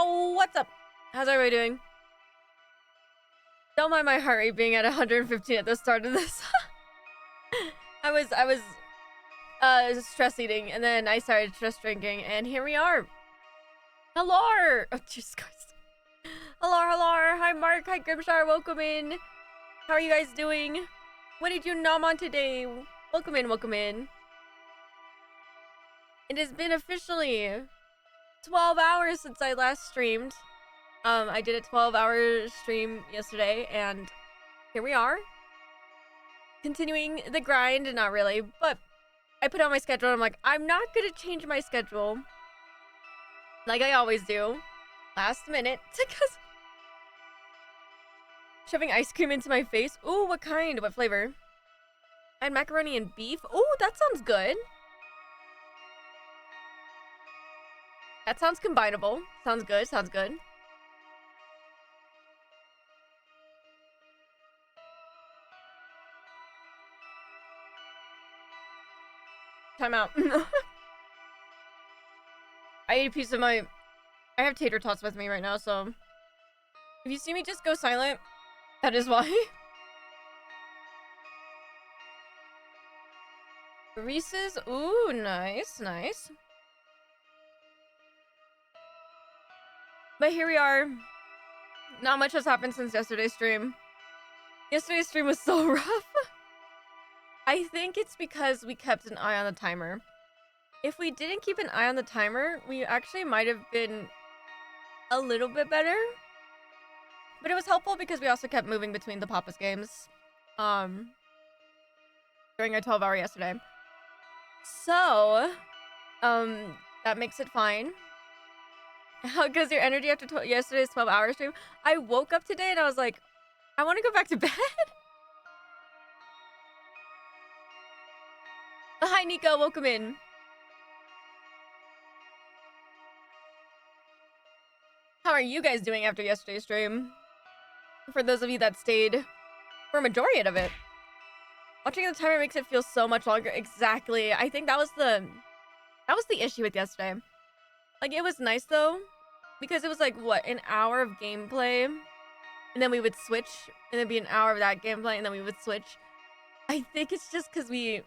Yo, what's up? How's everybody doing? Don't mind my heart rate being at 115 at the start of this. I was stress eating, and then I started stress drinking, and here we are. Hello! Oh, Jesus Christ. Hello. Hi, Mark. Hi, Grimshar. Welcome in. How are you guys doing? What did you nom on today? Welcome in. It has been officially 12 hours since I last streamed. I did a 12-hour stream yesterday, and here we are. Continuing the grind, not really, but I put on my schedule, and I'm like, I'm not gonna change my schedule like I always do. Last minute, because shoving ice cream into my face. Ooh, what kind? What flavor? I had macaroni and beef. Ooh, that sounds good. That sounds combinable. Sounds good. Time out. I ate a piece of my... I have tater tots with me right now, so... if you see me just go silent, that is why. Reese's. Ooh, nice. But here we are. Not much has happened since yesterday's stream. Yesterday's stream was so rough. I think it's because we kept an eye on the timer. If we didn't keep an eye on the timer, we actually might have been a little bit better. But it was helpful because we also kept moving between the Papa's games. During our 12-hour yesterday. So, that makes it fine. How goes your energy after yesterday's 12-hour stream? I woke up today and I was like, I want to go back to bed. Hi, Nico. Welcome in. How are you guys doing after yesterday's stream? For those of you that stayed for a majority of it. Watching the timer makes it feel so much longer. Exactly. I think that was the issue with yesterday. Like, it was nice though, because it was like, what, an hour of gameplay, and then we would switch, and it'd be an hour of that gameplay, and then we would switch. I think it's just because we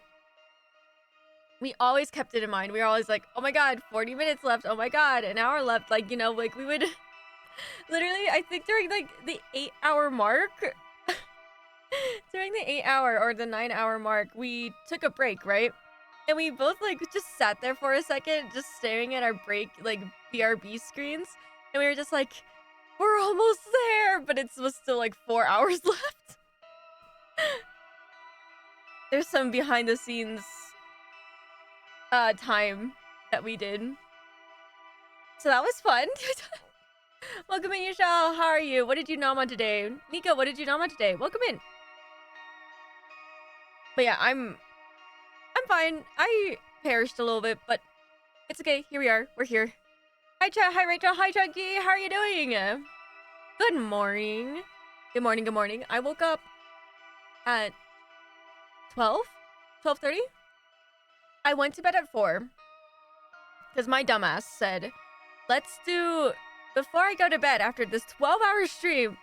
always kept it in mind. We were always like, oh my god, 40 minutes left. Oh my god, an hour left. Like, you know, like we would literally, I think during like the 8-hour mark, during the 8-hour or the 9-hour mark, we took a break, right? And we both like just sat there for a second, just staring at our break, like BRB screens. And we were just like, we're almost there, but it was still like 4 hours left. There's some behind the scenes time that we did. So that was fun. Welcome in, Yushao. How are you? What did you nom on today? Nico, what did you nom on today? Welcome in. But yeah, I'm fine. I perished a little bit, but it's okay. Here we are. We're here. Hi, chat. Hi, Rachel. Hi, Chunky. How are you doing? Good morning. Good morning. I woke up at 12:30. I went to bed at 4 because my dumbass said, let's do, before I go to bed after this 12-hour stream,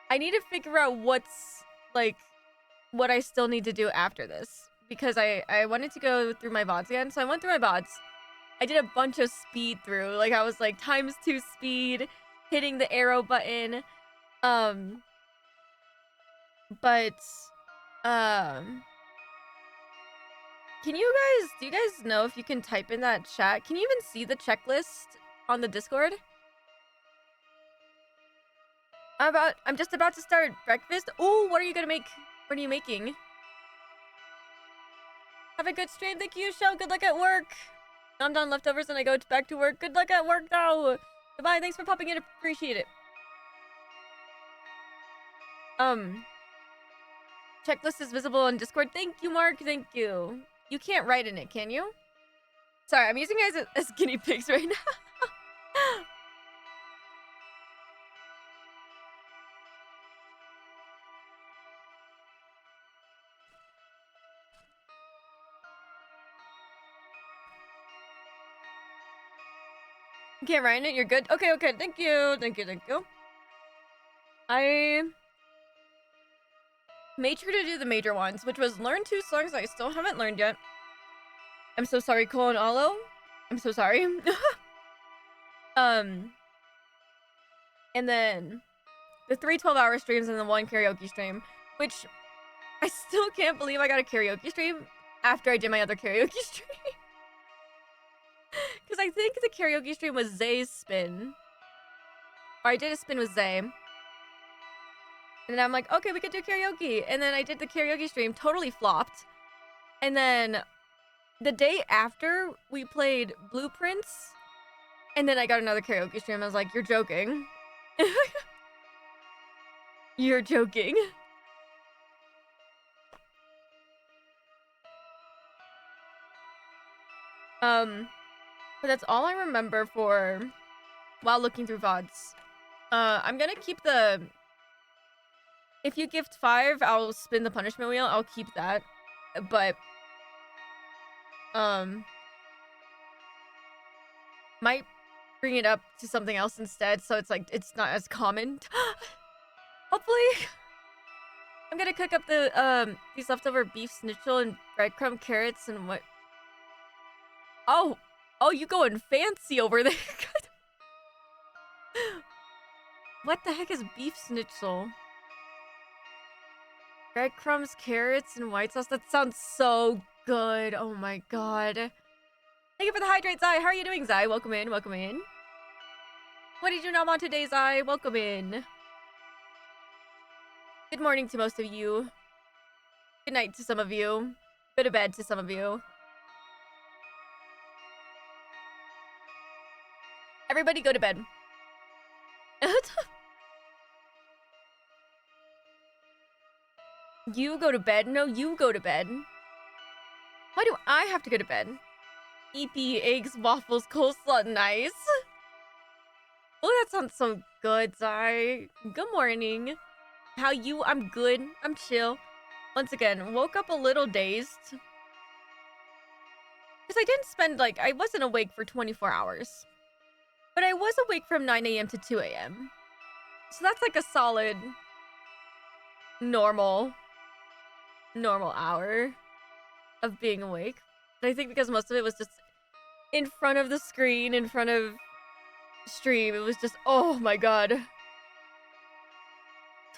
I need to figure out what's like what I still need to do after this, because I wanted to go through my VODs again. So I went through my VODs. I did a bunch of speed through. Like, I was like ×2 speed, hitting the arrow button. Do you guys know if you can type in that chat? Can you even see the checklist on the Discord? I'm just about to start breakfast. Oh, what are you gonna make? What are you making? Have a good stream. Thank you, Shell. Good luck at work. I'm done leftovers and I go back to work. Good luck at work now. Goodbye. Thanks for popping in. Appreciate it. Checklist is visible on Discord. Thank you, Mark. Thank you. You can't write in it, can you? Sorry, I'm using you guys as guinea pigs right now. Can't write it. You're good. Okay, okay. Thank you. Thank you. Thank you. I made sure to do the major ones, which was learn 2 songs I still haven't learned yet. I'm so sorry, Cole and Alo. I'm so sorry. And then the 3 12-hour streams and the 1 karaoke stream, which I still can't believe I got a karaoke stream after I did my other karaoke stream. Because I think the karaoke stream was Zay's spin. Or I did a spin with Zay. And then I'm like, okay, we could do karaoke. And then I did the karaoke stream, totally flopped. And then the day after, we played Blueprints. And then I got another karaoke stream. I was like, you're joking. You're joking. But that's all I remember for while looking through VODs. I'm gonna keep the... If you gift 5, I'll spin the punishment wheel. I'll keep that. But... might bring it up to something else instead, so it's like, it's not as common. Hopefully. I'm gonna cook up the, these leftover beef schnitzel and breadcrumb carrots and what... Oh! Oh, you going fancy over there. What the heck is beef schnitzel? Breadcrumbs, carrots, and white sauce? That sounds so good. Oh my god. Thank you for the hydrate, Zai. How are you doing, Zai? Welcome in, welcome in. What did you not want today, Zai? Welcome in. Good morning to most of you. Good night to some of you. Go to bed to some of you. Everybody go to bed. You go to bed? No, you go to bed. Why do I have to go to bed? EP, eggs, waffles, coleslaw, nice. Oh, that sounds so good, Zai. Good morning. How you? I'm good. I'm chill. Once again, woke up a little dazed. Because I didn't spend, like, I wasn't awake for 24 hours. But I was awake from 9 a.m. to 2 a.m. So that's like a solid, normal hour of being awake. But I think because most of it was just in front of the screen, in front of stream, it was just, oh my god.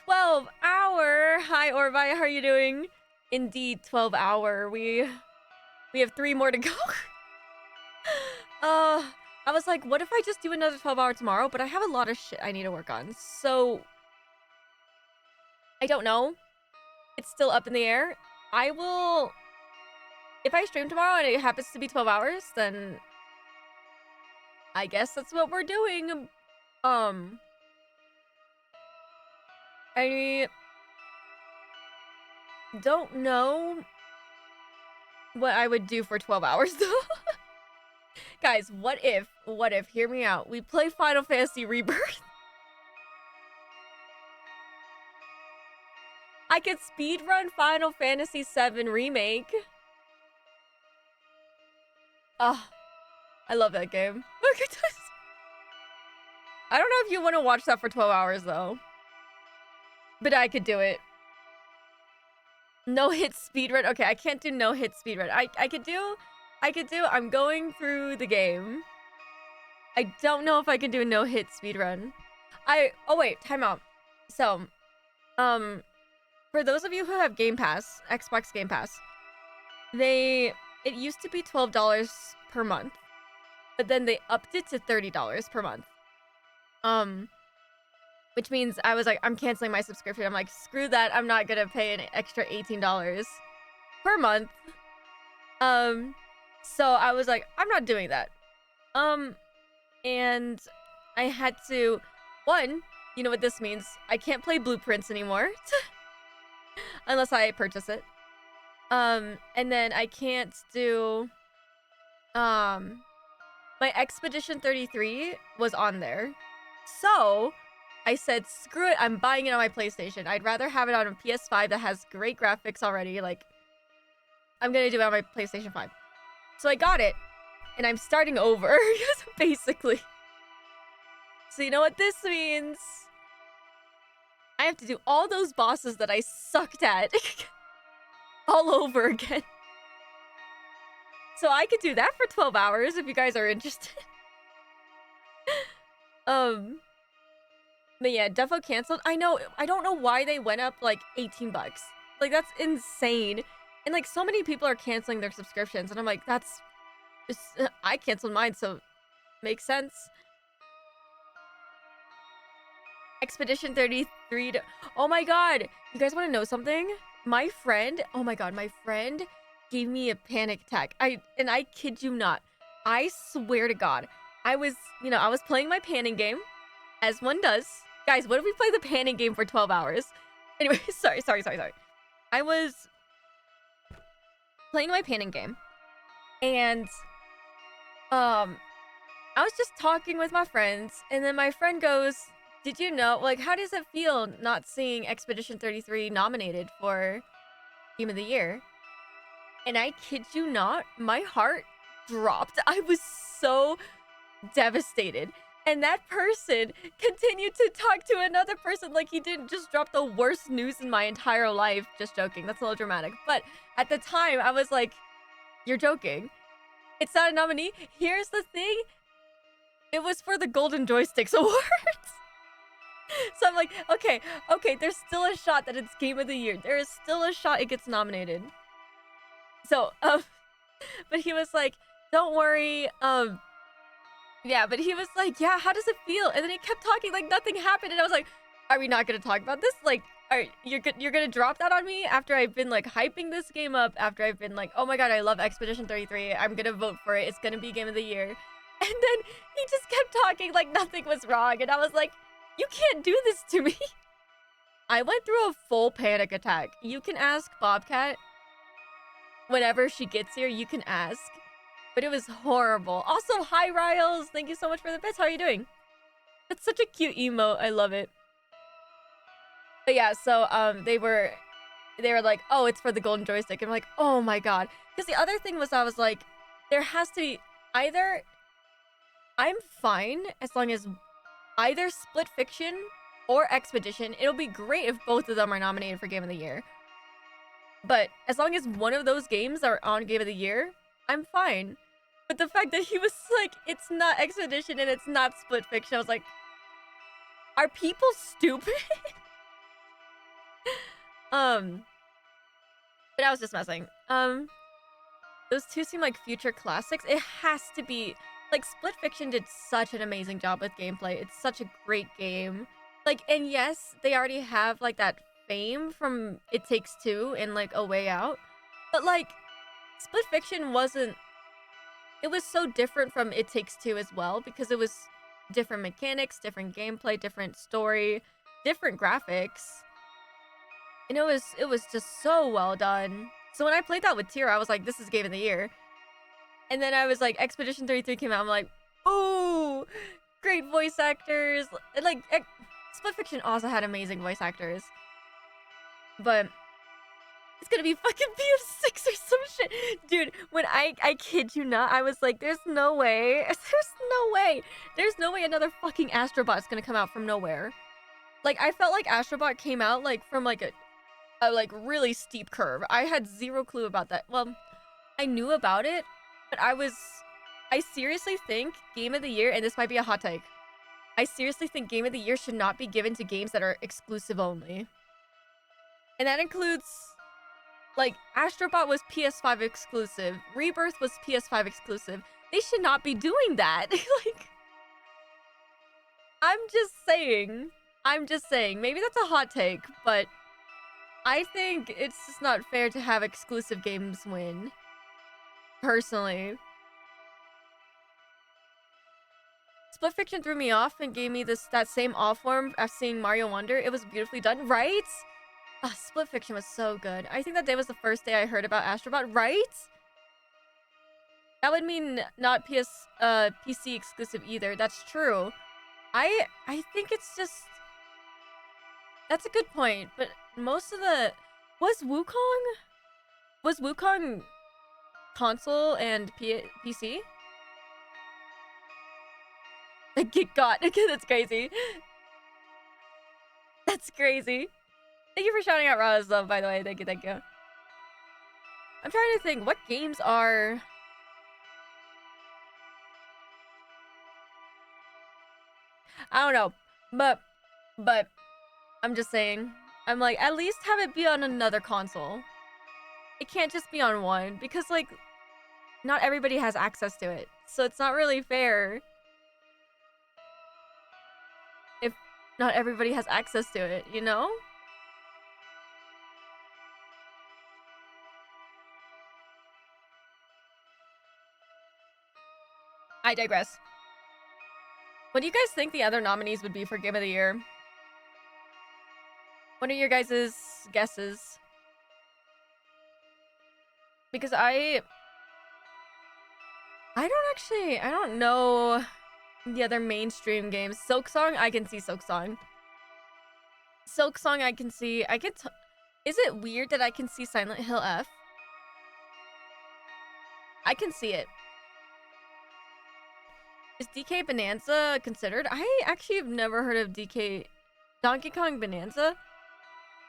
12 hour! Hi, Orvi, how are you doing? Indeed, 12 hour. We have 3 more to go. I was like, what if I just do another 12 hour tomorrow? But I have a lot of shit I need to work on. So, I don't know. It's still up in the air. I will... If I stream tomorrow and it happens to be 12 hours, then... I guess that's what we're doing. I... don't know what I would do for 12 hours, though. Guys, what if, hear me out, we play Final Fantasy Rebirth? I could speedrun Final Fantasy VII Remake. Oh, I love that game. Look at this. I don't know if you want to watch that for 12 hours, though. But I could do it. No hit speedrun. Okay, I can't do no hit speedrun. I could do... I'm going through the game. I don't know if I can do a no-hit speedrun. Oh wait, time out. So, for those of you who have Game Pass, Xbox Game Pass, it used to be $12 per month, but then they upped it to $30 per month. Which means I was like, I'm canceling my subscription. I'm like, screw that. I'm not gonna pay an extra $18 per month. So I was like, I'm not doing that. And I had to, one, you know what this means? I can't play Blueprints anymore. Unless I purchase it. And then I can't do, my Expedition 33 was on there. So I said, screw it, I'm buying it on my PlayStation. I'd rather have it on a PS5 that has great graphics already. Like, I'm gonna do it on my PlayStation 5. So I got it, and I'm starting over, basically. So you know what this means? I have to do all those bosses that I sucked at all over again. So I could do that for 12 hours if you guys are interested. But yeah, defo canceled. I know, I don't know why they went up like 18 bucks. Like, that's insane. And like, so many people are canceling their subscriptions, and I'm like, that's just, I canceled mine, so makes sense. Expedition 33 to, oh my god, you guys want to know something? My friend, oh my god, my friend gave me a panic attack. I kid you not, I swear to god, I was playing my panning game, as one does. Guys, what if we play the panning game for 12 hours? Anyway, sorry. I was playing my panning game, and I was just talking with my friends, and then my friend goes, did you know, like, how does it feel not seeing Expedition 33 nominated for Game of the Year? And I kid you not, my heart dropped. I was so devastated. And that person continued to talk to another person like he didn't just drop the worst news in my entire life. Just joking. That's a little dramatic. But at the time, I was like, you're joking. It's not a nominee. Here's the thing. It was for the Golden Joysticks Awards. So I'm like, okay, there's still a shot that it's Game of the Year. There is still a shot it gets nominated. So, but he was like, don't worry, yeah, but he was like, yeah, how does it feel? And then he kept talking like nothing happened, and I was like, are we not gonna talk about this? Like, you're gonna drop that on me after I've been like hyping this game up, after I've been like, oh my god, I love Expedition 33, I'm gonna vote for it, it's gonna be Game of the Year. And then he just kept talking like nothing was wrong, and I was like, you can't do this to me. I went through a full panic attack. You can ask Bobcat. Whenever she gets here, you can ask. But it was horrible. Also, hi, Ryles. Thank you so much for the bits. How are you doing? That's such a cute emote. I love it. But yeah, so they were like, oh, it's for the golden joystick. And I'm like, oh my god. Because the other thing was, I was like, there has to be either, I'm fine as long as either Split Fiction or Expedition. It'll be great if both of them are nominated for Game of the Year. But as long as one of those games are on Game of the Year, I'm fine. But the fact that he was like, it's not Expedition and it's not Split Fiction, I was like, are people stupid? But I was just messing. Those two seem like future classics. It has to be. Like, Split Fiction did such an amazing job with gameplay. It's such a great game. Like, and yes, they already have, like, that fame from It Takes Two and, like, A Way Out. But, like, Split Fiction wasn't... It was so different from It Takes Two as well, because it was different mechanics, different gameplay, different story, different graphics. And it was just so well done. So when I played that with Tira, I was like, this is Game of the Year. And then I was like, Expedition 33 came out. I'm like, ooh, great voice actors. And like, Split Fiction also had amazing voice actors. But it's gonna be fucking BF6 or some shit. Dude, when I kid you not, I was like, there's no way. There's no way another fucking Astrobot's gonna come out from nowhere. Like, I felt like Astrobot came out like from like a like really steep curve. I had zero clue about that. Well, I knew about it. But I seriously think Game of the Year, and this might be a hot take, I seriously think Game of the Year should not be given to games that are exclusive only. And that includes, like, Astrobot was PS5 exclusive. Rebirth was PS5 exclusive. They should not be doing that. Like, I'm just saying. Maybe that's a hot take, but I think it's just not fair to have exclusive games win. Personally. Split Fiction threw me off and gave me that same off form after seeing Mario Wonder. It was beautifully done, right? Split Fiction was so good. I think that day was the first day I heard about Astrobot, right? That would mean not PC exclusive either. That's true. I think it's just... That's a good point, but most of the... Was Wukong console and PC? Get got. That's crazy. That's crazy. Thank you for shouting out Ryles, though, by the way. Thank you, thank you. I'm trying to think, what games are... I don't know, but I'm just saying. I'm like, at least have it be on another console. It can't just be on one, because, like, not everybody has access to it. So it's not really fair if not everybody has access to it, you know? I digress. What do you guys think the other nominees would be for Game of the Year? What are your guys' guesses? Because I don't know the other mainstream games. Silksong, I can see Silksong. Silksong, I can see. Is it weird that I can see Silent Hill F? I can see it. Is DK Bonanza considered? I actually have never heard of Donkey Kong Bonanza.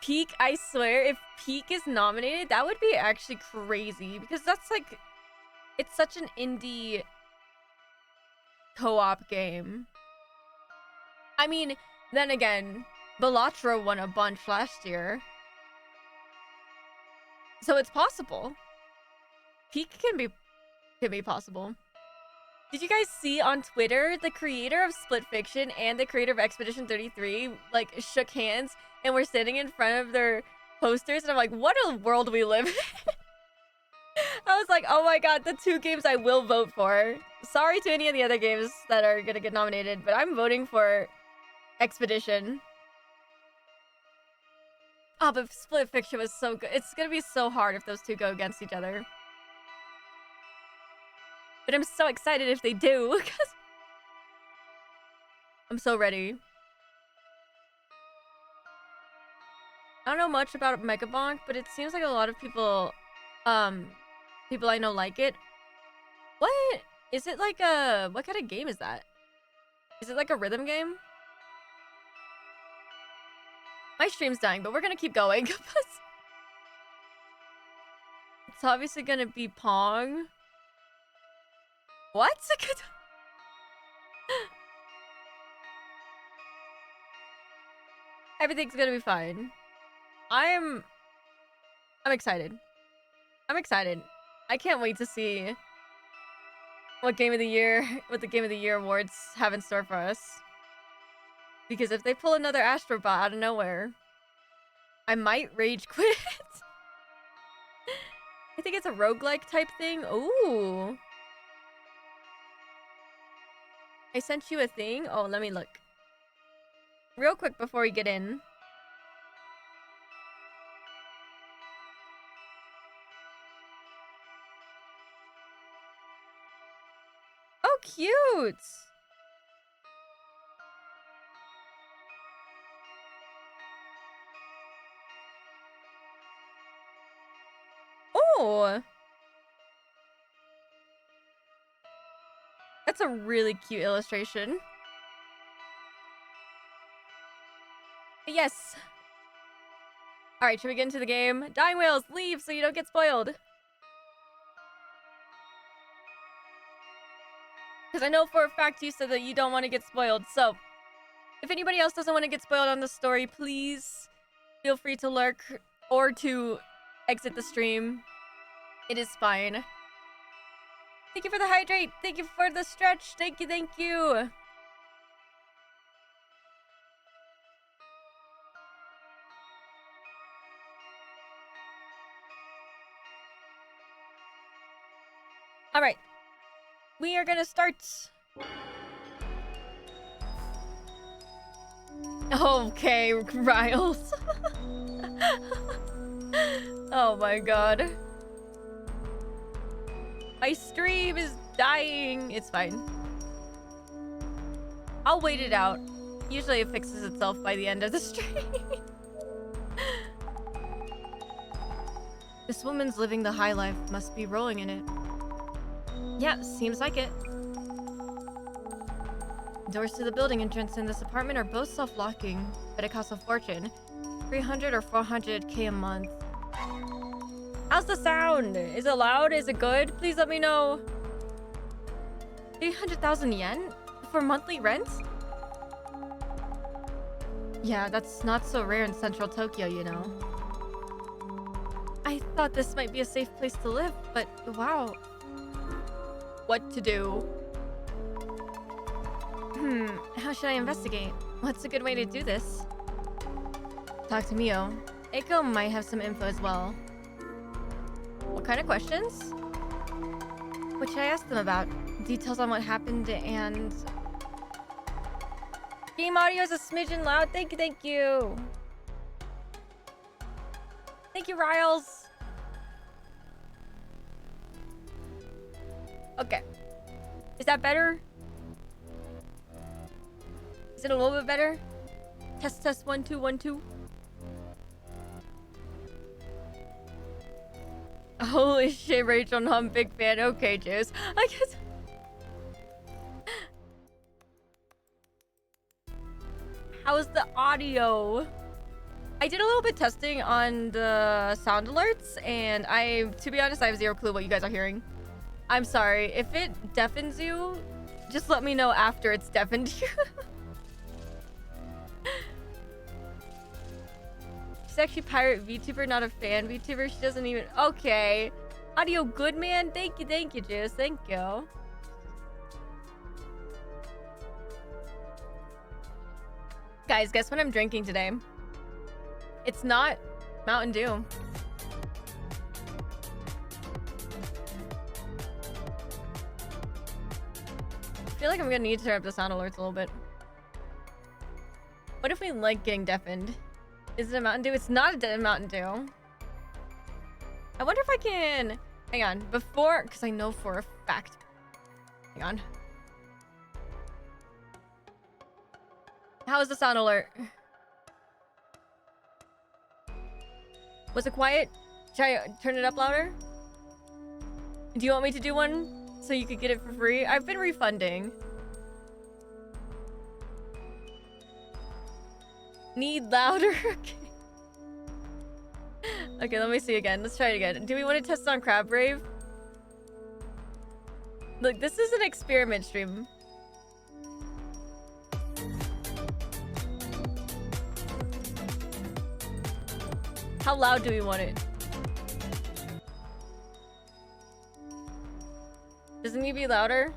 Peak, I swear, if Peak is nominated, that would be actually crazy. Because that's like... It's such an indie co-op game. I mean, then again, Bellatra won a bunch last year. So it's possible. Peak can be possible. Did you guys see on Twitter, the creator of Split Fiction and the creator of Expedition 33, like, shook hands and were sitting in front of their posters? And I'm like, what a world we live in. I was like, oh my god, the two games I will vote for. Sorry to any of the other games that are gonna get nominated, but I'm voting for Expedition. Oh, but Split Fiction was so good. It's gonna be so hard if those two go against each other. But I'm so excited if they do, because I'm so ready. I don't know much about Megabonk, but it seems like a lot of people, people I know like it. What? Is it like a... What kind of game is that? Is it like a rhythm game? My stream's dying, but we're gonna keep going. It's obviously gonna be Pong. What? Everything's gonna be fine. I'm excited. I'm excited. I can't wait to see what the Game of the Year awards have in store for us. Because if they pull another Astrobot out of nowhere, I might rage quit. I think it's a roguelike type thing. Ooh. I sent you a thing. Oh, let me look. Real quick before we get in. Oh, cute! Oh! That's a really cute illustration. Yes! Alright, should we get into the game? Dying Whales, leave so you don't get spoiled! Because I know for a fact you said that you don't want to get spoiled, so... If anybody else doesn't want to get spoiled on the story, please feel free to lurk or to exit the stream. It is fine. Thank you for the hydrate! Thank you for the stretch! Thank you, thank you! Alright. We are gonna start. Okay, Ryles. Oh my god. My stream is dying. It's fine. I'll wait it out. Usually it fixes itself by the end of the stream. This woman's living the high life. Must be rolling in it. Yeah, seems like it. Doors to the building entrance and this apartment are both self-locking, but it costs a fortune. 300 or 400k a month. How's the sound? Is it loud? Is it good? Please let me know. 300,000 yen for monthly rent? Yeah, that's not so rare in central Tokyo, you know. I thought this might be a safe place to live, but wow. What to do? How should I investigate? What's a good way to do this? Talk to Mio. Eiko might have some info as well. What kind of questions? What should I ask them about? Details on what happened and... Game audio is a smidgen loud. Thank you, thank you. Thank you, Ryles. Okay. Is that better? Is it a little bit better? Test, test, 1, 2, 1, 2. Holy shit, Rachel, no, I'm a big fan. Okay, Juice. I guess... How's the audio? I did a little bit testing on the sound alerts, and to be honest, I have zero clue what you guys are hearing. I'm sorry. If it deafens you, just let me know after it's deafened you. She's actually pirate VTuber, not a fan VTuber. She doesn't even... Okay. Audio good, man. Thank you, Juice. Thank you. Guys, guess what I'm drinking today? It's not Mountain Dew. I feel like I'm gonna need to turn up the sound alerts a little bit. What if we like getting deafened? Is it a Mountain Dew? It's not a Mountain Dew. I wonder if I can... Hang on. Before... Because I know for a fact... Hang on. How is the sound alert? Was it quiet? Should I turn it up louder? Do you want me to do one so you could get it for free? I've been refunding. Need louder? Okay. Okay, let me see again. Let's try it again. Do we want to test on Crab Rave? Look, this is an experiment stream. How loud do we want it? Doesn't it be louder?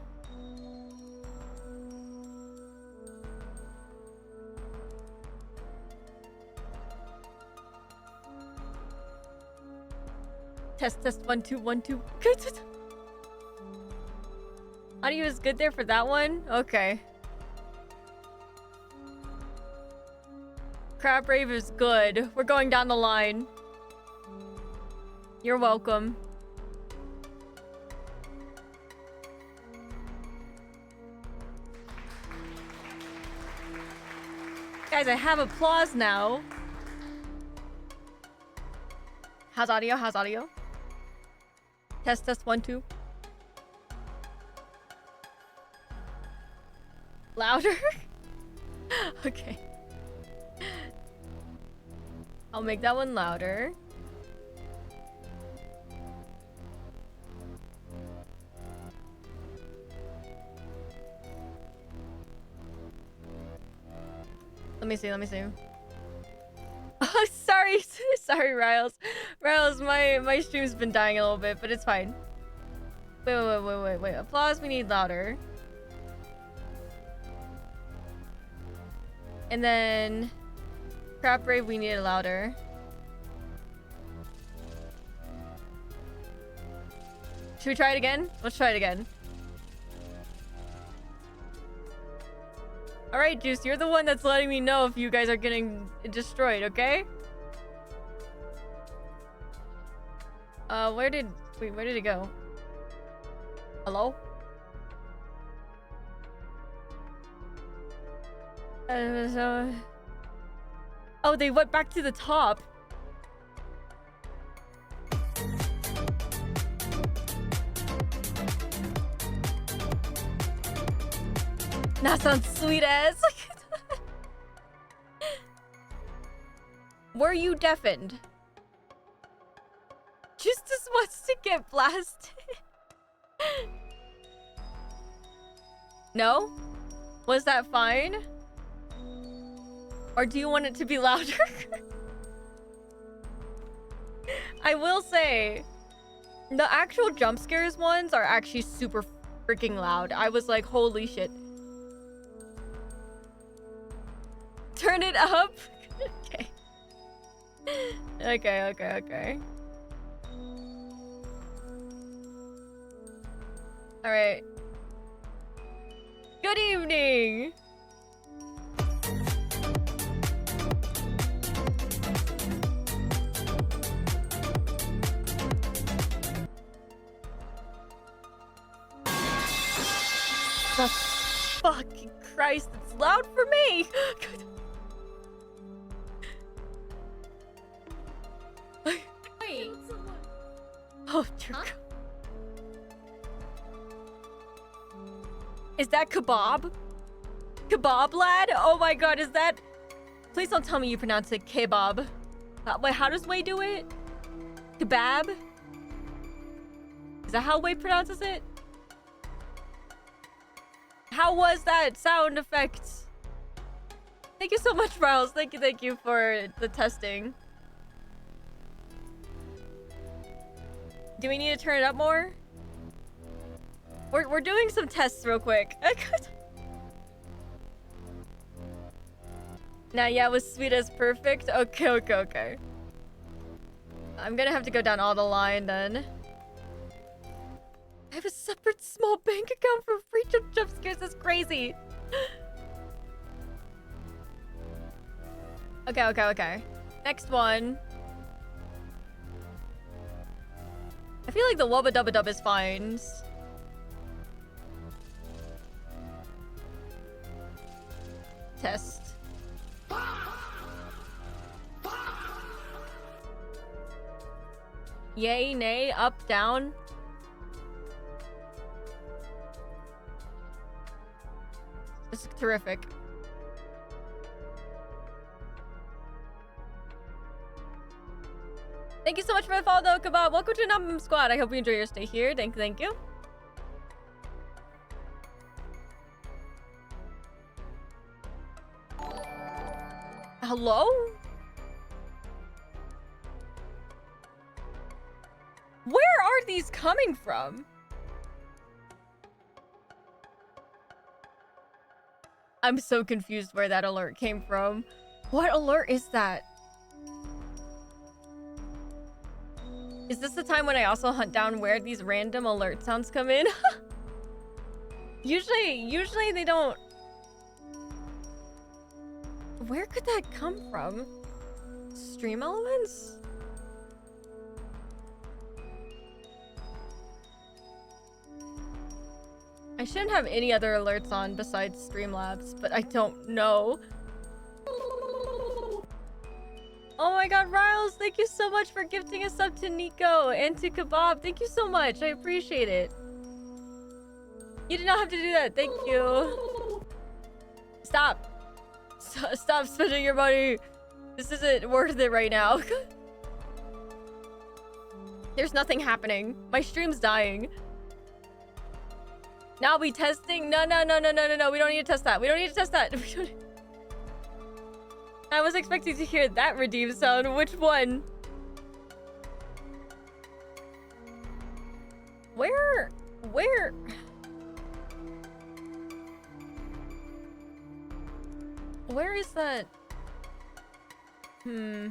Test, test, 1, 2, 1, 2. Audio is good there for that one? Okay. Crab Rave is good. We're going down the line. You're welcome. Guys, I have applause now. How's audio? How's audio? Test, test, 1, 2. Louder? Okay. I'll make that one louder. Let me see, let me see. Oh, sorry. Sorry, Ryles. Ryles, my stream's been dying a little bit, but it's fine. Wait. Applause, we need louder. And then... Crap Rave, we need it louder. Should we try it again? Let's try it again. Alright, Juice, you're the one that's letting me know if you guys are getting destroyed, okay? Where did it go? Hello? Oh, they went back to the top. That sounds sweet as. Were you deafened? Justus wants to get blasted. No? Was that fine? Or do you want it to be louder? I will say, the actual jump scares ones are actually super freaking loud. I was like, holy shit. Turn it up? Okay. Okay. Alright. Good evening! The fucking Christ, it's loud for me! Wait. Oh, dear God. Is that kebab? Kebab lad? Oh my god, is that... Please don't tell me you pronounce it kebab. Wait, how does Wei do it? Kebab? Is that how Wei pronounces it? How was that sound effect? Thank you so much, Ryles. Thank you for the testing. Do we need to turn it up more? We're doing some tests real quick. Nah, yeah, it was sweet as perfect. Okay. I'm gonna have to go down all the line then. I have a separate small bank account for free jump scares. That's crazy. Okay. Next one. I feel like the wubba dubba dub is fine. Test. Yay, nay, up, down. This is terrific. Thank you so much for the follow, though, Kebab. Welcome to Num Squad. I hope you enjoy your stay here. Thank you. Hello? Where are these coming from? I'm so confused where that alert came from. What alert is that? Is this the time when I also hunt down where these random alert sounds come in? Usually they don't... Where could that come from? Stream elements? I shouldn't have any other alerts on besides Streamlabs, but I don't know. Oh my god, Ryles, thank you so much for gifting us up to Neko and to Kebab. Thank you so much. I appreciate it. You did not have to do that. Thank you. Stop. Stop spending your money. This isn't worth it right now. There's nothing happening. My stream's dying. Now we testing? No. We don't need to test that. We don't need to test that. I was expecting to hear that redeem sound. Which one? Where? Where is that? Where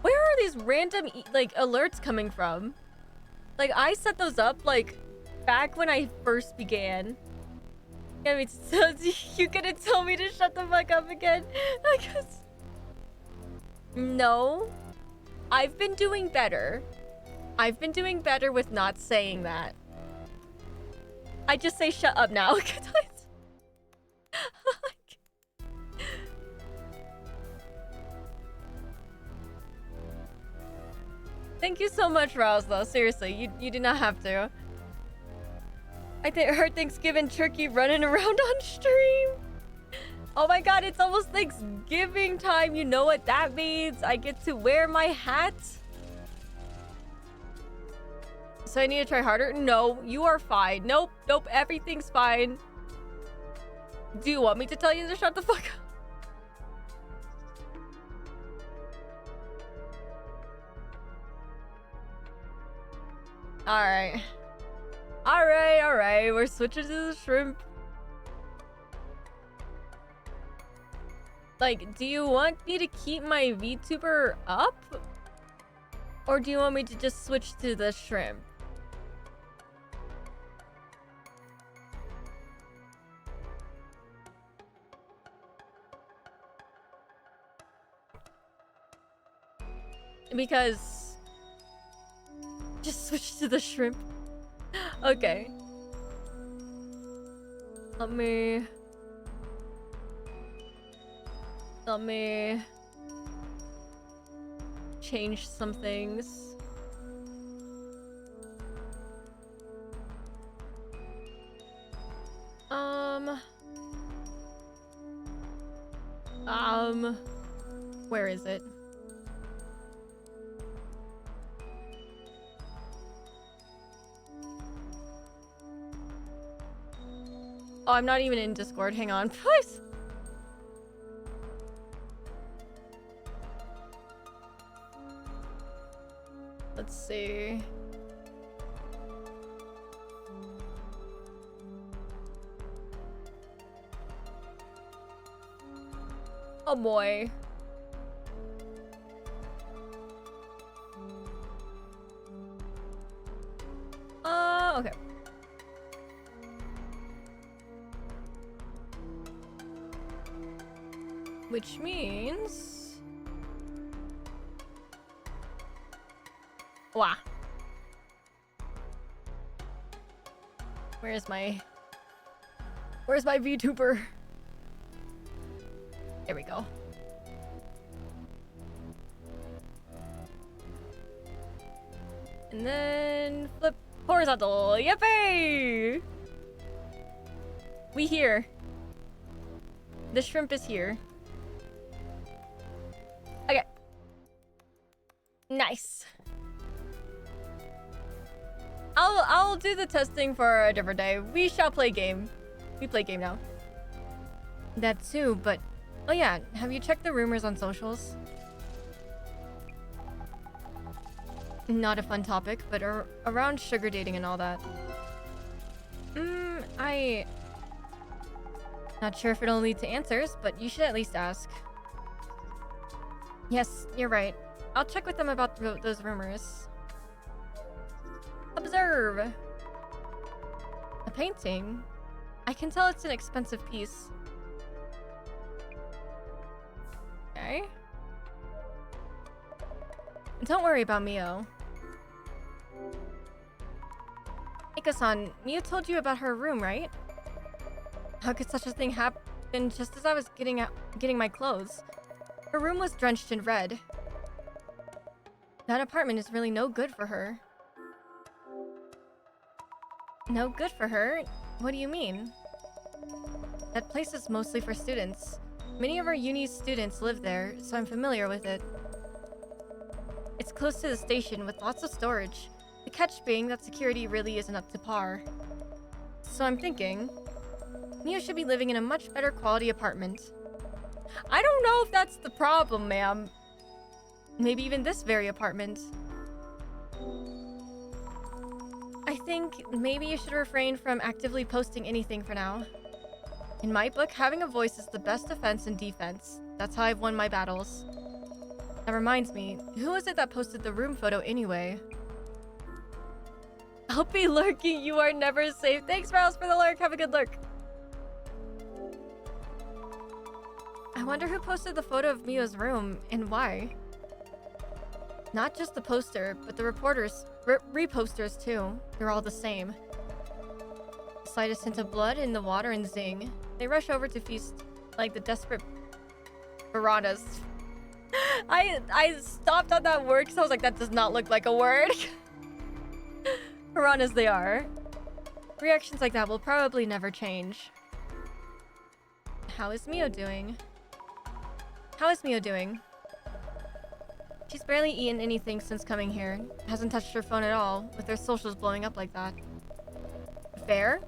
are these random, like, alerts coming from? Like, I set those up, like, back when I first began. I mean, so you gonna tell me to shut the fuck up again? I guess... No. I've been doing better. I've been doing better with not saying that. I just say shut up now. Thank you so much, Ryles, though. Seriously, you do not have to. I heard Thanksgiving turkey running around on stream. Oh my god, it's almost Thanksgiving time. You know what that means? I get to wear my hat. So I need to try harder? No, you are fine. Nope, nope, everything's fine. Do you want me to tell you to shut the fuck up? Alright. Alright. We're switching to the shrimp. Like, do you want me to keep my VTuber up? Or do you want me to just switch to the shrimp? Because... just switch to the shrimp. Okay. Let me change some things. Where is it? Oh, I'm not even in Discord. Hang on, please. Let's see. Oh boy. Okay. Which means... Wow. Where's my VTuber? There we go. And then flip horizontal. Yippee! We here. The shrimp is here. Okay. Nice. I'll do the testing for a different day. We shall play game. We play game now. That too, but oh yeah, have you checked the rumors on socials? Not a fun topic, but around sugar dating and all that. Not sure if it'll lead to answers, but you should at least ask. Yes, you're right. I'll check with them about those rumors. Observe. A painting? I can tell it's an expensive piece. Okay. Don't worry about Mio. Neko-san, Mio told you about her room, right? How could such a thing happen just as I was getting my clothes? Her room was drenched in red. That apartment is really no good for her. No good for her? What do you mean? That place is mostly for students. Many of our uni's students live there, so I'm familiar with it. It's close to the station with lots of storage. The catch being that security really isn't up to par. So I'm thinking, Mio should be living in a much better quality apartment. I don't know if that's the problem, ma'am. Maybe even this very apartment. I think maybe you should refrain from actively posting anything for now. In my book, having a voice is the best defense and defense. That's how I've won my battles. That reminds me, who was it that posted the room photo anyway? I'll be lurking, you are never safe. Thanks, Ryles, for the lurk. Have a good lurk. I wonder who posted the photo of Mio's room and why. Not just the poster, but the reposters too. They're all the same. Slightest hint of blood in the water and zing. They rush over to feast like the desperate piranhas. I stopped on that word because I was like, that does not look like a word. Piranhas they are. Reactions like that will probably never change. How is Mio doing? How is Mio doing? She's barely eaten anything since coming here. Hasn't touched her phone at all, with her socials blowing up like that. Fair?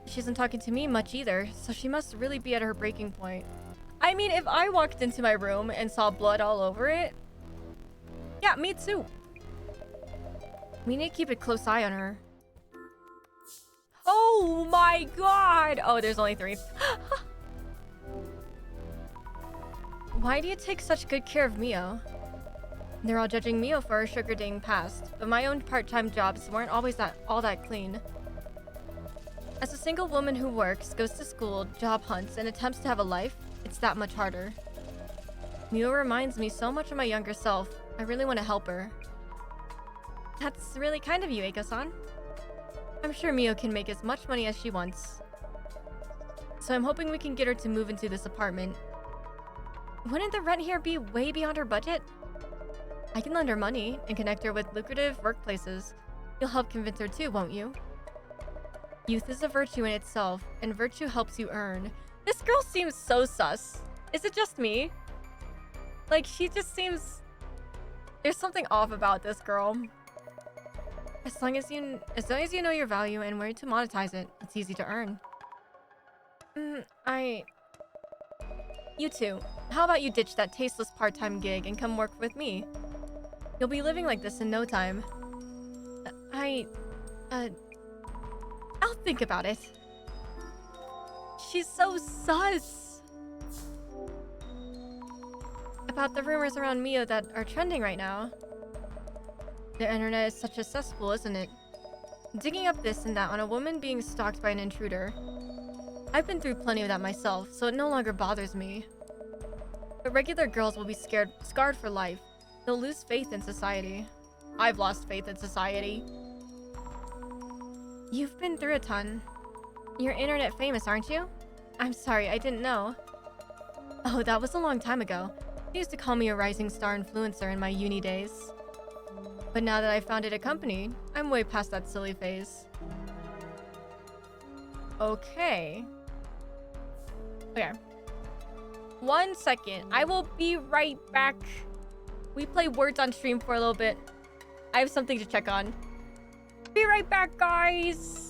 She isn't talking to me much either, so she must really be at her breaking point. I mean, if I walked into my room and saw blood all over it... Yeah, me too. We need to keep a close eye on her. Oh my god! Oh, there's only 3. Why do you take such good care of Mio? They're all judging Mio for her sugar dating past, but my own part-time jobs weren't always all that clean. As a single woman who works, goes to school, job hunts, and attempts to have a life, it's that much harder. Mio reminds me so much of my younger self. I really want to help her. That's really kind of you, Eiko-san. I'm sure Mio can make as much money as she wants. So I'm hoping we can get her to move into this apartment. Wouldn't the rent here be way beyond her budget? I can lend her money and connect her with lucrative workplaces. You'll help convince her too, won't you? Youth is a virtue in itself, and virtue helps you earn. This girl seems so sus. Is it just me? Like, she just seems... There's something off about this girl. As long as you know your value and where to monetize it, it's easy to earn. You two, how about you ditch that tasteless part-time gig and come work with me? You'll be living like this in no time. I'll think about it. She's so sus. About the rumors around Mio that are trending right now. The internet is such a cesspool, isn't it? Digging up this and that on a woman being stalked by an intruder. I've been through plenty of that myself, so it no longer bothers me. But regular girls will be scarred for life. They'll lose faith in society. I've lost faith in society. You've been through a ton. You're internet famous, aren't you? I'm sorry, I didn't know. Oh, that was a long time ago. They used to call me a rising star influencer in my uni days. But now that I founded a company, I'm way past that silly phase. Okay. Okay. 1 second. I will be right back. We play words on stream for a little bit. I have something to check on. Be right back, guys.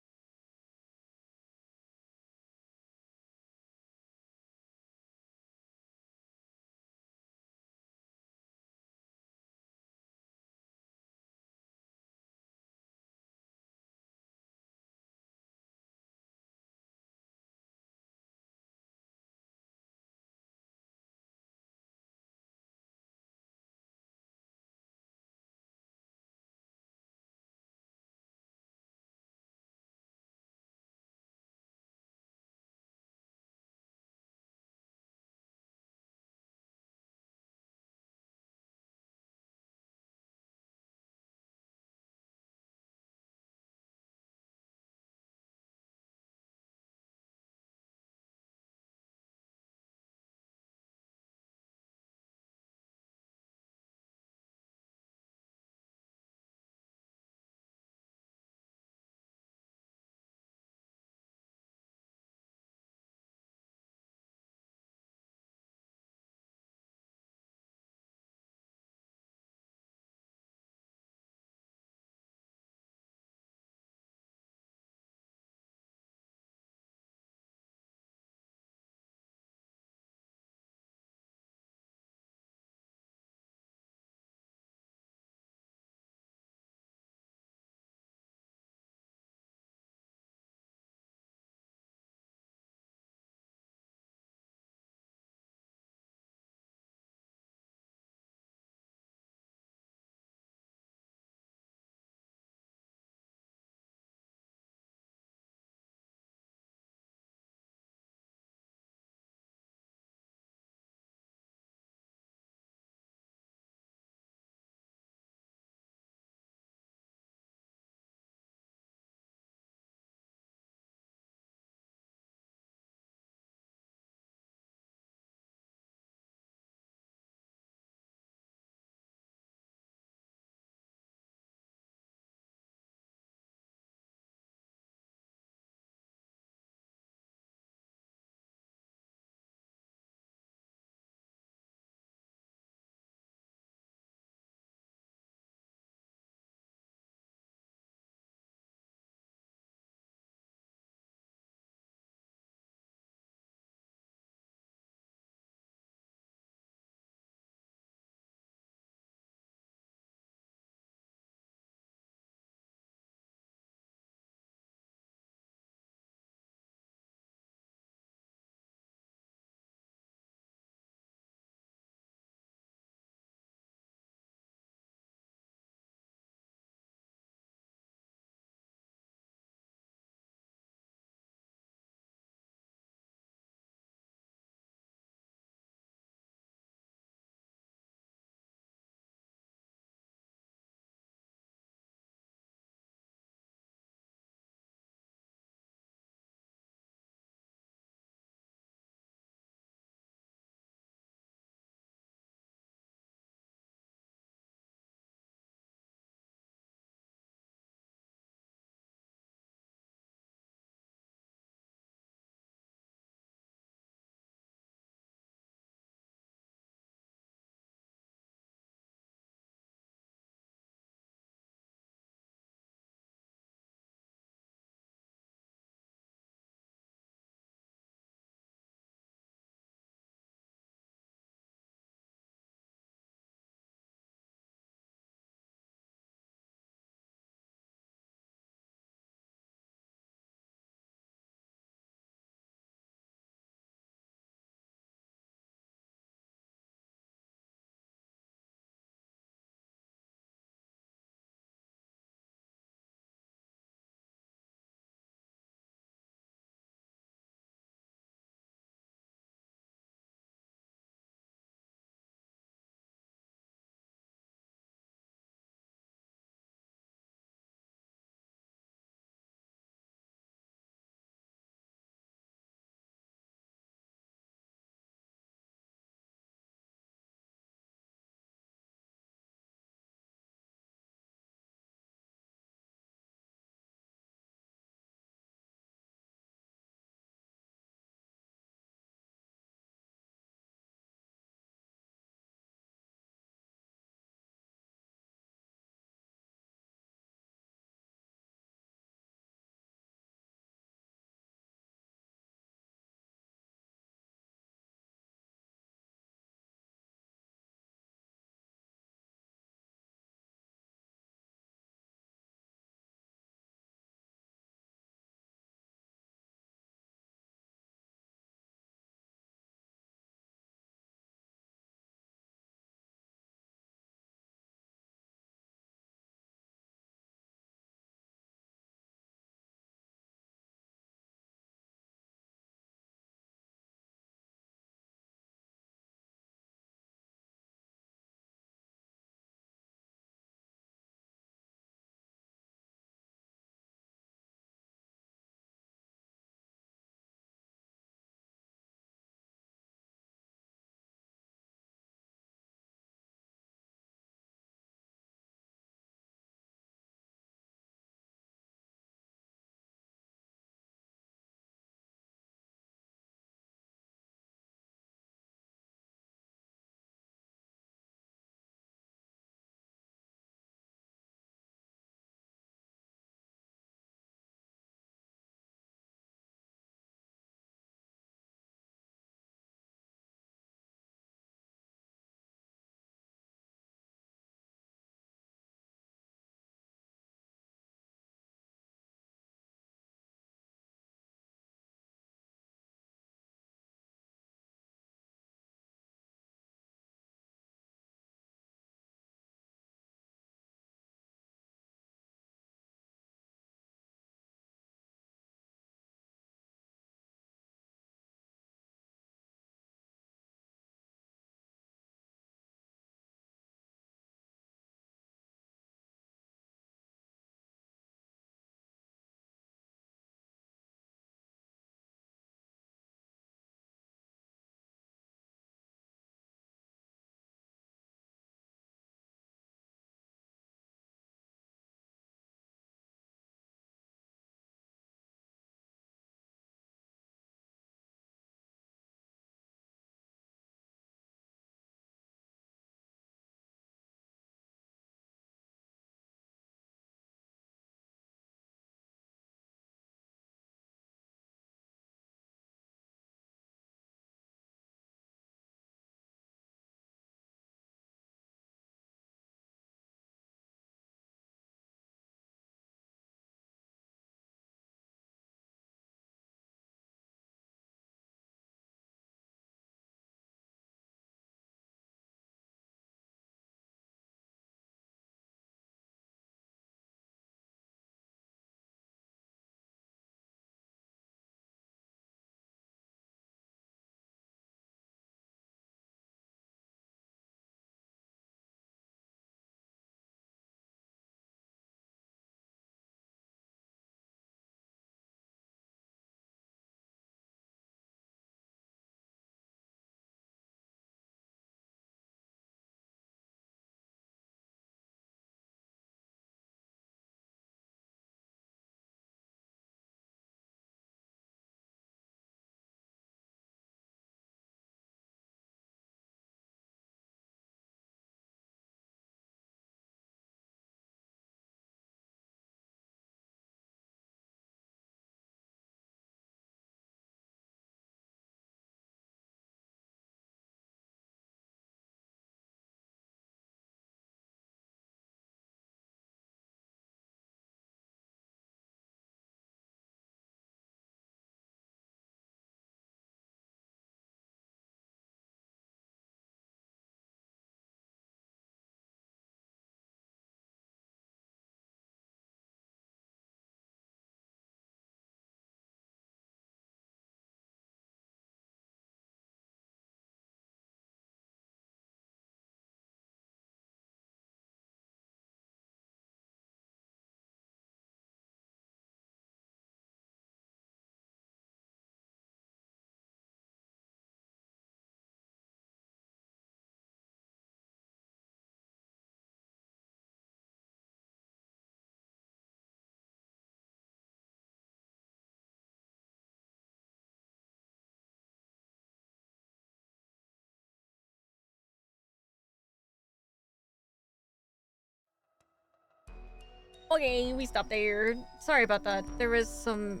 Okay, we stopped there. Sorry about that. There was some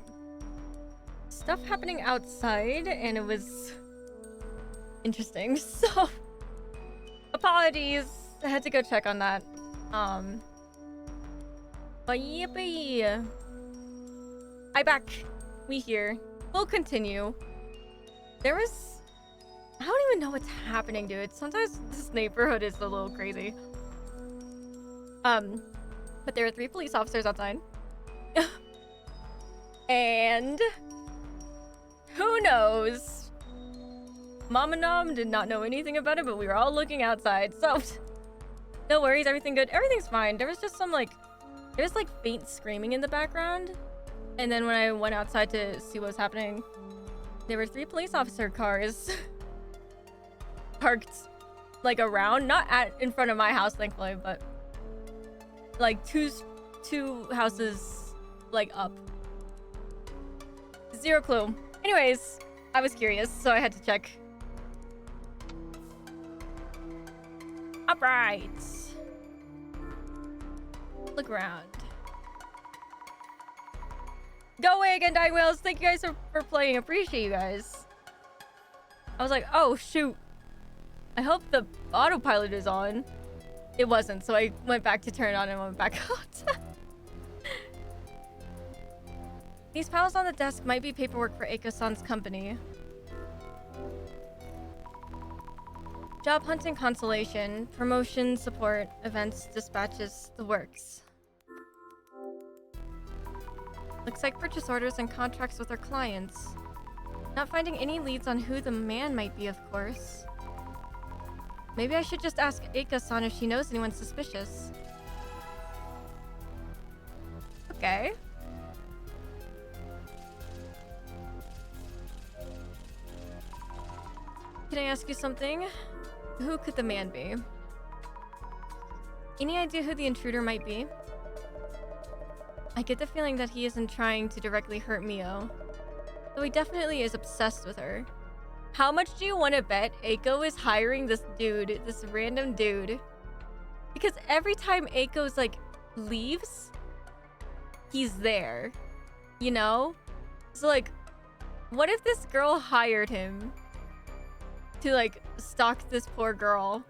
stuff happening outside, and it was interesting. So, apologies. I had to go check on that. But yippee! I back. We here. We'll continue. There was... I don't even know what's happening, dude. Sometimes this neighborhood is a little crazy. But there were 3 police officers outside. And... who knows? Mom and Nom did not know anything about it, but we were all looking outside, so... no worries, everything good. Everything's fine. There was just some, like... there was, like, faint screaming in the background. And then when I went outside to see what was happening, there were 3 police officer cars parked, like, around. Not in front of my house, thankfully, but... like, two houses, like, up. Zero clue. Anyways, I was curious, so I had to check. Upright. Look around. Go away again, Dying Whales. Thank you guys for playing. Appreciate you guys. I was like, oh, shoot. I hope the autopilot is on. It wasn't, so I went back to turn it on and went back out. These piles on the desk might be paperwork for Eiko-san's company. Job hunting consolation, promotion, support, events, dispatches, the works. Looks like purchase orders and contracts with our clients. Not finding any leads on who the man might be, of course. Maybe I should just ask Eiko-san if she knows anyone suspicious. Okay. Can I ask you something? Who could the man be? Any idea who the intruder might be? I get the feeling that he isn't trying to directly hurt Mio, though he definitely is obsessed with her. How much do you want to bet Eiko is hiring this dude, this random dude? Because every time Eiko's like leaves, he's there, you know? So like, what if this girl hired him to like stalk this poor girl?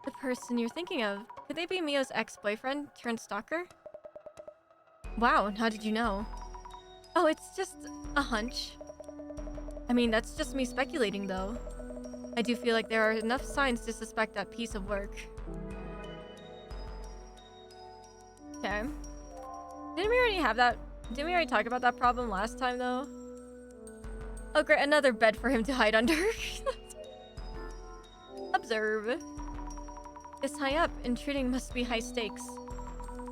The person you're thinking of, could they be Mio's ex-boyfriend turned stalker? Wow, how did you know? Oh, it's just a hunch. I mean, that's just me speculating though. I do feel like there are enough signs to suspect that piece of work. Okay. Didn't we already have that? Didn't we already talk about that problem last time though? Oh great, another bed for him to hide under. Observe. This high up, intruding must be high stakes.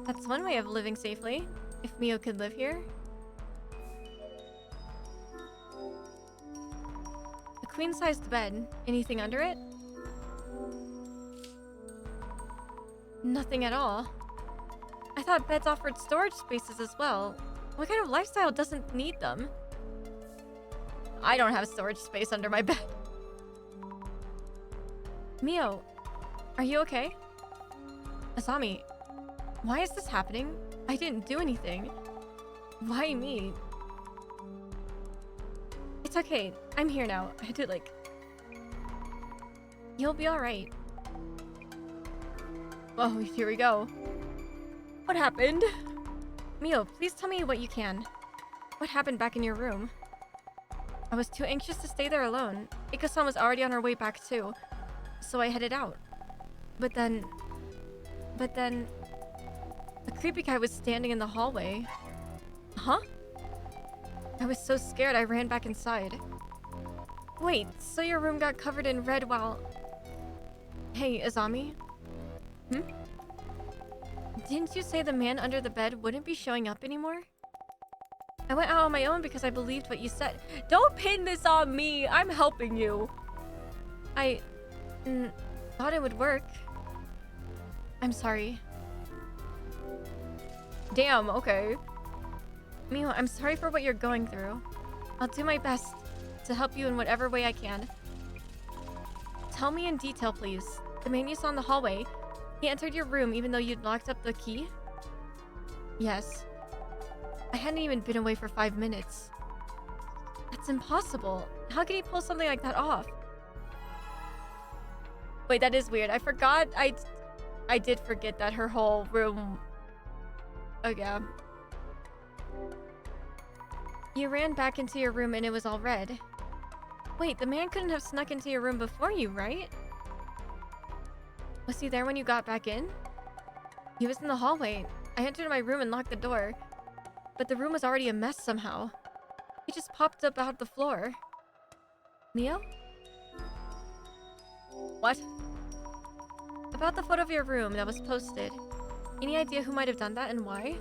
That's one way of living safely. If Mio could live here. A queen-sized bed. Anything under it? Nothing at all. I thought beds offered storage spaces as well. What kind of lifestyle doesn't need them? I don't have storage space under my bed. Mio, are you okay? Asami, why is this happening? I didn't do anything. Why me? It's okay. I'm here now. I had to like... You'll be alright. Oh, here we go. What happened? Mio, please tell me what you can. What happened back in your room? I was too anxious to stay there alone. Eiko-san was already on her way back too, so I headed out. But then... a creepy guy was standing in the hallway. Huh? I was so scared I ran back inside. Wait, so your room got covered in red while... Hey, Azami? Didn't you say the man under the bed wouldn't be showing up anymore? I went out on my own because I believed what you said. Don't pin this on me! I'm helping you! I... thought it would work. I'm sorry. Damn, okay. Mio, I'm sorry for what you're going through. I'll do my best to help you in whatever way I can. Tell me in detail, please. The man you saw in the hallway. He entered your room even though you'd locked up the key? Yes. I hadn't even been away for 5 minutes. That's impossible. How could he pull something like that off? Wait, that is weird. I forgot. I did forget that her whole room... Oh, yeah. You ran back into your room and it was all red. Wait, the man couldn't have snuck into your room before you, right? Was he there when you got back in? He was in the hallway. I entered my room and locked the door. But the room was already a mess somehow. He just popped up out the floor. Neo? What? About the photo of your room that was posted. Any idea who might have done that and why?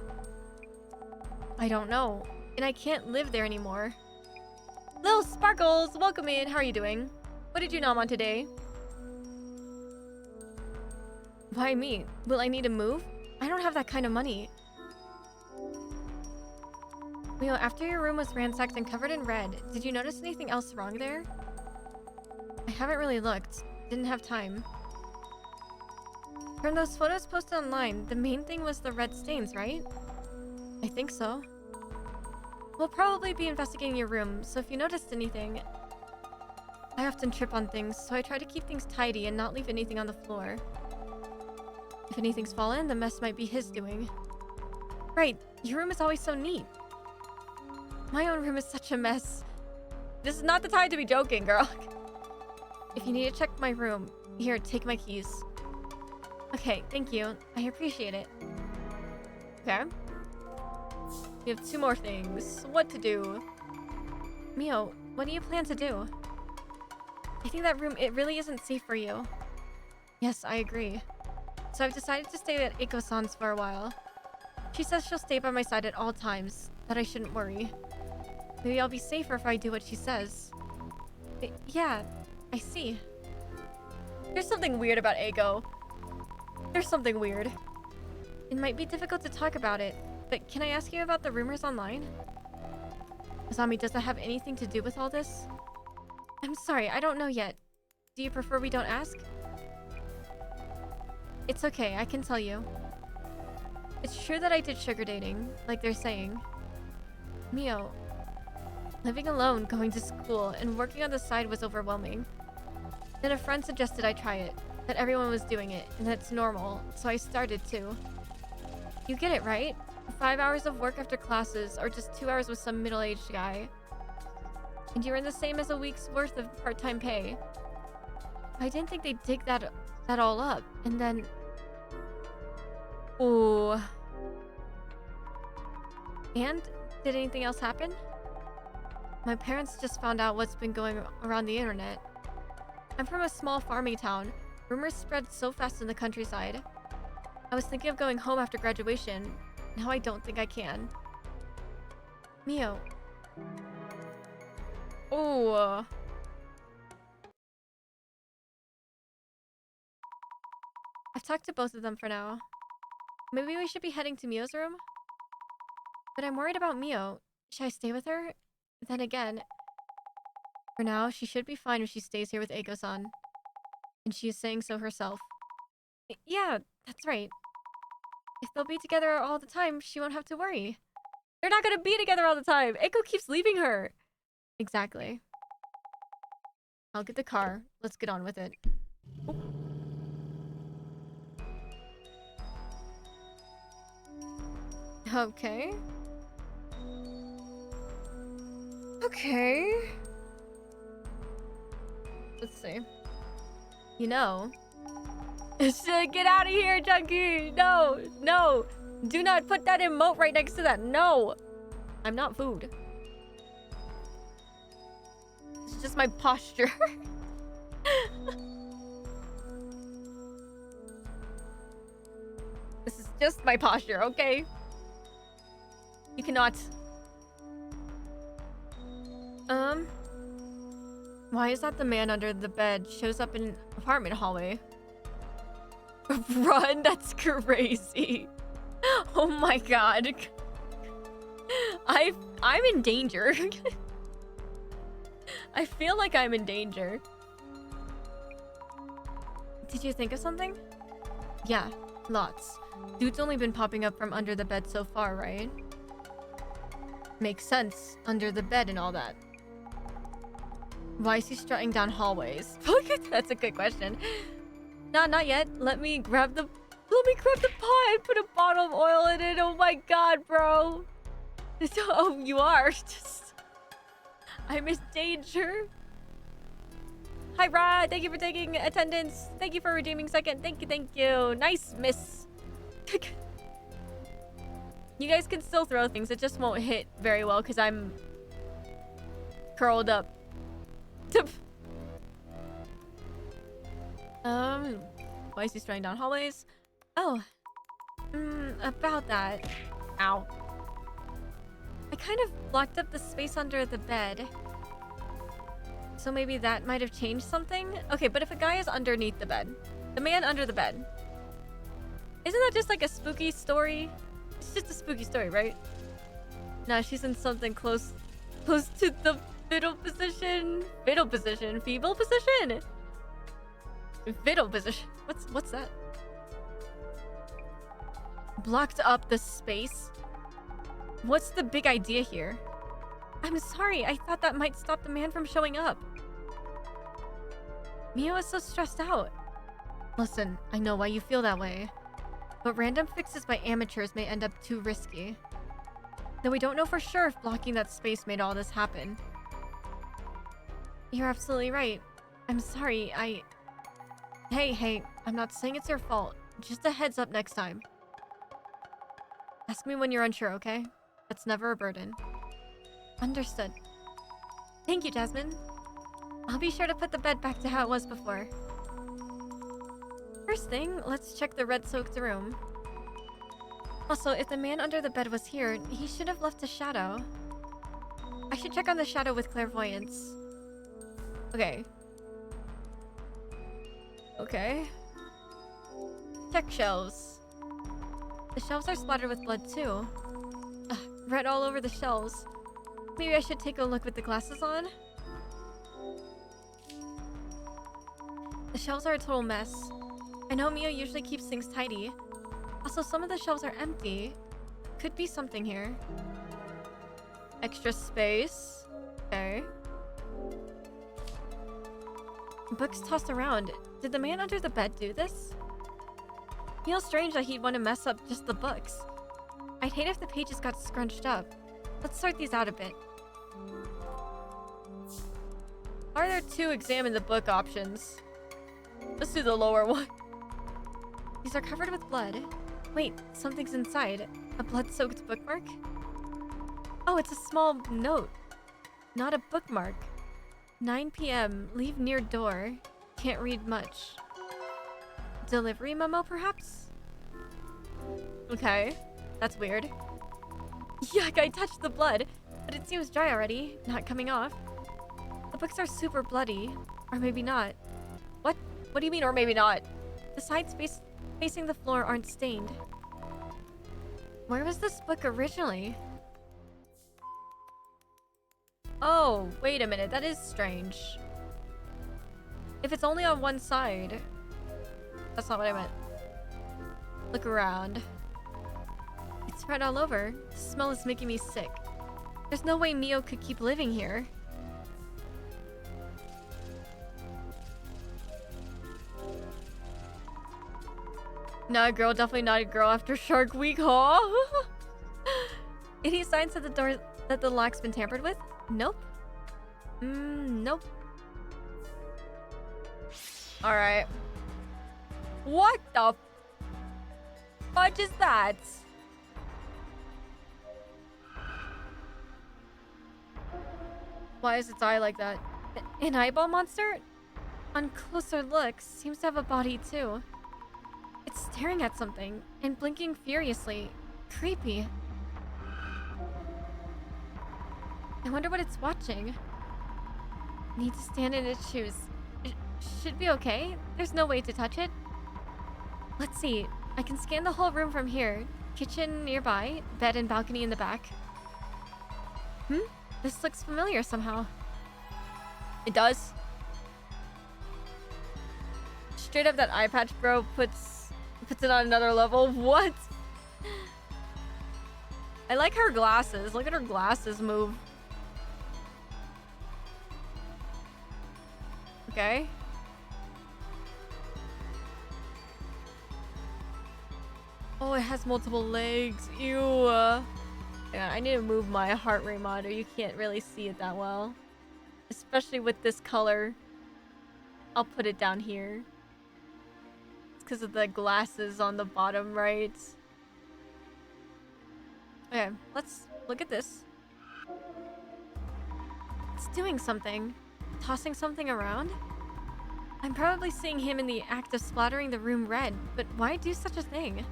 I don't know. And I can't live there anymore. Little Sparkles, welcome in. How are you doing? What did you nom on today? Why me? Will I need to move? I don't have that kind of money. Leo, after your room was ransacked and covered in red, did you notice anything else wrong there? I haven't really looked. Didn't have time. From those photos posted online, the main thing was the red stains, right? I think so. We'll probably be investigating your room, so if you noticed anything... I often trip on things, so I try to keep things tidy and not leave anything on the floor. If anything's fallen, the mess might be his doing. Right, your room is always so neat. My own room is such a mess. This is not the time to be joking, girl. If you need to check my room, here, take my keys. Okay, thank you. I appreciate it. Okay. We have 2 more things. What to do? Mio, what do you plan to do? I think that room, it really isn't safe for you. Yes, I agree. So I've decided to stay at Eiko-san's for a while. She says she'll stay by my side at all times, that I shouldn't worry. Maybe I'll be safer if I do what she says. Yeah, I see. There's something weird about Eiko. There's something weird. It might be difficult to talk about it, but can I ask you about the rumors online? Azami, does that have anything to do with all this? I'm sorry, I don't know yet. Do you prefer we don't ask? It's okay, I can tell you. It's true that I did sugar dating, like they're saying. Mio, living alone, going to school, and working on the side was overwhelming. Then a friend suggested I try it, that everyone was doing it, and that it's normal, so I started too. You get it, right? 5 hours of work after classes, or just 2 hours with some middle-aged guy. And you earn the same as a week's worth of part-time pay. I didn't think they'd dig that all up, and then... Ooh. And? Did anything else happen? My parents just found out what's been going around the internet. I'm from a small farming town. Rumors spread so fast in the countryside. I was thinking of going home after graduation. Now I don't think I can. Mio. Ooh. I've talked to both of them for now. Maybe we should be heading to Mio's room? But I'm worried about Mio. Should I stay with her? Then again, for now, she should be fine if she stays here with Eiko-san. And she is saying so herself. Yeah, that's right. If they'll be together all the time, she won't have to worry. They're not gonna be together all the time! Eiko keeps leaving her! Exactly. I'll get the car. Let's get on with it. Oh. Okay. Okay. Let's see. You know. Get out of here, Junkie! No! No! Do not put that emote right next to that. No! I'm not food. It's just my posture. This is just my posture, okay? You cannot... Why is that the man under the bed shows up in an apartment hallway? Run, that's crazy. Oh my god. I'm in danger. I feel like I'm in danger. Did you think of something? Yeah, lots. Dude's only been popping up from under the bed so far, right? Makes sense. Under the bed and all that. Why is he strutting down hallways? That's a good question. Nah, not yet. Let me grab the pot and put a bottle of oil in it. Oh my god, bro. Oh, you are. I'm in danger. Hi, Rod. Thank you for taking attendance. Thank you for redeeming second. Thank you. Nice, miss. You guys can still throw things. It just won't hit very well because I'm curled up. Why is he straying down hallways? Oh. About that. Ow. I kind of blocked up the space under the bed. So maybe that might have changed something? Okay, but if a guy is underneath the bed, the man under the bed, isn't that just like a spooky story? It's just a spooky story, right? Nah, she's in something close to the fiddle position. Fiddle position. Feeble position. Fiddle position. What's that? Blocked up the space? What's the big idea here? I'm sorry, I thought that might stop the man from showing up. Mio is so stressed out. Listen, I know why you feel that way. But random fixes by amateurs may end up too risky. Though we don't know for sure if blocking that space made all this happen. You're absolutely right. I'm sorry, Hey, I'm not saying it's your fault. Just a heads up next time. Ask me when you're unsure, okay? That's never a burden. Understood. Thank you, Jasmine. I'll be sure to put the bed back to how it was before. First thing, let's check the red-soaked room. Also, if the man under the bed was here, he should have left a shadow. I should check on the shadow with clairvoyance. Okay. Check shelves. The shelves are splattered with blood too. Red all over the shelves. Maybe I should take a look with the glasses on? The shelves are a total mess. I know Mio usually keeps things tidy. Also, some of the shelves are empty. Could be something here. Extra space. Okay. Books tossed around. Did the man under the bed do this? Feels strange that he'd want to mess up just the books. I'd hate if the pages got scrunched up. Let's sort these out a bit. Are there two examine the book options? Let's do the lower one. These are covered with blood. Wait, something's inside. A blood-soaked bookmark? Oh, it's a small note. Not a bookmark. 9 p.m. Leave near door. Can't read much. Delivery memo, perhaps? Okay. That's weird. Yuck, I touched the blood, but it seems dry already. Not coming off. The books are super bloody. Or maybe not. What? What do you mean, or maybe not? The sides facing the floor aren't stained. Where was this book originally? Oh, wait a minute. That is strange. If it's only on one side... That's not what I meant. Look around. It's spread all over. The smell is making me sick. There's no way Mio could keep living here. Not a girl, definitely not a girl after Shark Week, huh? Any signs at the door that the lock's been tampered with? Nope. Nope. Alright. What the fudge is that? Why is its eye like that? An eyeball monster? On closer look, seems to have a body too. It's staring at something and blinking furiously. Creepy. I wonder what it's watching. Need to stand in its shoes. It should be okay. There's no way to touch it. Let's see. I can scan the whole room from here. Kitchen nearby, bed and balcony in the back. This looks familiar somehow. It does. straight up that eye patch bro puts it on another level. What? I like her glasses. Look at her glasses move. Okay. Oh, it has multiple legs. Ew. Yeah, I need to move my heart rate monitor. You can't really see it that well. Especially with this color. I'll put it down here. It's because of the glasses on the bottom right. Okay, let's look at this. It's doing something. Tossing something around? I'm probably seeing him in the act of splattering the room red, but why do such a thing?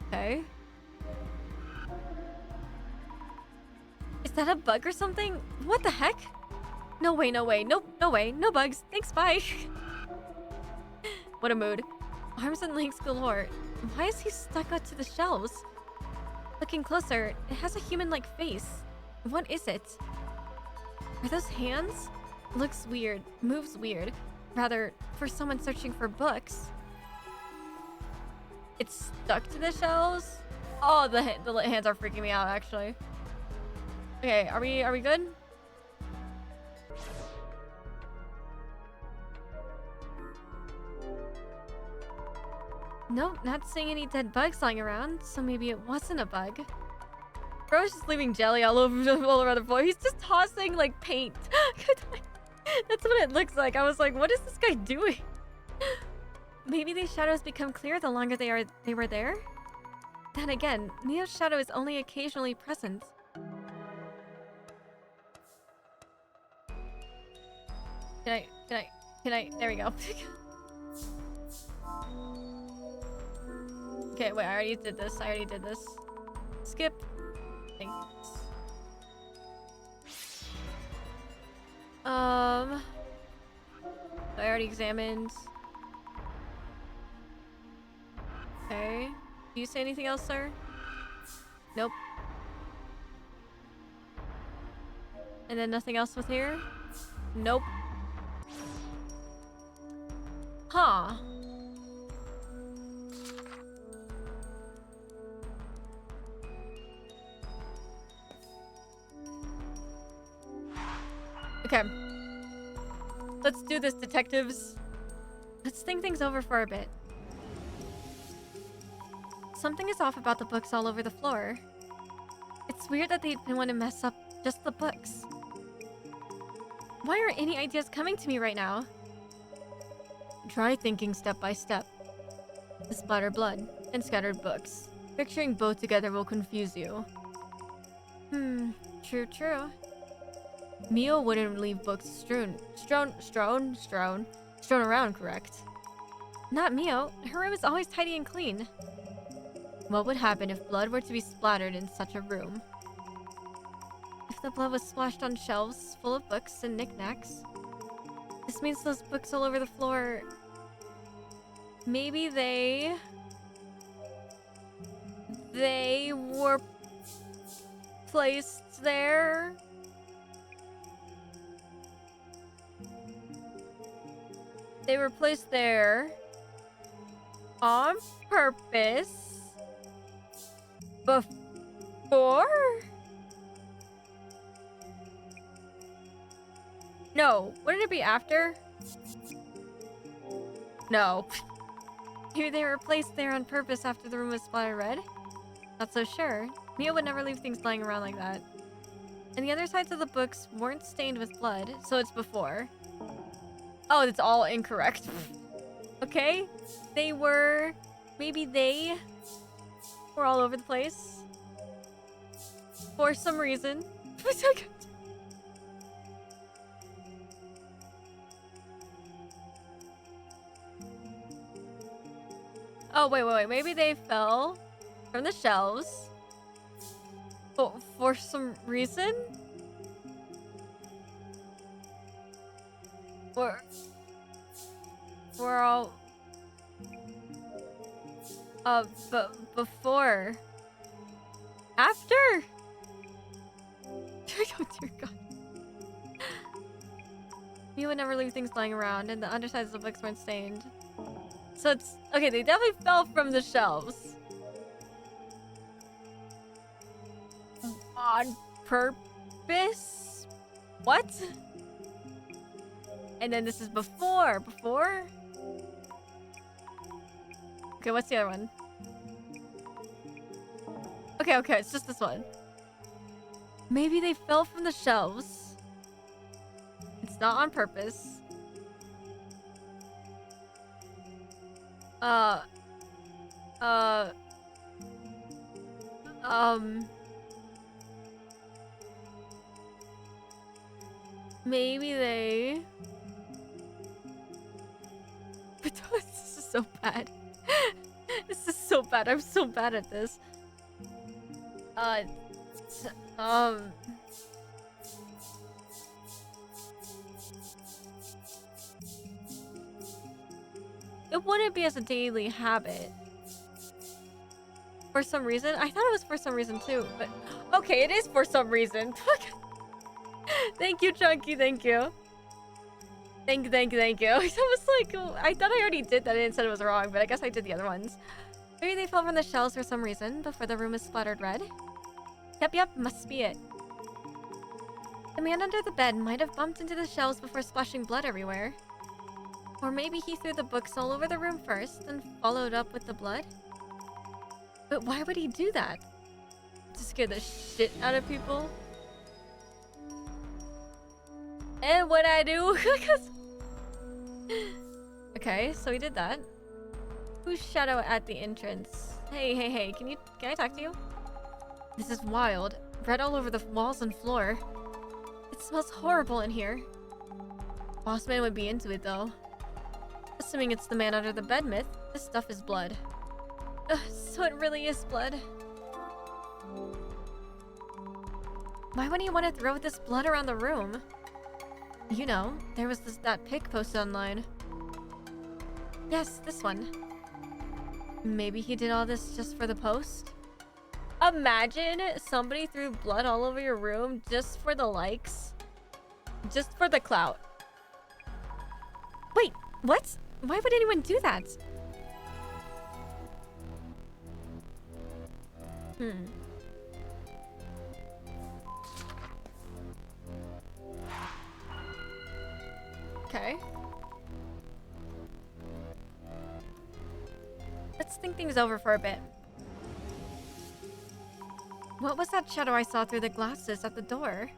Okay. Is that a bug or something? What the heck? No way, no way, no way, no bugs. Thanks, bye. What a mood. Arms and legs galore. Why is he stuck up to the shelves? Looking closer, it has a human-like face. What is it? Are those hands? Looks weird. Moves weird. Rather, for someone searching for books. It's stuck to the shelves? Oh, the hands are freaking me out, actually. Okay, are we good? Nope, not seeing any dead bugs lying around, so maybe it wasn't a bug. Bro's just leaving jelly all over the floor. He's just tossing, like, paint. That's what it looks like. I was like, what is this guy doing? Maybe these shadows become clear the longer they were there? Then again, Neo's shadow is only occasionally present. Can I, there we go. Okay, wait, I already did this. Skip. Thanks. I already examined. Okay. Do you say anything else, sir? Nope. And then nothing else with here? Nope. Huh. Okay. Let's do this, detectives. Let's think things over for a bit. Something is off about the books all over the floor. It's weird that they'd want to mess up just the books. Why aren't any ideas coming to me right now? Try thinking step by step. The splattered blood and scattered books. Picturing both together will confuse you. True. Mio wouldn't leave books strewn around, correct? Not Mio. Her room is always tidy and clean. What would happen if blood were to be splattered in such a room? If the blood was splashed on shelves full of books and knickknacks, this means those books all over the floor. Maybe they were placed there. They were placed there on purpose before? No, wouldn't it be after? No. Maybe they were placed there on purpose after the room was splattered red? Not so sure. Mia would never leave things lying around like that. And the other sides of the books weren't stained with blood, so it's before. Oh, it's all incorrect. Okay. Maybe they were all over the place. For some reason. Oh, wait. Maybe they fell from the shelves. For some reason? We're all... before... After? Oh dear God. You would never leave things lying around, and the undersides of the books weren't stained. So it's... Okay, they definitely fell from the shelves. On purpose? What? And then this is before. Before? Okay, what's the other one? Okay, okay, it's just this one. Maybe they fell from the shelves. It's not on purpose. Maybe they... This is so bad. This is so bad. I'm so bad at this. It wouldn't be as a daily habit. For some reason. I thought it was for some reason too, but... Okay, it is for some reason. Thank you, Chunky. Thank you. Thank you. I was like... I thought I already did that and said it was wrong, but I guess I did the other ones. Maybe they fell from the shelves for some reason before the room is splattered red. Yep, must be it. The man under the bed might have bumped into the shelves before splashing blood everywhere. Or maybe he threw the books all over the room first, and followed up with the blood? But why would he do that? To scare the shit out of people? And what I do? Okay, so he did that. Who's shadow at the entrance? Hey, can I talk to you? This is wild. Red all over the walls and floor. It smells horrible in here. Bossman would be into it though. Assuming it's the man under the bed myth, this stuff is blood. So it really is blood. Why would he want to throw this blood around the room? You know, there was that pic posted online. Yes, this one. Maybe he did all this just for the post? Imagine somebody threw blood all over your room just for the likes. Just for the clout. Wait, what? Why would anyone do that? Okay. Let's think things over for a bit. What was that shadow I saw through the glasses at the door?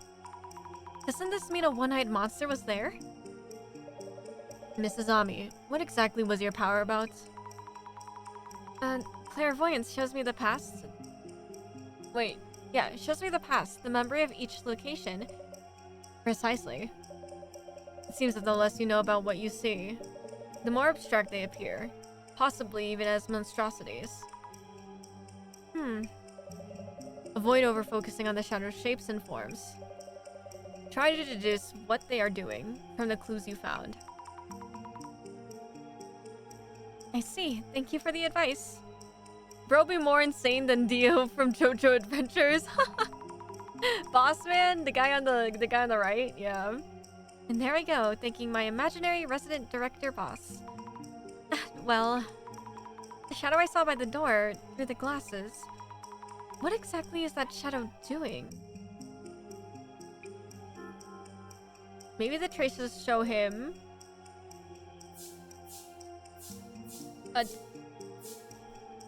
Doesn't this mean a one-eyed monster was there? Mrs. Ami, what exactly was your power about? Clairvoyance shows me the past. Wait, yeah, it shows me the past, the memory of each location. Precisely. It seems that the less you know about what you see, the more abstract they appear, possibly even as monstrosities. Avoid over-focusing on the shadow's shapes and forms. Try to deduce what they are doing from the clues you found. I see. Thank you for the advice. Bro be more insane than Dio from JoJo Adventures. Bossman, the guy on the right, yeah. And there I go, thanking my imaginary resident director boss. Well, the shadow I saw by the door through the glasses. What exactly is that shadow doing? Maybe the traces show him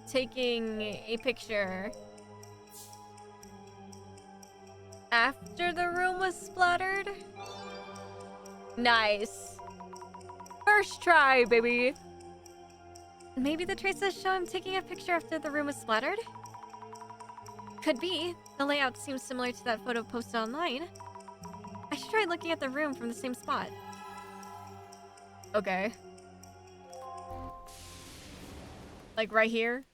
taking a picture after the room was splattered. Nice. First try, baby. Maybe the traces show him taking a picture after the room was splattered? Could be. The layout seems similar to that photo posted online. I should try looking at the room from the same spot. Okay. Like right here?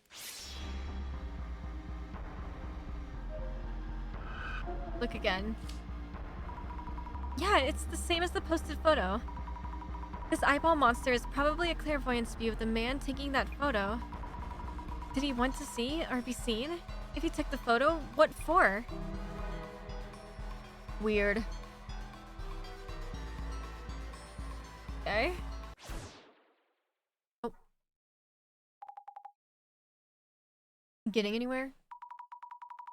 Look again. Yeah, it's the same as the posted photo. This eyeball monster is probably a clairvoyance view of the man taking that photo. Did he want to see or be seen? If he took the photo, what for? Weird. Okay. Oh. Getting anywhere?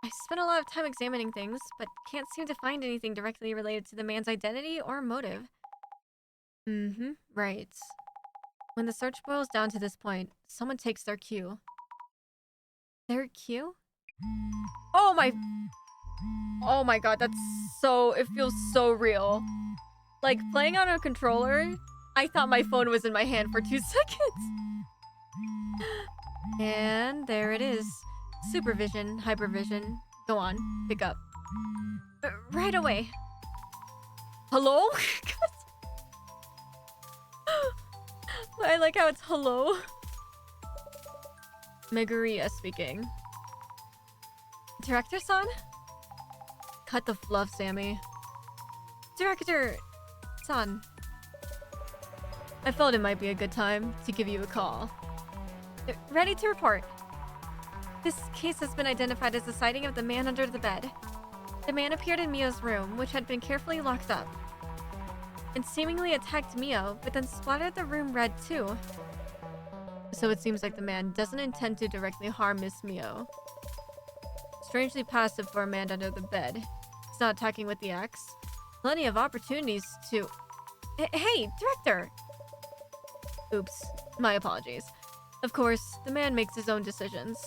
I spent a lot of time examining things, but can't seem to find anything directly related to the man's identity or motive. Right. When the search boils down to this point, someone takes their cue. Their cue? Oh my... Oh my god, that's so... It feels so real. Like, playing on a controller, I thought my phone was in my hand for 2 seconds. And there it is. Supervision, hypervision. Go on, pick up. Right away. Hello? I like how it's hello. Meguria speaking. Director-san? Cut the fluff, Sammy. Director-san. I felt it might be a good time to give you a call. Ready to report. This case has been identified as the sighting of the man under the bed. The man appeared in Mio's room, which had been carefully locked up, and seemingly attacked Mio, but then splattered the room red too. So it seems like the man doesn't intend to directly harm Miss Mio. Strangely passive for a man under the bed. He's not attacking with the axe. Plenty of opportunities to... Hey, director! Oops, my apologies. Of course, the man makes his own decisions.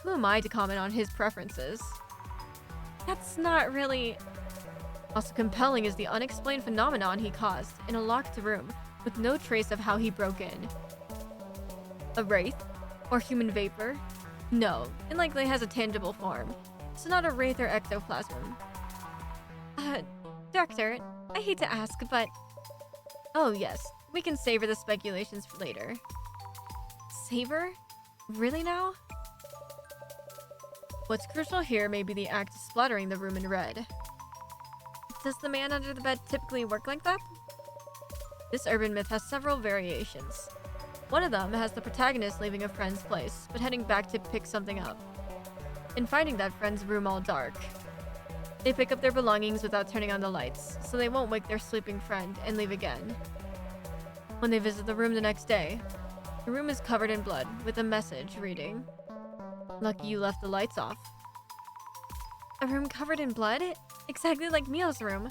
Who am I to comment on his preferences? That's not really... Also compelling is the unexplained phenomenon he caused in a locked room with no trace of how he broke in. A wraith? Or human vapor? No, it likely has a tangible form. So not a wraith or ectoplasm. Director, I hate to ask, but... Oh yes, we can savor the speculations for later. Savor? Really now? What's crucial here may be the act of splattering the room in red. Does the man under the bed typically work like that? This urban myth has several variations. One of them has the protagonist leaving a friend's place, but heading back to pick something up, and finding that friend's room all dark. They pick up their belongings without turning on the lights, so they won't wake their sleeping friend and leave again. When they visit the room the next day, the room is covered in blood, with a message reading, "Lucky you left the lights off." A room covered in blood? Exactly like Mio's room.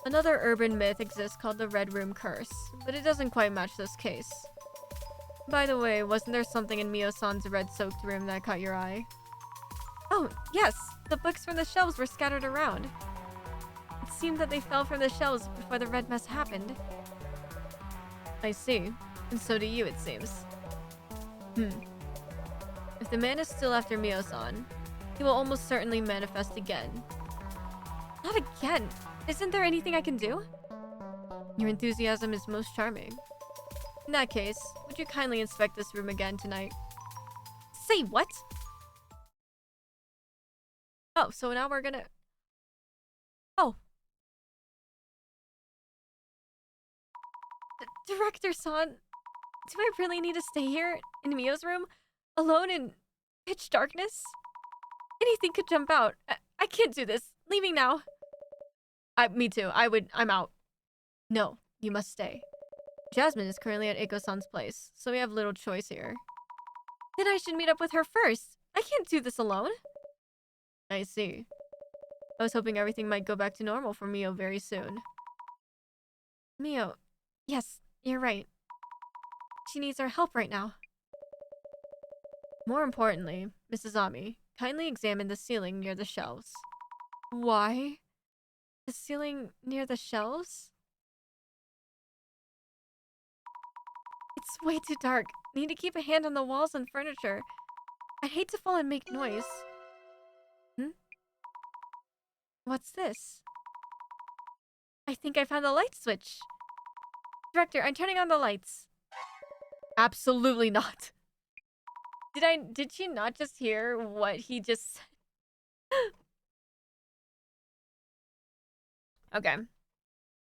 Another urban myth exists called the Red Room Curse, but it doesn't quite match this case. By the way, wasn't there something in Mio-san's red-soaked room that caught your eye? Oh, yes! The books from the shelves were scattered around. It seemed that they fell from the shelves before the red mess happened. I see. And so do you, it seems. If the man is still after Mio-san, he will almost certainly manifest again. Not again! Isn't there anything I can do? Your enthusiasm is most charming. In that case, would you kindly inspect this room again tonight? Say what? Oh, so now we're gonna... Oh. Director-san, do I really need to stay here in Mio's room? Alone in pitch darkness? Anything could jump out. I can't do this. Leaving now. Me too. I'm out. No, you must stay. Jasmine is currently at Eiko-san's place, so we have little choice here. Then I should meet up with her first. I can't do this alone. I see. I was hoping everything might go back to normal for Mio very soon. Mio, yes, you're right. She needs our help right now. More importantly, Mrs. Ami, kindly examine the ceiling near the shelves. Why? The ceiling near the shelves? It's way too dark. Need to keep a hand on the walls and furniture. I'd hate to fall and make noise. What's this? I think I found the light switch. Director, I'm turning on the lights. Absolutely not. Did she not just hear what he just said? Okay.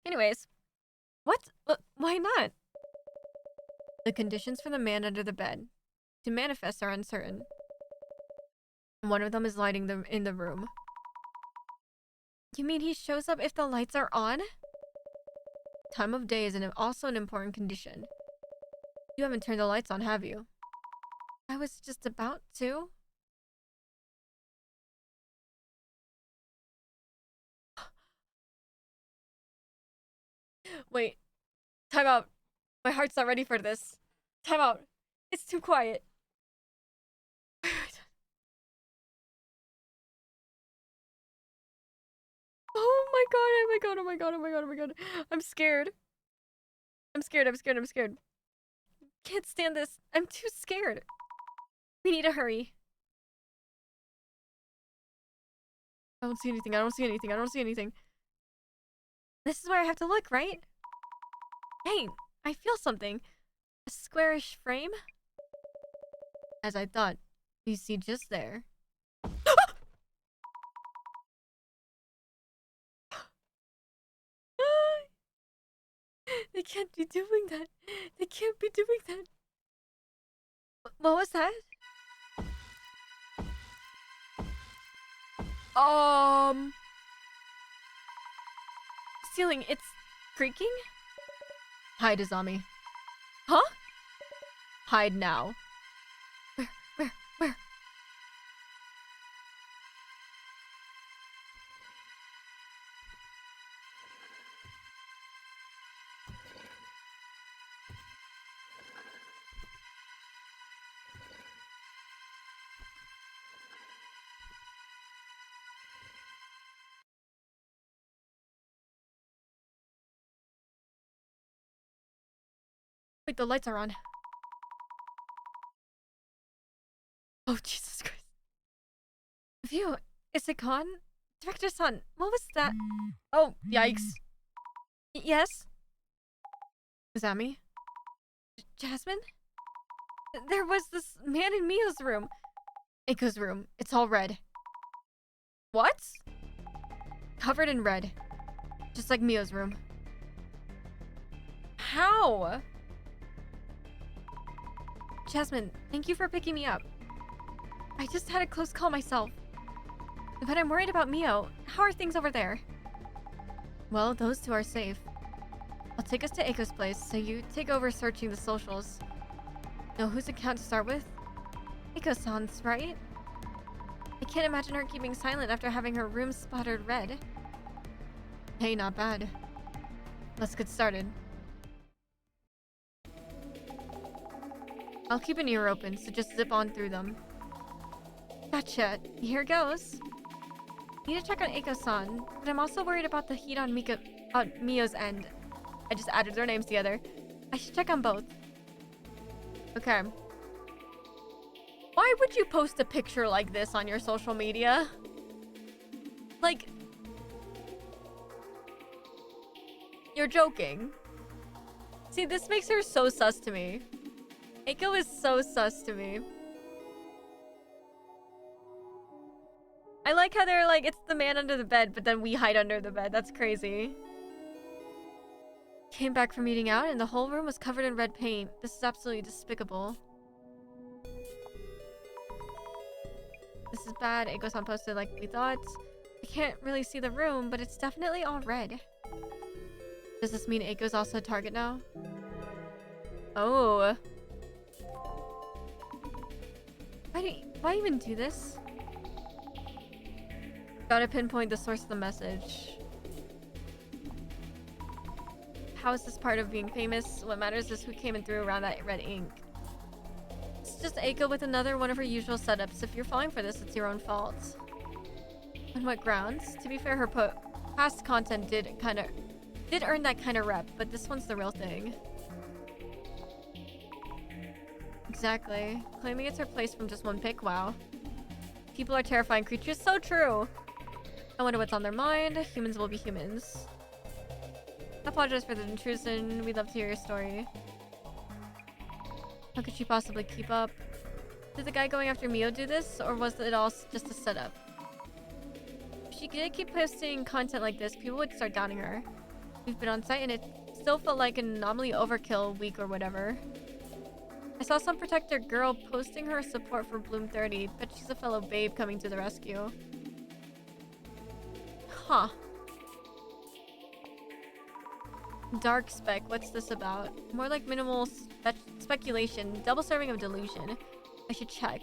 Anyways. What? Why not? The conditions for the man under the bed to manifest are uncertain. One of them is lighting them in the room. You mean he shows up if the lights are on? Time of day is also an important condition. You haven't turned the lights on, have you? I was just about to. Wait. Time out. My heart's not ready for this. Time out. It's too quiet. Oh my god, oh my god, oh my god, oh my god, oh my god. I'm scared. I'm scared, I'm scared, I'm scared. Can't stand this. I'm too scared. We need to hurry. I don't see anything, I don't see anything, I don't see anything. This is where I have to look, right? Hey, I feel something. A squarish frame? As I thought. You see just there. They can't be doing that. They can't be doing that. What was that? Ceiling, it's creaking? Hide, Azami. Huh? Hide now. Where? Wait, the lights are on. Oh, Jesus Christ. View, is it gone? Director-san, what was that? Oh, yikes. Yes? Was that me? Jasmine? There was this man in Mio's room. Eiko's room. It's all red. What? Covered in red. Just like Mio's room. How? Jasmine, thank you for picking me up. I just had a close call myself. But I'm worried about Mio. How are things over there? Well, those two are safe. I'll take us to Eiko's place, so you take over searching the socials. Know whose account to start with? Eiko-san's, right? I can't imagine her keeping silent after having her room spotted red. Hey, not bad. Let's get started. I'll keep an ear open, so just zip on through them. Gotcha. Here goes. Need to check on Eiko-san, but I'm also worried about the heat on Mio's end. I just added their names together. I should check on both. Okay. Why would you post a picture like this on your social media? Like... You're joking. See, this makes her so sus to me. Eiko is so sus to me. I like how they're like, it's the man under the bed, but then we hide under the bed. That's crazy. Came back from eating out and the whole room was covered in red paint. This is absolutely despicable. This is bad. Eiko-san posted like we thought. I can't really see the room, but it's definitely all red. Does this mean Eiko's also a target now? Oh. Why even do this? Gotta pinpoint the source of the message. How is this part of being famous? What matters is who came and threw around that red ink. It's just Eiko with another one of her usual setups. If you're falling for this, it's your own fault. On what grounds? To be fair, her past content did earn that kind of rep, but this one's the real thing. Exactly. Claiming it's her place from just one pic, wow. People are terrifying creatures, so true. I wonder what's on their mind. Humans will be humans. I apologize for the intrusion. We'd love to hear your story. How could she possibly keep up? Did the guy going after Mio do this, or was it all just a setup? If she did keep posting content like this, people would start doubting her. We've been on site and it still felt like an anomaly overkill week or whatever. I saw some protector girl posting her support for Bloom 30, but she's a fellow babe coming to the rescue. Huh. Dark spec, what's this about? More like minimal speculation. Double serving of delusion. I should check.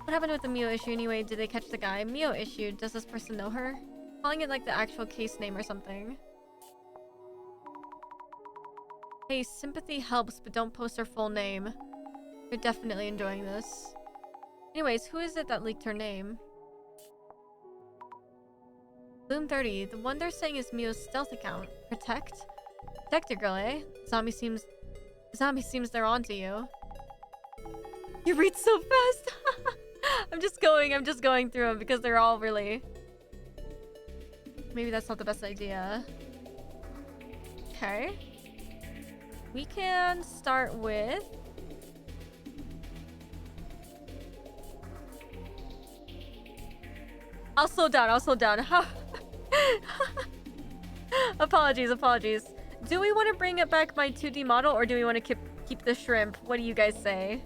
What happened with the Mio issue anyway? Did they catch the guy? Mio issue. Does this person know her? Calling it like the actual case name or something. Hey, sympathy helps, but don't post her full name. You're definitely enjoying this. Anyways, who is it that leaked her name? Bloom 30. The one they're saying is Mio's stealth account. Protect? Protect your girl, eh? Zombie seems they're onto you. You read so fast. I'm just going through them because they're all really... Maybe that's not the best idea. Okay. We can start with... I'll slow down. How... apologies. Do we want to bring it back my 2D model, or do we want to keep the shrimp? What do you guys say?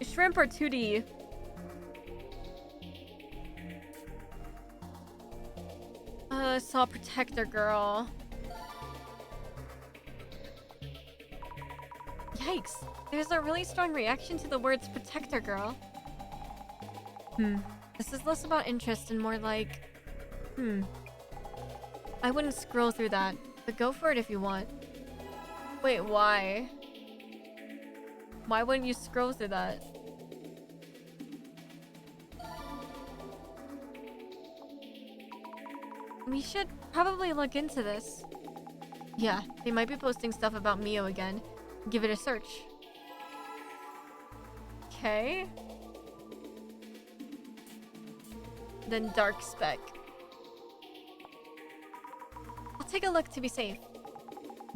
Shrimp or 2D? Saw protector girl. Yikes. There's a really strong reaction to the words protector girl. This is less about interest and more like... I wouldn't scroll through that, but go for it if you want. Wait, why? Why wouldn't you scroll through that? We should probably look into this. Yeah, they might be posting stuff about Mio again. Give it a search. Okay. Then dark spec. I'll take a look to be safe.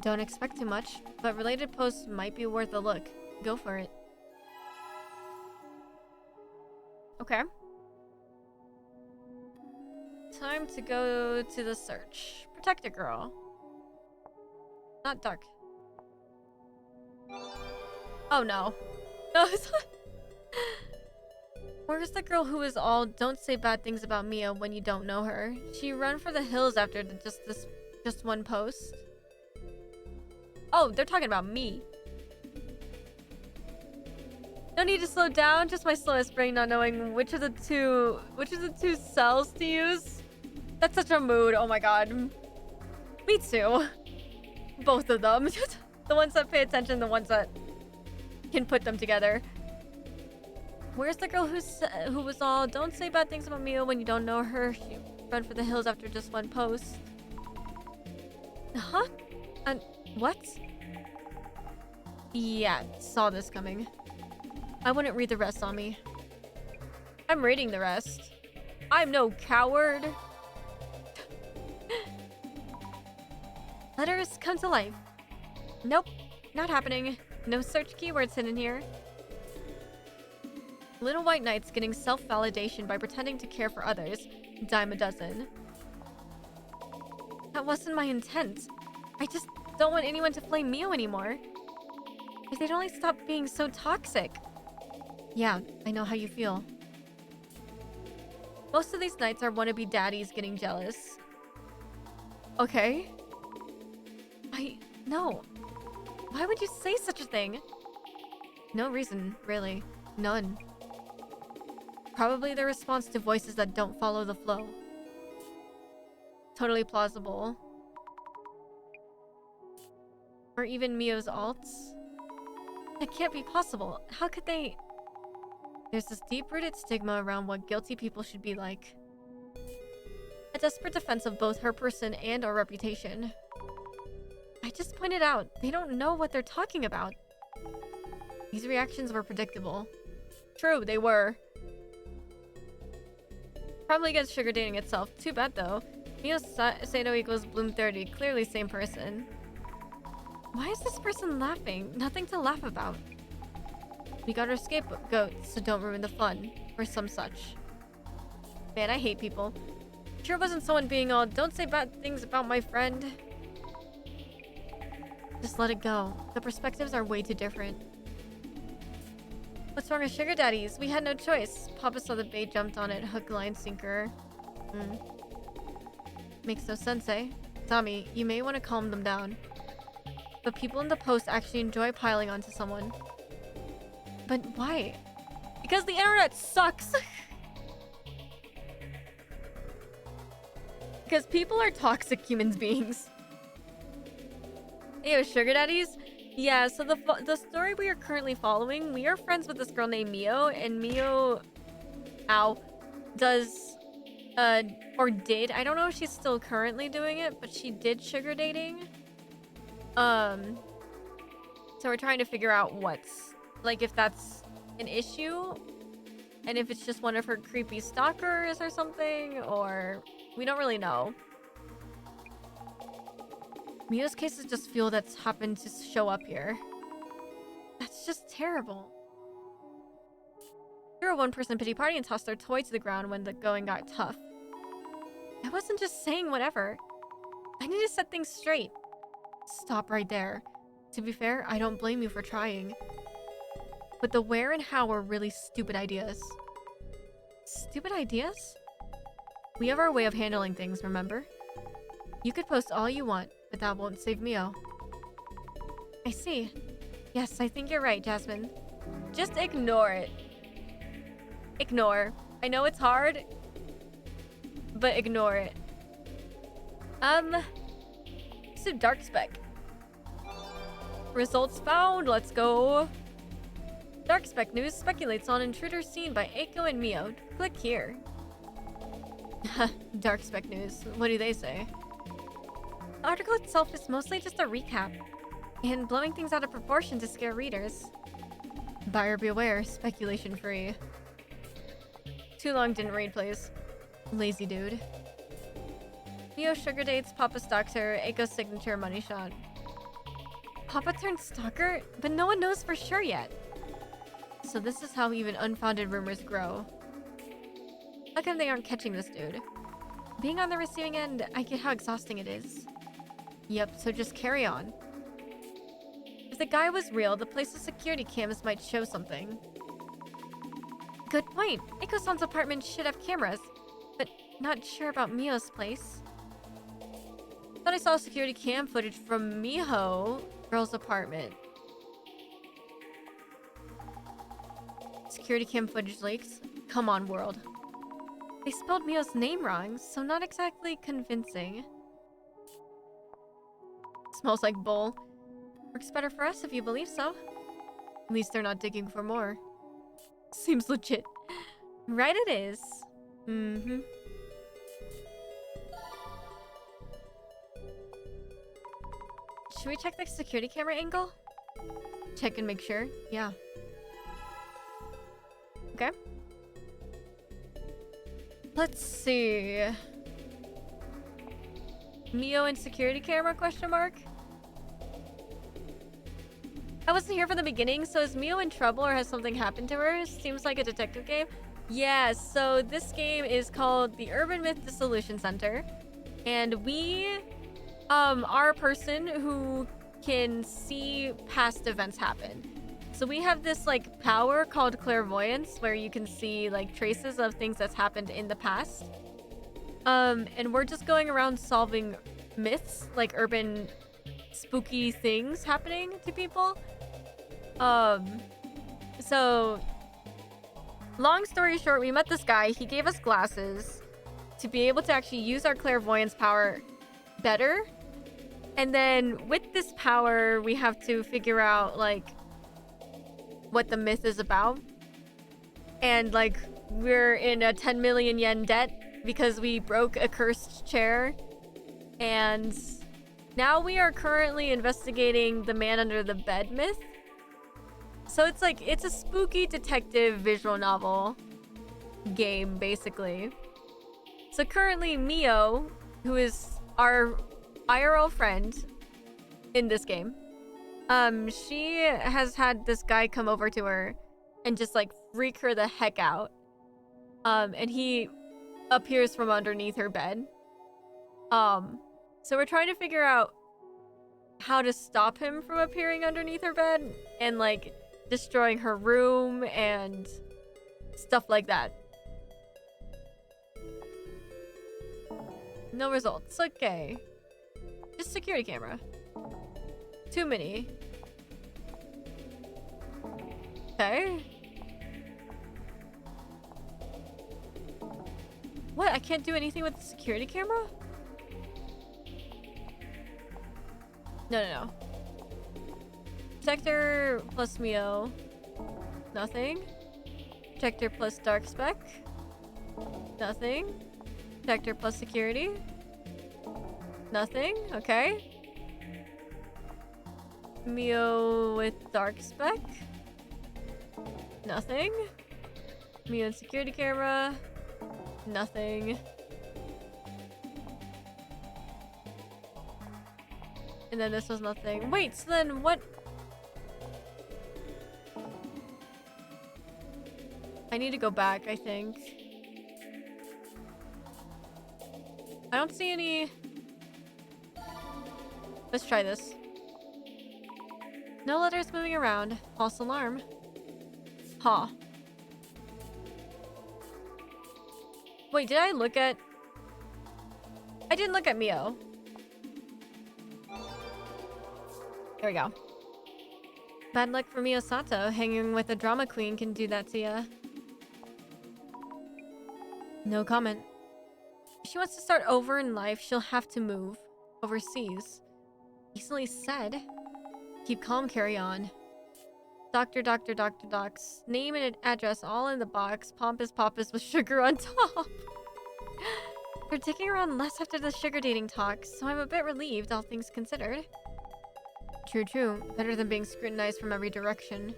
Don't expect too much, but related posts might be worth a look. Go for it. Okay. Time to go to the search. Protect a girl. Not dark. Oh no. No, it's not. Where's the girl who is all don't say bad things about Mia when you don't know her? She ran for the hills after just one post. Oh, they're talking about me. No need to slow down, just my slowest brain not knowing which of the two cells to use. That's such a mood. Oh my god. Me too. Both of them. The ones that pay attention, the ones that can put them together. Where's the girl who was all don't say bad things about Mia when you don't know her? She ran for the hills after just one post. Huh? And what? Yeah, saw this coming. I wouldn't read the rest on me. I'm reading the rest. I'm no coward. Letters come to life. Nope, not happening. No search keywords hidden here. Little White Knights getting self-validation by pretending to care for others. Dime a dozen. That wasn't my intent. I just don't want anyone to flame Mio anymore. If they'd only stop being so toxic. Yeah, I know how you feel. Most of these knights are wannabe daddies getting jealous. Okay. No. Why would you say such a thing? No reason, really. None. Probably their response to voices that don't follow the flow. Totally plausible. Or even Mio's alts. That can't be possible. How could they... There's this deep-rooted stigma around what guilty people should be like. A desperate defense of both her person and our reputation. I just pointed out, they don't know what they're talking about. These reactions were predictable. True, they were. Probably against sugar dating itself. Too bad though. Mio Sato equals Bloom 30. Clearly same person. Why is this person laughing? Nothing to laugh about. We got our scapegoat, so don't ruin the fun. Or some such. Man, I hate people. Sure wasn't someone being all, don't say bad things about my friend. Just let it go. The perspectives are way too different. What's wrong with sugar daddies? We had no choice. Papa saw the bait, jumped on it, hook, line, sinker. Makes no sense, eh? Tommy, you may want to calm them down. But people in the post actually enjoy piling onto someone. But why? Because the internet sucks! Because people are toxic human beings. Ew, sugar daddies? Yeah, so the story we are currently following, we are friends with this girl named Mio, and Mio... Ow. Does... or did. I don't know if she's still currently doing it, but she did sugar dating. So we're trying to figure out what's... Like, if that's an issue, and if it's just one of her creepy stalkers or something, or... We don't really know. Mio's cases just feel that's happened to show up here. That's just terrible. Threw a one-person pity party and tossed their toy to the ground when the going got tough. I wasn't just saying whatever. I need to set things straight. Stop right there. To be fair, I don't blame you for trying. But the where and how were really stupid ideas. Stupid ideas? We have our way of handling things, remember? You could post all you want, but that won't save Mio. I see. Yes, I think you're right, Jasmine. Just ignore it. Ignore. I know it's hard, but ignore it. So dark spec. Results found. Let's go. Dark spec news speculates on intruder seen by Eiko and Mio. Click here. Dark spec news. What do they say? The article itself is mostly just a recap and blowing things out of proportion to scare readers. Buyer beware, speculation free. Too long, didn't read, please. Lazy dude. Mio sugar dates, Papa stalks her, Eiko's signature money shot. Papa turned stalker? But no one knows for sure yet. So this is how even unfounded rumors grow. How come they aren't catching this dude? Being on the receiving end, I get how exhausting it is. Yep, so just carry on. If the guy was real, the place's security cams might show something. Good point. Eiko-san's apartment should have cameras, but not sure about Mio's place. Thought I saw security cam footage from Miho girl's apartment. Security cam footage leaks? Come on, world. They spelled Mio's name wrong, so not exactly convincing. Smells like bull. Works better for us if you believe so. At least they're not digging for more. Seems legit. Right it is. Mm-hmm. Should we check the security camera angle? Check and make sure? Yeah. Okay. Let's see. Mio and security camera question mark? I wasn't here from the beginning, so is Mio in trouble or has something happened to her? Seems like a detective game. Yeah, so this game is called the Urban Myth Dissolution Center. And we are a person who can see past events happen. So we have this like power called clairvoyance where you can see like traces of things that's happened in the past. And we're just going around solving myths, like urban spooky things happening to people. So long story short, we met this guy. He gave us glasses to be able to actually use our clairvoyance power better. And then with this power, we have to figure out like what the myth is about. And like we're in a 10 million yen debt because we broke a cursed chair. And now we are currently investigating the man under the bed myth. So it's like, it's a spooky detective visual novel game, basically. So currently Mio, who is our IRL friend in this game, she has had this guy come over to her and just like freak her the heck out. And he appears from underneath her bed. So we're trying to figure out how to stop him from appearing underneath her bed and like destroying her room and stuff like that. No results. Okay. Just security camera. Too many. Okay. What? I can't do anything with the security camera? No. Protector plus Mio. Nothing. Protector plus dark spec. Nothing. Protector plus security. Nothing. Okay. Mio with dark spec. Nothing. Mio and security camera. Nothing. And then this was nothing. Wait, so then what? I need to go back, I think. I don't see any... Let's try this. No letters moving around. False alarm. Huh. Wait, did I look at... I didn't look at Mio. There we go. Bad luck for Mio Sato. Hanging with a drama queen can do that to ya. No comment. If she wants to start over in life, she'll have to move. Overseas. Easily said. Keep calm, carry on. Doctor, docs. Name and address all in the box. Pompous with sugar on top. They're taking around less after the sugar dating talks, so I'm a bit relieved, all things considered. True. Better than being scrutinized from every direction.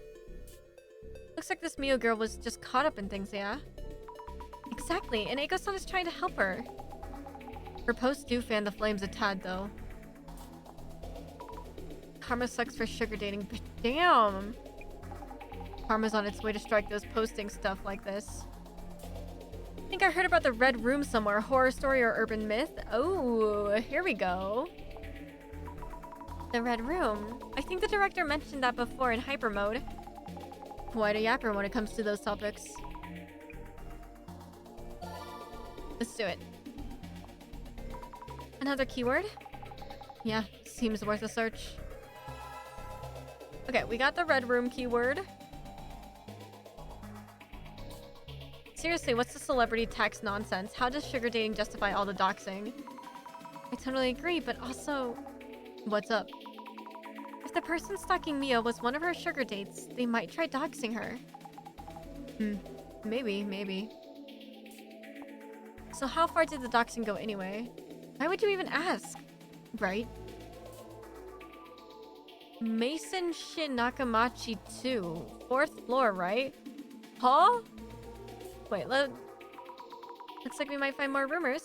Looks like this Mio girl was just caught up in things, yeah? Exactly, and Eiko-san is trying to help her. Her posts do fan the flames a tad, though. Karma sucks for sugar dating, but damn! Karma's on its way to strike those posting stuff like this. I think I heard about the Red Room somewhere. Horror story or urban myth? Oh, here we go. The Red Room. I think the director mentioned that before in hyper mode. Quite a yapper when it comes to those topics. Let's do it. Another keyword? Yeah, seems worth a search. Okay, we got the Red Room keyword. Seriously, what's the celebrity tax nonsense? How does sugar dating justify all the doxing? I totally agree, but also... What's up? If the person stalking Mio was one of her sugar dates, they might try doxing her. Maybe. So how far did the doxing go anyway? Why would you even ask? Right? Mason Shin Nakamachi 2. 4th floor, right? Huh? Wait, looks like we might find more rumors.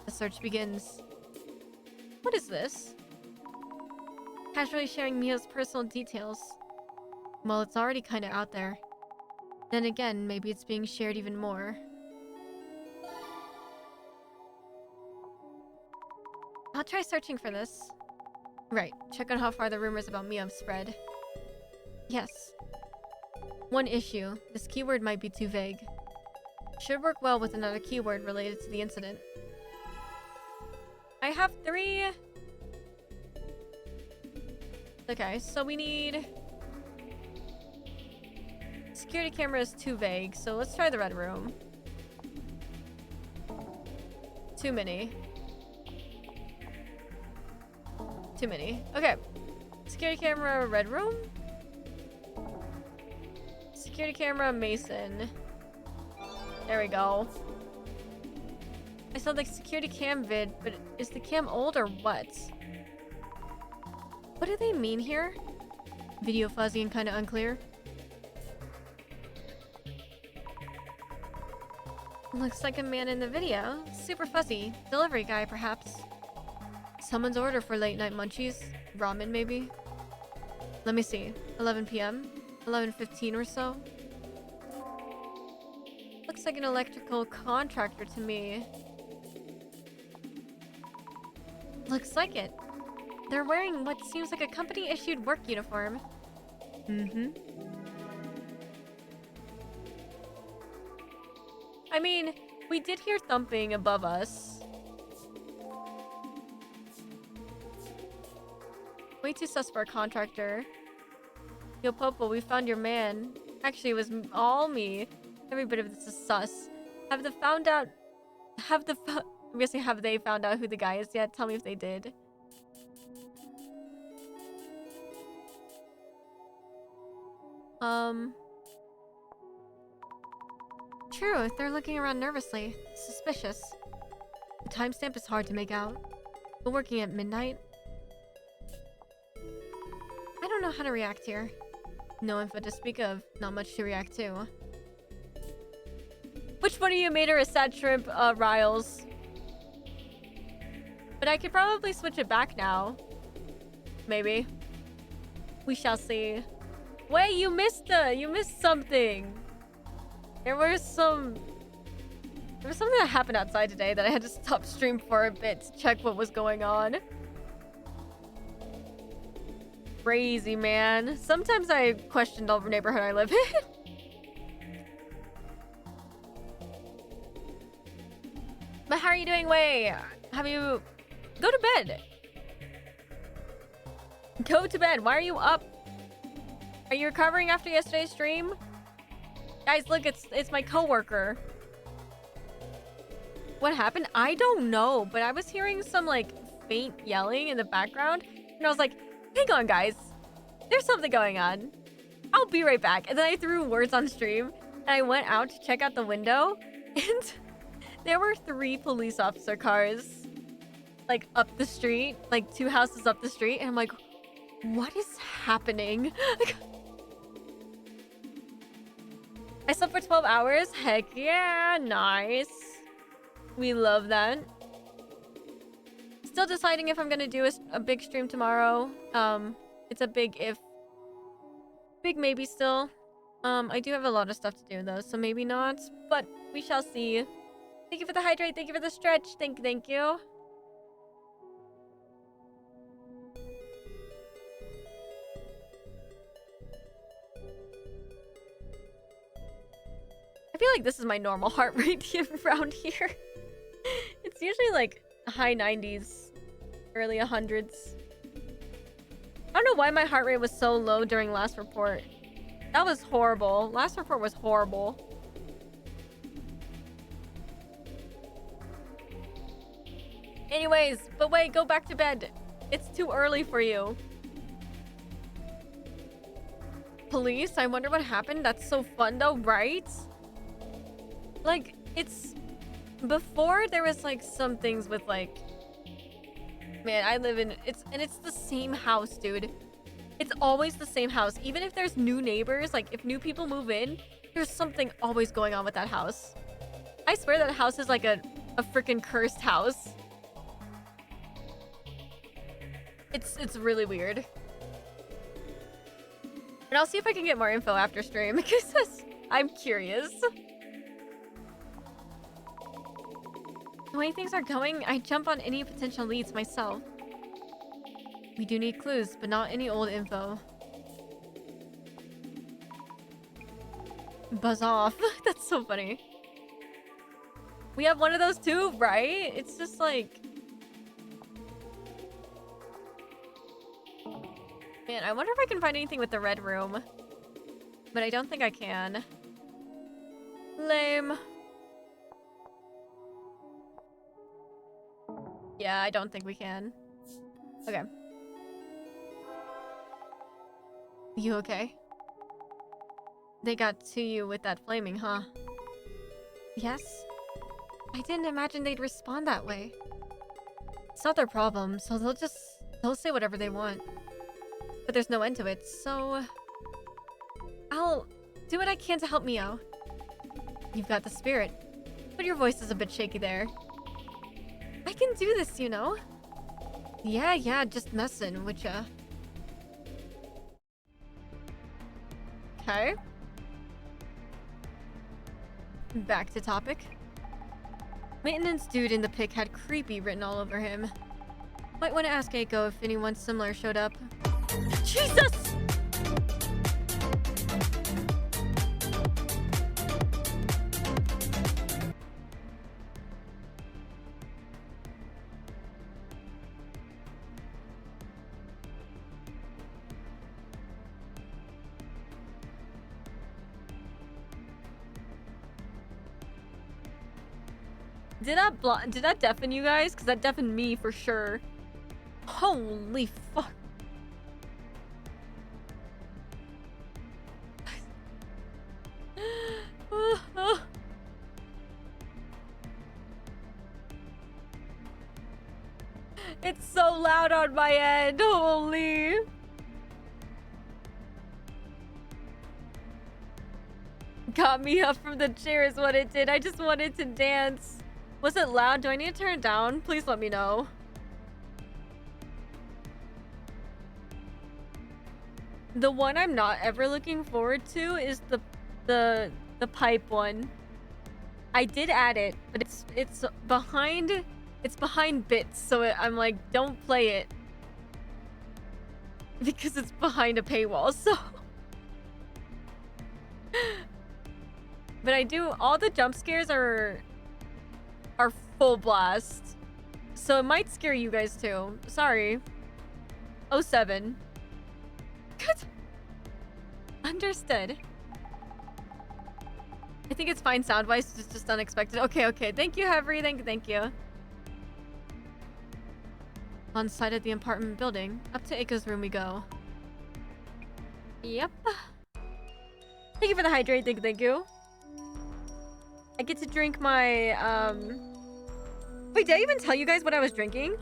The search begins. What is this? Casually sharing Mio's personal details. Well, it's already kinda out there. Then again, maybe it's being shared even more. I'll try searching for this. Right, check on how far the rumors about Mio have spread. Yes. One issue, this keyword might be too vague. Should work well with another keyword related to the incident. I have 3... Okay, so we need... Security camera is too vague, so let's try the Red Room. Too many. Okay. Security camera, Red Room. Security camera, Mason. There we go. I saw the security cam vid, but is the cam old or what? What do they mean here? Video fuzzy and kinda unclear. Looks like a man in the video. Super fuzzy. Delivery guy, perhaps. Someone's order for late night munchies. Ramen, maybe? Let me see. 11 p.m.? 11:15 or so? Looks like an electrical contractor to me. Looks like it. They're wearing what seems like a company-issued work uniform. I mean, we did hear thumping above us. too sus for a contractor. Yo, Popo, we found your man. Actually, it was all me. Every bit of this is sus. I'm guessing, have they found out who the guy is yet? Tell me if they did. True, they're looking around nervously. Suspicious. The timestamp is hard to make out. But working at midnight? I don't know how to react here. No info to speak of. Not much to react to. Which one of you made her a sad shrimp, Ryles? But I could probably switch it back now. Maybe. We shall see. Wait, you missed something. There was something that happened outside today that I had to stop stream for a bit to check what was going on. Crazy, man. Sometimes I question the neighborhood I live in. But how are you doing, Wei? Have you... Go to bed. Go to bed. Why are you up? Are you recovering after yesterday's stream? Guys, look, it's my coworker. What happened? I don't know, but I was hearing some, like, faint yelling in the background. And I was like, hang on, guys. There's something going on. I'll be right back. And then I threw words on stream. And I went out to check out the window. And there were 3 police officer cars. Like, up the street. Like, 2 houses up the street. And I'm like, what is happening? I slept for 12 hours. Heck yeah. Nice. We love that. Still deciding if I'm gonna do a big stream tomorrow. It's a big if. Big maybe still. I do have a lot of stuff to do though, so maybe not. But we shall see. Thank you for the hydrate. Thank you for the stretch. Thank you. I feel like this is my normal heart rate around here. It's usually like high 90s, early 100s. I don't know why my heart rate was so low during last report. That was horrible. Last report was horrible. Anyways, but wait, go back to bed. It's too early for you. Police? I wonder what happened. That's so fun though, right? Like, it's... Before, there was, like, some things with, like... Man, I live in... It's the same house, dude. It's always the same house. Even if there's new neighbors, like, if new people move in, there's something always going on with that house. I swear that house is, like, a freaking cursed house. It's really weird. And I'll see if I can get more info after stream, because I'm curious. The way things are going, I jump on any potential leads myself. We do need clues, but not any old info. Buzz off. That's so funny. We have one of those too, right? It's just like... Man, I wonder if I can find anything with the red room. But I don't think I can. Lame. Yeah, I don't think we can. Okay. You okay? They got to you with that flaming, huh? Yes? I didn't imagine they'd respond that way. It's not their problem, so they'll say whatever they want. But there's no end to it, so... I'll do what I can to help me out. You've got the spirit, but your voice is a bit shaky there. I can do this, you know? Yeah, just messing with ya. Okay. Back to topic. Maintenance dude in the pic had creepy written all over him. Might want to ask Eiko if anyone similar showed up. Jesus! Did that deafen you guys? Because that deafened me for sure. Holy fuck. It's so loud on my end. Holy. Got me up from the chair is what it did. I just wanted to dance. Was it loud? Do I need to turn it down? Please let me know. The one I'm not ever looking forward to is the pipe one. I did add it, but it's behind bits, so I'm like, don't play it because it's behind a paywall. So but I do, all the jump scares are full blast, so it might scare you guys too. Sorry. 07. Understood. I think it's fine sound-wise, it's just unexpected. Okay. Thank you, Hevery. Thank you. On site of the apartment building. Up to Aiko's room we go. Yep. Thank you for the hydrate. Thank you. I get to drink my, Wait, did I even tell you guys what I was drinking?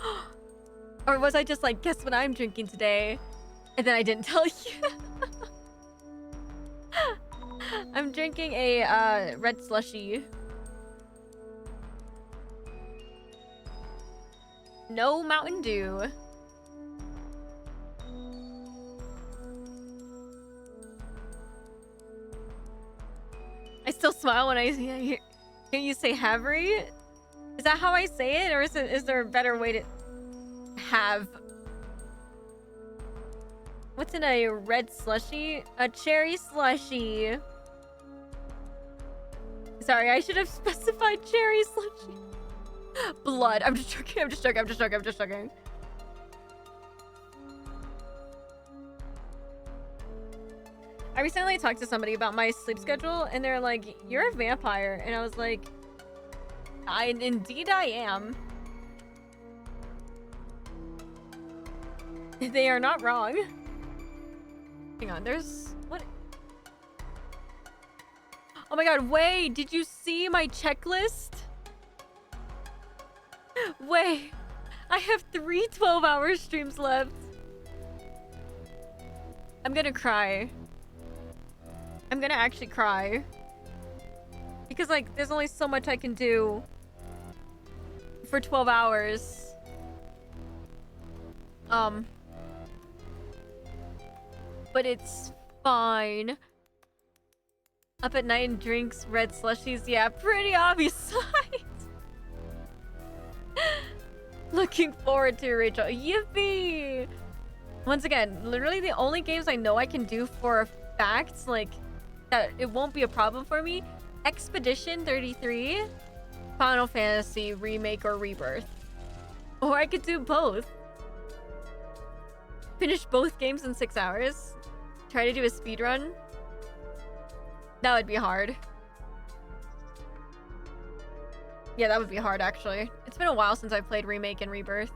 Or was I just like, guess what I'm drinking today? And then I didn't tell you. I'm drinking a red slushy. No Mountain Dew. I still smile when I hear you say Havery. Is that how I say it, or is there a better way to have? What's in a red slushy? A cherry slushy. Sorry, I should have specified cherry slushy. Blood. I'm just joking. I recently talked to somebody about my sleep schedule, and they're like, "You're a vampire," and I was like, Indeed I am. They are not wrong. Hang on, there's... What? Oh my god, wait, did you see my checklist? Wait, I have 3 12-hour streams left. I'm gonna cry. I'm gonna actually cry. Because, like, there's only so much I can do for 12 hours. But it's fine. Up at night and drinks red slushies. Yeah, pretty obvious sight. Looking forward to Rachel. Yippee! Once again, literally the only games I know I can do for a fact, like, that it won't be a problem for me. Expedition 33, Final Fantasy Remake or Rebirth. Or I could do both. Finish both games in 6 hours. Try to do a speedrun. That would be hard. Yeah, that would be hard, actually. It's been a while since I played Remake and Rebirth.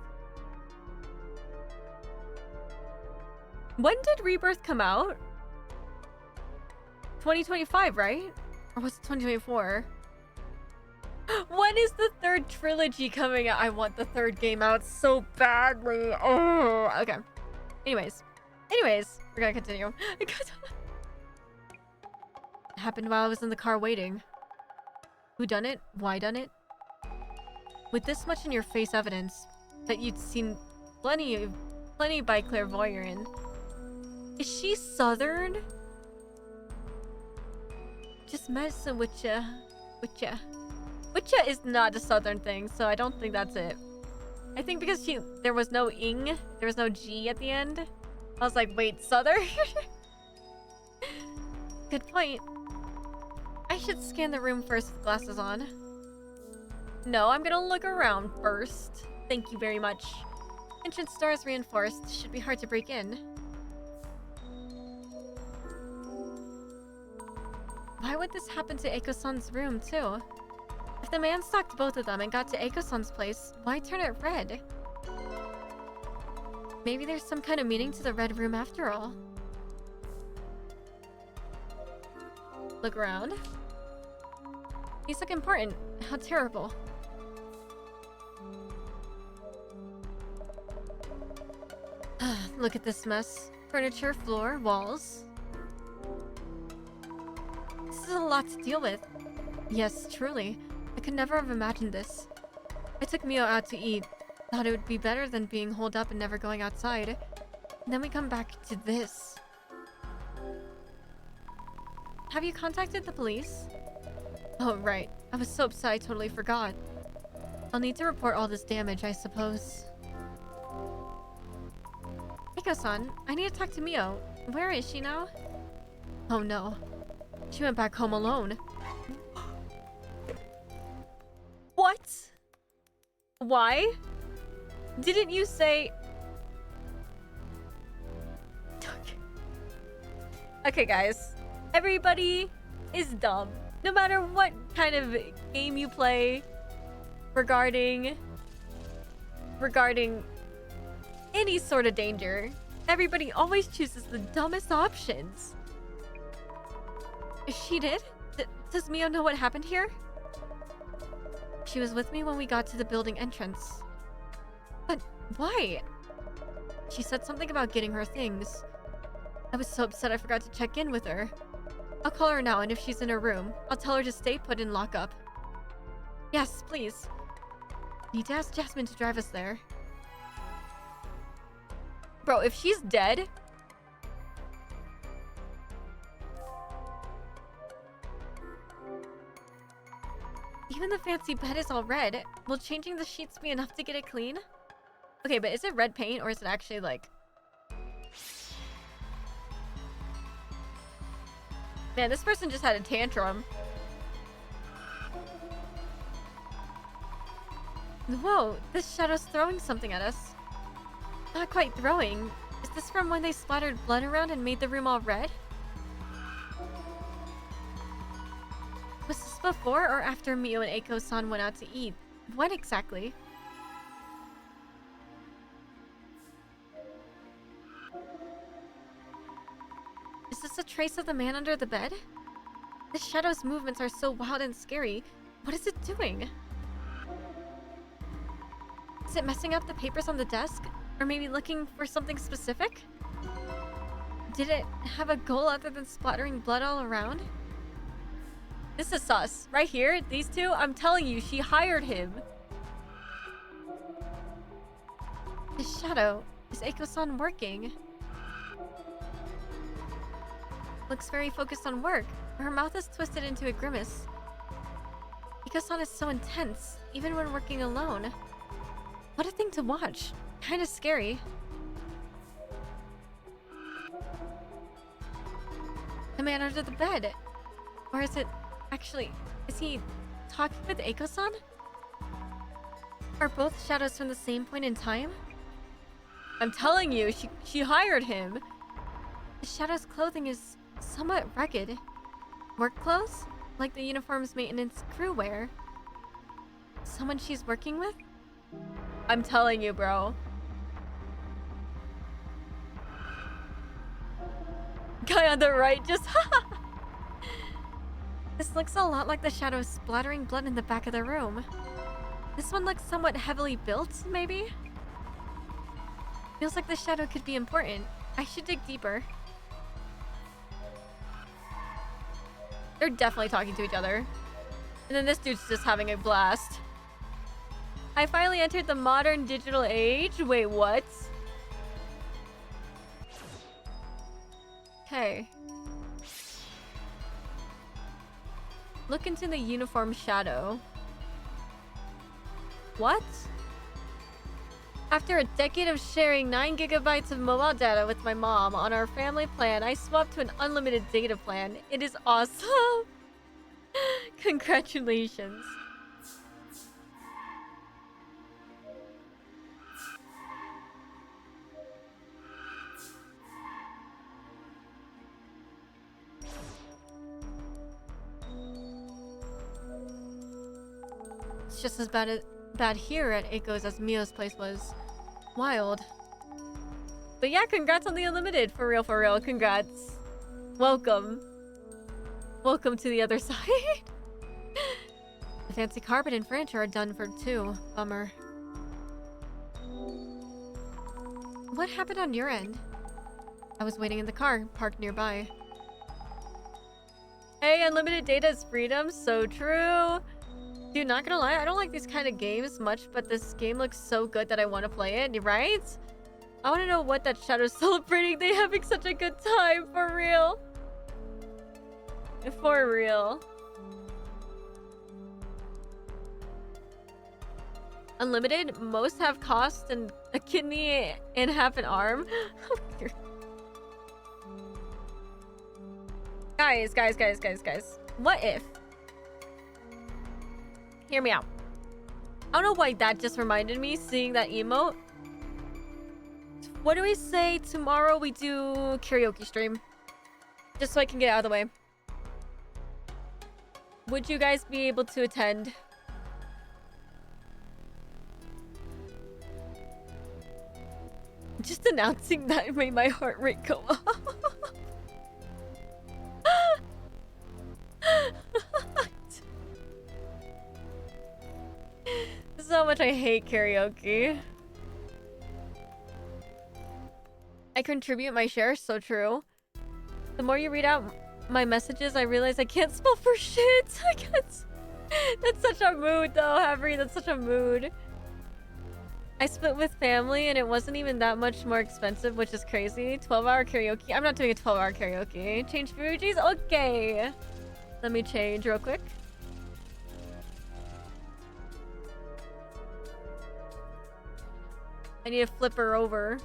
When did Rebirth come out? 2025, right? Or was it 2024? When is the 3rd trilogy coming out? I want the 3rd game out so badly. Oh, okay. Anyways, we're gonna continue. It happened while I was in the car waiting. Who done it? Why done it? With this much in your face evidence that you'd seen plenty by clairvoyant. Is she Southern? Just messing with ya. Witcha is not a Southern thing, so I don't think that's it. I think because there was no ing, there was no G at the end. I was like, wait, Southern? Good point. I should scan the room first with glasses on. No, I'm gonna look around first. Thank you very much. Entrance doors reinforced. Should be hard to break in. Why would this happen to Eiko-san's room, too? The If the man stalked both of them and got to Eiko-san's place, why turn it red? Maybe there's some kind of meaning to the red room after all. Look around. These look important. How terrible. Look at this mess. Furniture, floor, walls. This is a lot to deal with. Yes, truly. I could never have imagined this. I took Mio out to eat. Thought it would be better than being holed up and never going outside. And then we come back to this. Have you contacted the police? Oh, right. I was so upset I totally forgot. I'll need to report all this damage, I suppose. Eiko-san, I need to talk to Mio. Where is she now? Oh no. She went back home alone. What? Why? Didn't you say... Okay, guys. Everybody is dumb. No matter what kind of game you play regarding any sort of danger, everybody always chooses the dumbest options. She did? Does Mio know what happened here? She was with me when we got to the building entrance. But why? She said something about getting her things. I was so upset I forgot to check in with her. I'll call her now, and if she's in her room, I'll tell her to stay put and lock up. Yes, please. Need to ask Jasmine to drive us there. Bro, if she's dead... Even the fancy bed is all red. Will changing the sheets be enough to get it clean? Okay, but is it red paint or is it actually like... Man, this person just had a tantrum. Whoa, this shadow's throwing something at us. Not quite throwing. Is this from when they splattered blood around and made the room all red? Was this before or after Mio and Eiko-san went out to eat? What exactly? Is this a trace of the man under the bed? The shadow's movements are so wild and scary. What is it doing? Is it messing up the papers on the desk? Or maybe looking for something specific? Did it have a goal other than splattering blood all around? This is sus. Right here, these two, I'm telling you, she hired him. The shadow. Is Eiko-san working? Looks very focused on work. Her mouth is twisted into a grimace. Eiko-san is so intense, even when working alone. What a thing to watch. Kinda scary. The man under the bed. Or is it... Actually, is he talking with Eiko-san? Are both shadows from the same point in time? I'm telling you, she hired him. The shadow's clothing is somewhat rugged. Work clothes? Like the uniforms maintenance crew wear. Someone she's working with? I'm telling you, bro. Guy on the right just... This looks a lot like the shadow splattering blood in the back of the room. This one looks somewhat heavily built, maybe? Feels like the shadow could be important. I should dig deeper. They're definitely talking to each other. And then this dude's just having a blast. I finally entered the modern digital age? Wait, what? Okay. Look into the uniform shadow. What? After a decade of sharing 9 gigabytes of mobile data with my mom on our family plan, I swapped to an unlimited data plan. It is awesome. Congratulations. It's just as bad here at Eiko's as Mio's place was. Wild. But yeah, congrats on the Unlimited. For real, for real. Congrats. Welcome. Welcome to the other side. The fancy carpet and furniture are done for too. Bummer. What happened on your end? I was waiting in the car, parked nearby. Hey, unlimited data is freedom. So true. Dude, not gonna lie, I don't like these kind of games much, but this game looks so good that I want to play it, right? I want to know what that shadow's celebrating. They having such a good time, for real. For real. Unlimited, most have cost and a kidney and half an arm. Guys. What if? Hear me out. I don't know why that just reminded me, seeing that emote. What do we say tomorrow we do karaoke stream? Just so I can get out of the way. Would you guys be able to attend? Just announcing that made my heart rate go up. So much I hate karaoke. I contribute my share, so true. The more you read out my messages, I realize I can't spell for shit. I can't. That's such a mood though, Harry. That's such a mood. I split with family and it wasn't even that much more expensive, which is crazy. 12-hour karaoke. I'm not doing a 12-hour karaoke. Change emojis? Okay. Let me change real quick. I need to flip her over.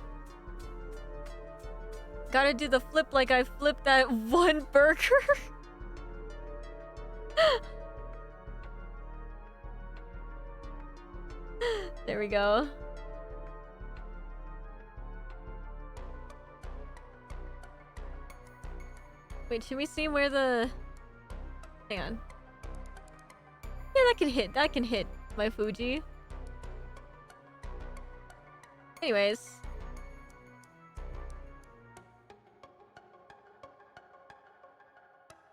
Gotta do the flip like I flipped that one burger. There we go. Wait, should we see where the... Hang on. Yeah, that can hit. That can hit my Fuji. Anyways.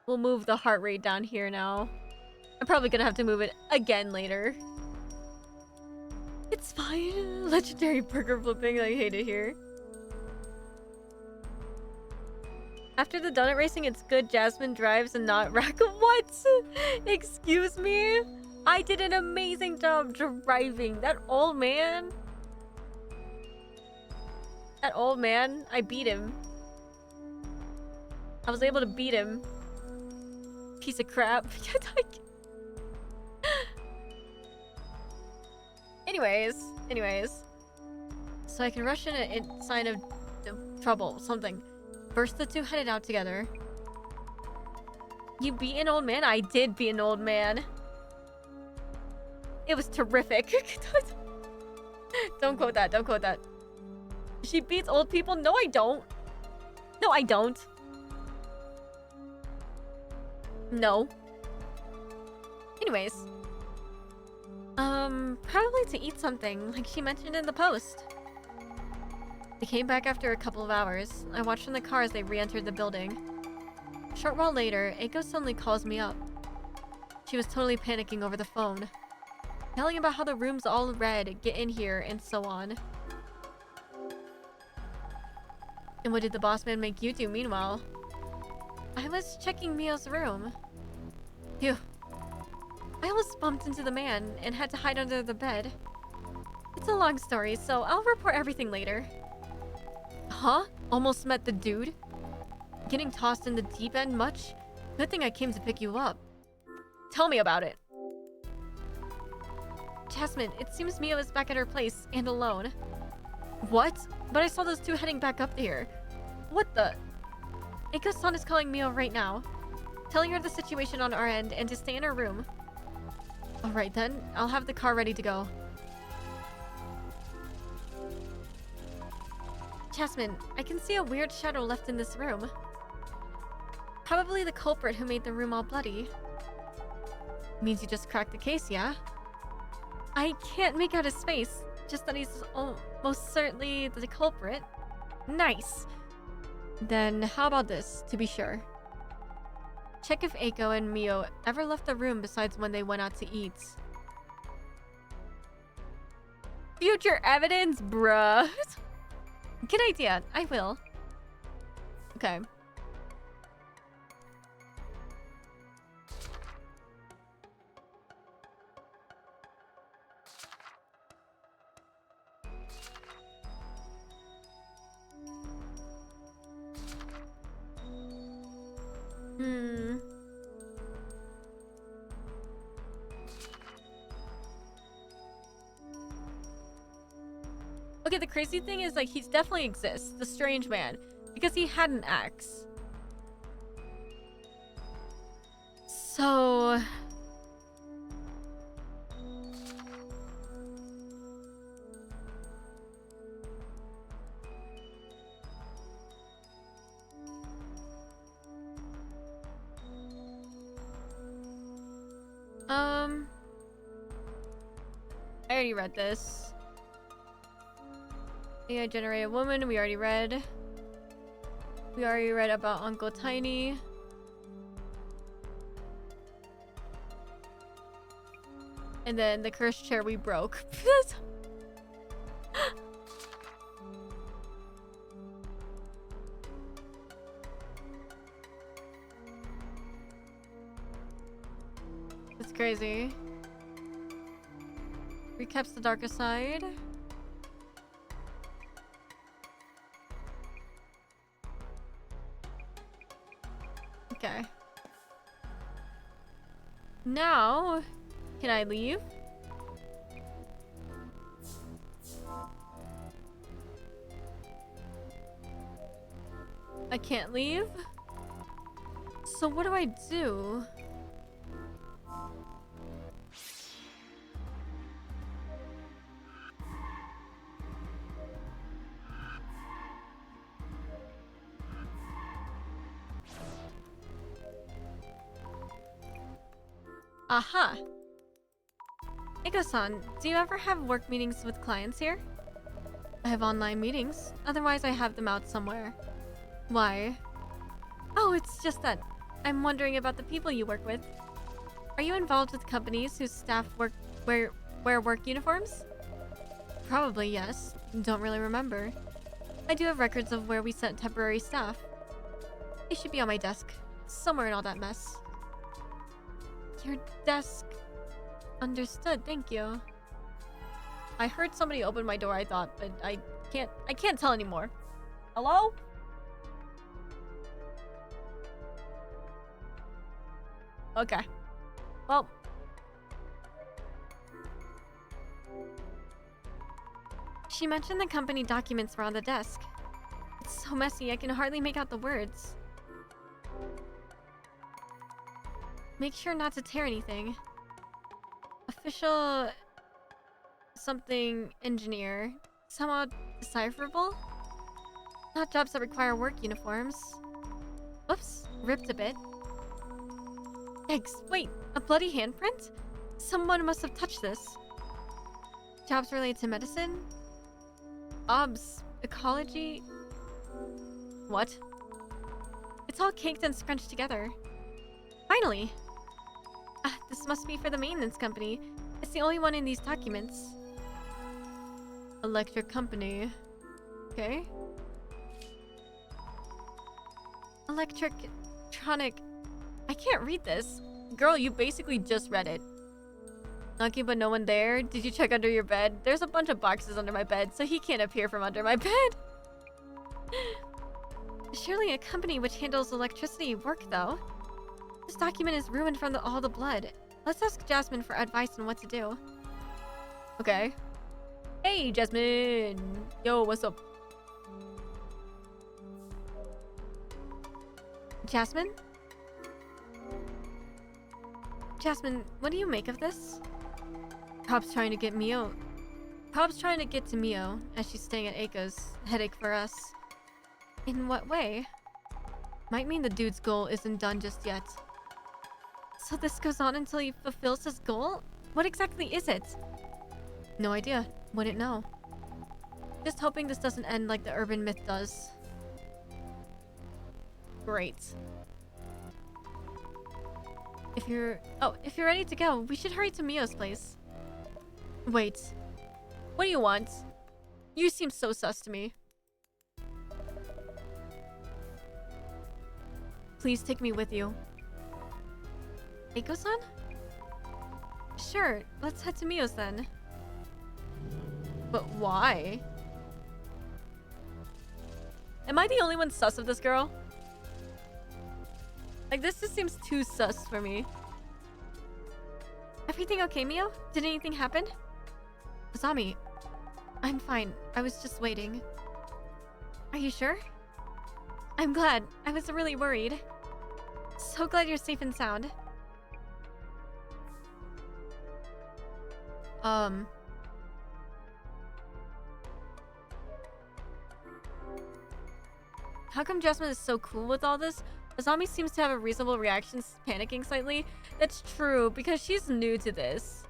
We'll move the heart rate down here now. I'm probably gonna have to move it again later. It's fine. Legendary burger flipping. I hate it here. After the donut racing, it's good Jasmine drives and not Rack. What? Excuse me? I did an amazing job driving. That old man. That old man, I beat him. I was able to beat him. Piece of crap. Anyways. So I can rush in a sign of trouble, something. First, the two headed out together. You beat an old man? I did beat an old man. It was terrific. Don't quote that. Don't quote that. She beats old people? No, I don't. No, I don't. No. Anyways. Probably to eat something, like she mentioned in the post. They came back after a couple of hours. I watched from the car as they re-entered the building. A short while later, Eiko suddenly calls me up. She was totally panicking over the phone, telling about how the room's all red, get in here, and so on. And what did the boss man make you do meanwhile? I was checking Mio's room. Phew. I almost bumped into the man and had to hide under the bed. It's a long story, so I'll report everything later. Huh? Almost met the dude? Getting tossed in the deep end much? Good thing I came to pick you up. Tell me about it. Jasmine, it seems Mio is back at her place and alone. What? But I saw those two heading back up here. What the? Eiko-san is calling Mio right now, telling her the situation on our end and to stay in her room. Alright then, I'll have the car ready to go. Jasmine, I can see a weird shadow left in this room. Probably the culprit who made the room all bloody. Means you just cracked the case, yeah? I can't make out his face. Just that he's most certainly the culprit. Nice. Then how about this, to be sure? Check if Eiko and Mio ever left the room besides when they went out to eat. Future evidence, bruh. Good idea. I will. Okay. Okay, the crazy thing is, like, he definitely exists, the strange man, because he had an axe. So... I already read this. AI generate a woman, we already read. We already read about Uncle Tiny. And then the cursed chair we broke. It's crazy. Recaps the darker side. Okay. Now, can I leave? I can't leave? So what do I do? Aha! Eiko-san, do you ever have work meetings with clients here? I have online meetings. Otherwise, I have them out somewhere. Why? Oh, it's just that I'm wondering about the people you work with. Are you involved with companies whose staff wear work uniforms? Probably, yes. Don't really remember. I do have records of where we sent temporary staff. They should be on my desk, somewhere in all that mess. Your desk. Understood, thank you. I heard somebody open my door, I thought, but I can't tell anymore. Hello? Okay. Well. She mentioned the company documents were on the desk. It's so messy, I can hardly make out the words. Make sure not to tear anything. Official... something engineer. Somehow decipherable? Not jobs that require work uniforms. Whoops, ripped a bit. Eggs, wait, a bloody handprint? Someone must have touched this. Jobs related to medicine? Obs, ecology? What? It's all caked and scrunched together. Finally! This must be for the maintenance company. It's the only one in these documents. Electric company. Okay. Electronic. I can't read this. Girl, you basically just read it. Knocking but no one there? Did you check under your bed? There's a bunch of boxes under my bed, so he can't appear from under my bed. Surely a company which handles electricity work, though. This document is ruined from all the blood. Let's ask Jasmine for advice on what to do. Okay. Hey, Jasmine! Yo, what's up? Jasmine? Jasmine, what do you make of this? Pop's trying to get Mio. Pop's trying to get to Mio as she's staying at Eiko's. Headache for us. In what way? Might mean the dude's goal isn't done just yet. So this goes on until he fulfills his goal? What exactly is it? No idea. Wouldn't know. Just hoping this doesn't end like the urban myth does. Great. If you're ready to go, we should hurry to Mio's place. Wait. What do you want? You seem so sus to me. Please take me with you. Eiko-san? Sure, let's head to Mio's then. But why? Am I the only one sus of this girl? Like, this just seems too sus for me. Everything okay, Mio? Did anything happen? Azami, I'm fine. I was just waiting. Are you sure? I'm glad. I was really worried. So glad you're safe and sound. How come Jasmine is so cool with all this? Azami seems to have a reasonable reaction, panicking slightly. That's true, because she's new to this.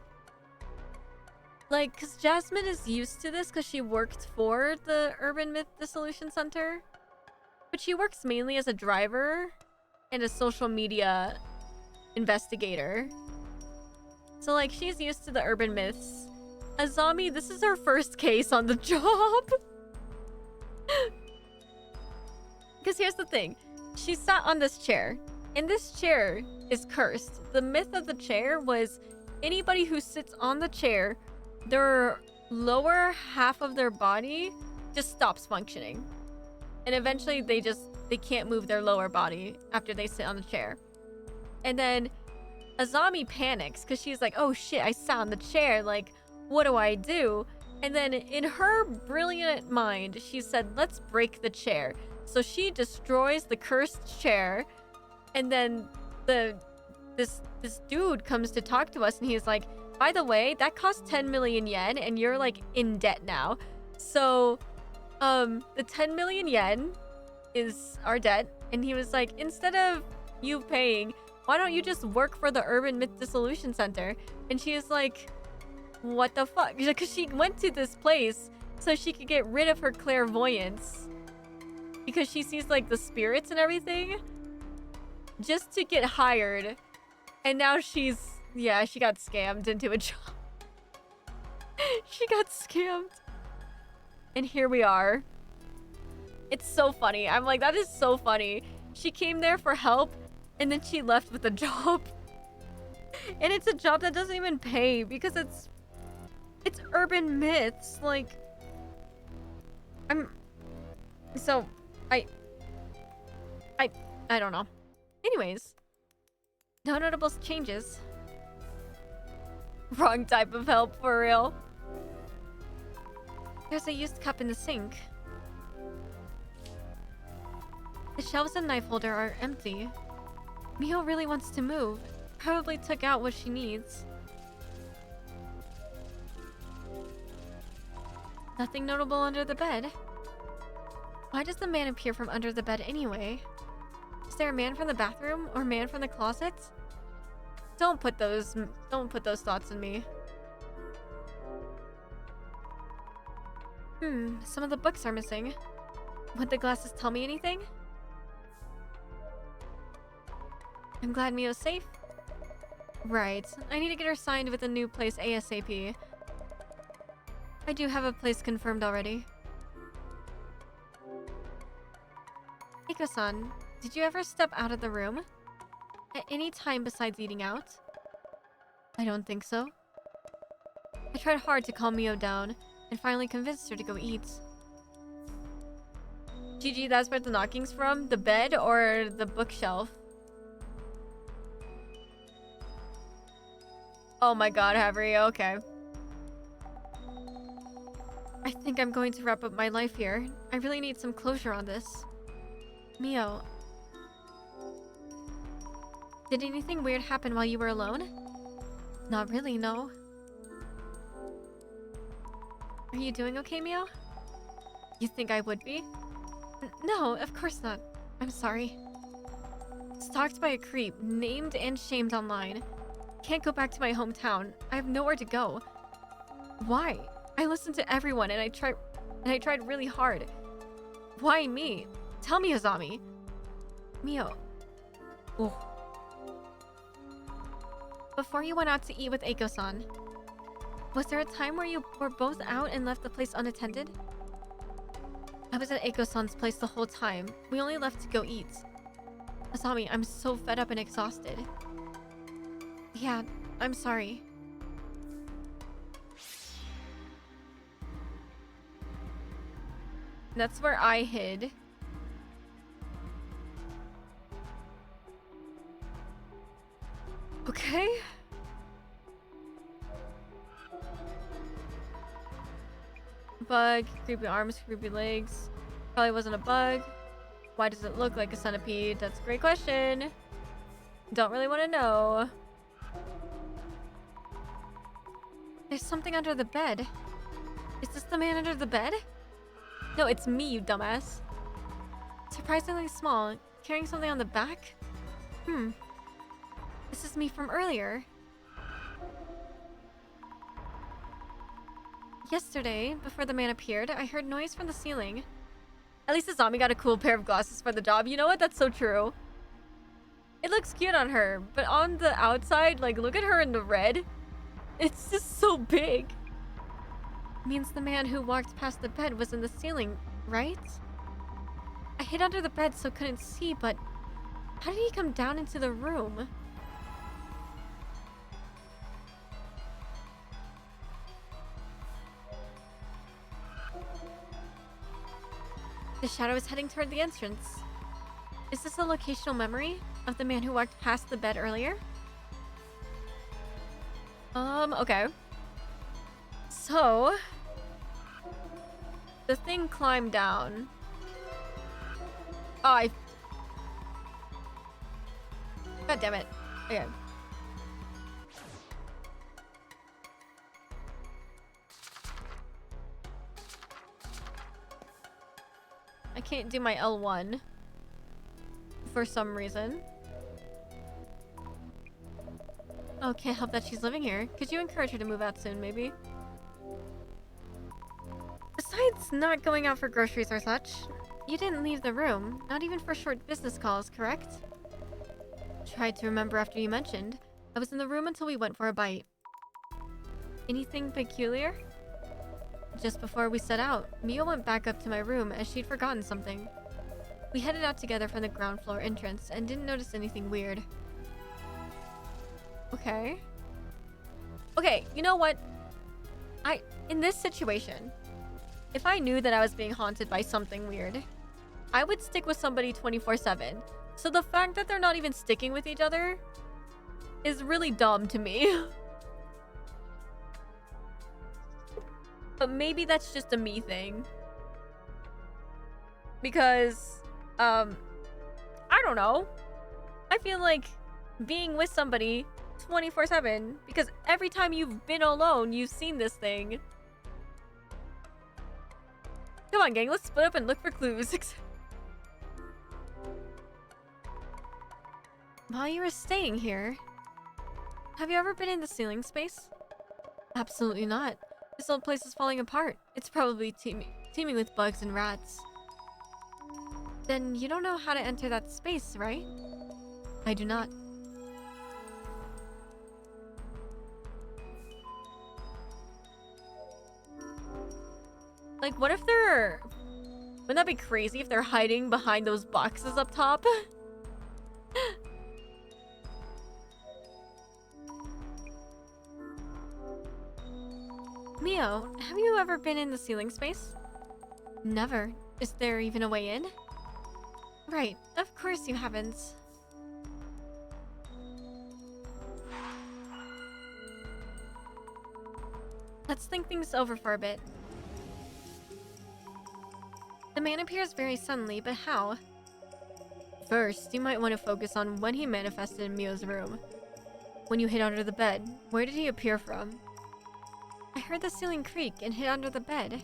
Like, because Jasmine is used to this because she worked for the Urban Myth Dissolution Center. But she works mainly as a driver and a social media investigator. So, like, she's used to the urban myths. Azami, this is her first case on the job. Because here's the thing. She sat on this chair. And this chair is cursed. The myth of the chair was anybody who sits on the chair, their lower half of their body just stops functioning. And eventually they can't move their lower body after they sit on the chair. And then Azami panics because she's like, oh shit, I sat on the chair. Like, what do I do? And then in her brilliant mind, she said, let's break the chair. So she destroys the cursed chair. And then this dude comes to talk to us and he's like, by the way, that cost 10 million yen and you're like in debt now. So the 10 million yen is our debt. And he was like, instead of you paying, why don't you just work for the Urban Myth Dissolution Center? And she is like, what the fuck? Because she went to this place so she could get rid of her clairvoyance. Because she sees like the spirits and everything. Just to get hired. And now she got scammed into a job. She got scammed. And here we are. It's so funny. I'm like, that is so funny. She came there for help. And then she left with a job. And it's a job that doesn't even pay because it's urban myths. Like, I don't know. Anyways, no notable changes. Wrong type of help for real. There's a used cup in the sink. The shelves and knife holder are empty. Mio really wants to move. Probably took out what she needs. Nothing notable under the bed. Why does the man appear from under the bed anyway? Is there a man from the bathroom or a man from the closet? Don't put those thoughts in me. Some of the books are missing. Would the glasses tell me anything? I'm glad Mio's safe. Right. I need to get her signed with a new place ASAP. I do have a place confirmed already. Eiko-san, did you ever step out of the room? At any time besides eating out? I don't think so. I tried hard to calm Mio down and finally convinced her to go eat. GG, that's where the knocking's from? The bed or the bookshelf? Oh my god, Harry, okay. I think I'm going to wrap up my life here. I really need some closure on this. Mio. Did anything weird happen while you were alone? Not really, no. Are you doing okay, Mio? You think I would be? No, of course not. I'm sorry. Stalked by a creep, named and shamed online. Can't go back to my hometown. I have nowhere to go. Why? I listened to everyone and I tried really hard. Why me? Tell me, Azami. Mio. Oh. Before you went out to eat with Eiko-san, was there a time where you were both out and left the place unattended? I was at Eiko-san's place the whole time. We only left to go eat. Azami, I'm so fed up and exhausted. Yeah, I'm sorry. That's where I hid. Okay. Bug, creepy arms, creepy legs. Probably wasn't a bug. Why does it look like a centipede? That's a great question. Don't really want to know. There's something under the bed. Is this the man under the bed? No, it's me, you dumbass. Surprisingly small. Carrying something on the back? This is me from earlier. Yesterday, before the man appeared, I heard noise from the ceiling. At least the zombie got a cool pair of glasses for the job. You know what? That's so true. It looks cute on her, but on the outside, like, look at her in the red. It's just so big. Means the man who walked past the bed was in the ceiling, right? I hid under the bed so couldn't see, but how did he come down into the room? The shadow is heading toward the entrance. Is this a locational memory of the man who walked past the bed earlier? Okay. So, the thing climbed down. Oh, God damn it. Okay. I can't do my L1 for some reason. Oh, can't help that she's living here. Could you encourage her to move out soon, maybe? Besides not going out for groceries or such, you didn't leave the room, not even for short business calls, correct? Tried to remember after you mentioned. I was in the room until we went for a bite. Anything peculiar? Just before we set out, Mio went back up to my room as she'd forgotten something. We headed out together from the ground floor entrance and didn't notice anything weird. Okay. Okay, you know what? In this situation, if I knew that I was being haunted by something weird, I would stick with somebody 24/7. So the fact that they're not even sticking with each other is really dumb to me. But maybe that's just a me thing. Because, I don't know. I feel like being with somebody 24/7, because every time you've been alone, you've seen this thing. Come on, gang, let's split up and look for clues. While you were staying here, have you ever been in the ceiling space? Absolutely not. This old place is falling apart. It's probably teeming with bugs and rats. Then you don't know how to enter that space, right? I do not. Like, what if they're... Wouldn't that be crazy if they're hiding behind those boxes up top? Mio, have you ever been in the ceiling space? Never. Is there even a way in? Right, of course you haven't. Let's think things over for a bit. The man appears very suddenly, but how? First, you might want to focus on when he manifested in Mio's room. When you hid under the bed, where did he appear from? I heard the ceiling creak and hid under the bed.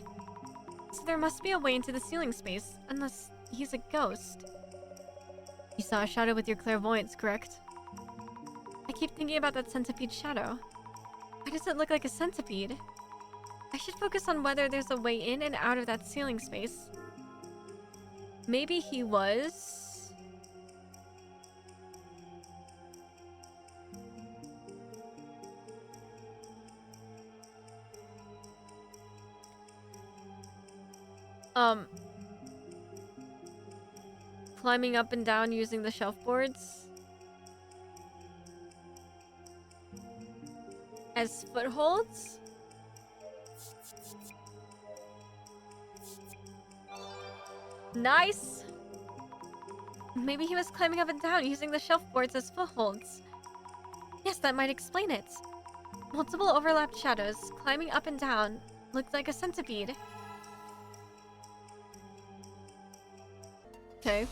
So there must be a way into the ceiling space, unless he's a ghost. You saw a shadow with your clairvoyance, correct? I keep thinking about that centipede shadow. Why does it look like a centipede? I should focus on whether there's a way in and out of that ceiling space. Maybe he was... climbing up and down using the shelf boards as footholds? Nice! Maybe he was climbing up and down using the shelf boards as footholds. Yes, that might explain it. Multiple overlapped shadows climbing up and down looked like a centipede. Okay.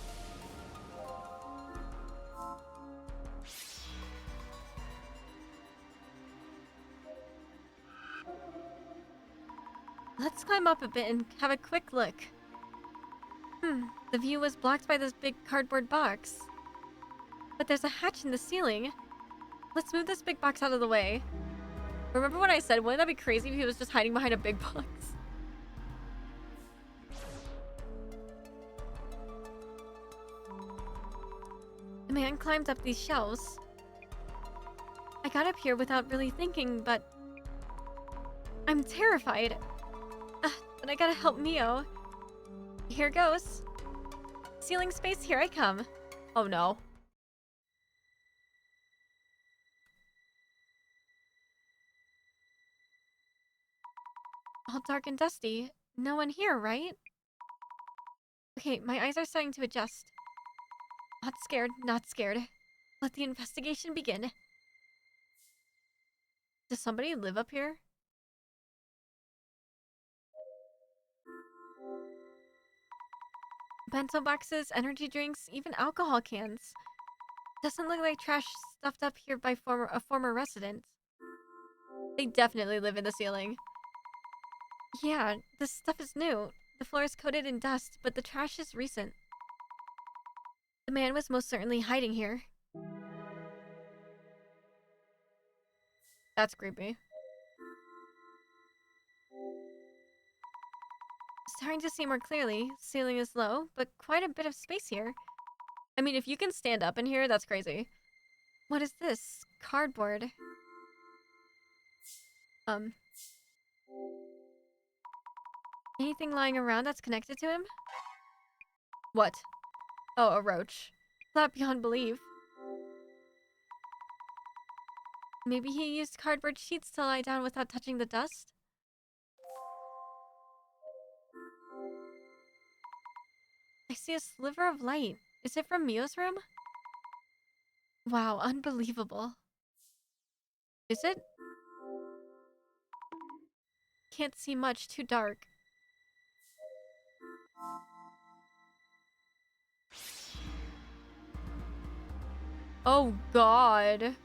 Let's climb up a bit and have a quick look. The view was blocked by this big cardboard box. But there's a hatch in the ceiling. Let's move this big box out of the way. Remember when I said, wouldn't that be crazy if he was just hiding behind a big box? The man climbed up these shelves. I got up here without really thinking, but... I'm terrified. But I gotta help Mio. Here goes. Ceiling space, here I come. Oh no. All dark and dusty. No one here, right? Okay, my eyes are starting to adjust. Not scared, not scared. Let the investigation begin. Does somebody live up here? Bento boxes, energy drinks, even alcohol cans. Doesn't look like trash stuffed up here by a former resident. They definitely live in the ceiling. Yeah, this stuff is new. The floor is coated in dust, but the trash is recent. The man was most certainly hiding here. That's creepy. Starting to see more clearly. Ceiling is low, but quite a bit of space here. I mean, if you can stand up in here, that's crazy. What is this? Cardboard. Anything lying around that's connected to him? What? Oh, a roach. Flat beyond belief. Maybe he used cardboard sheets to lie down without touching the dust? I see a sliver of light. Is it from Mio's room? Wow, unbelievable. Is it? Can't see much, too dark. Oh god.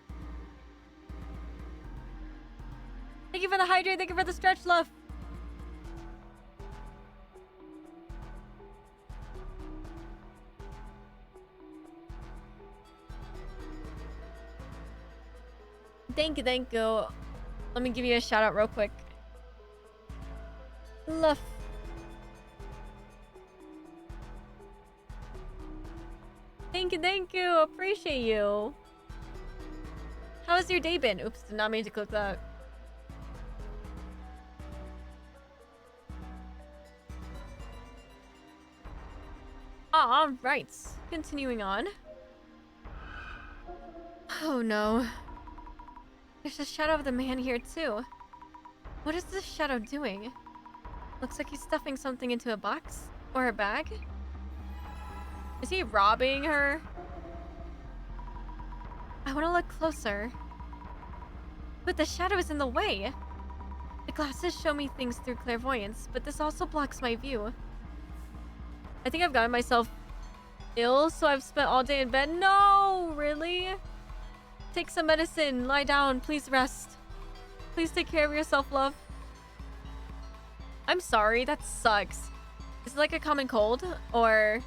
Thank you for the hydrate, thank you for the stretch, love. Thank you, thank you. Let me give you a shout out real quick. Love. Thank you. Appreciate you. How has your day been? Oops, did not mean to click that. Ah, right. Continuing on. Oh no. There's a shadow of the man here too. What is this shadow doing? Looks like he's stuffing something into a box or a bag. Is he robbing her? I want to look closer. But the shadow is in the way. The glasses show me things through clairvoyance, but this also blocks my view. I think I've gotten myself ill, so I've spent all day in bed. No, really? Take some medicine. Lie down. Please rest. Please take care of yourself, love. I'm sorry. That sucks. Is it like a common cold? Or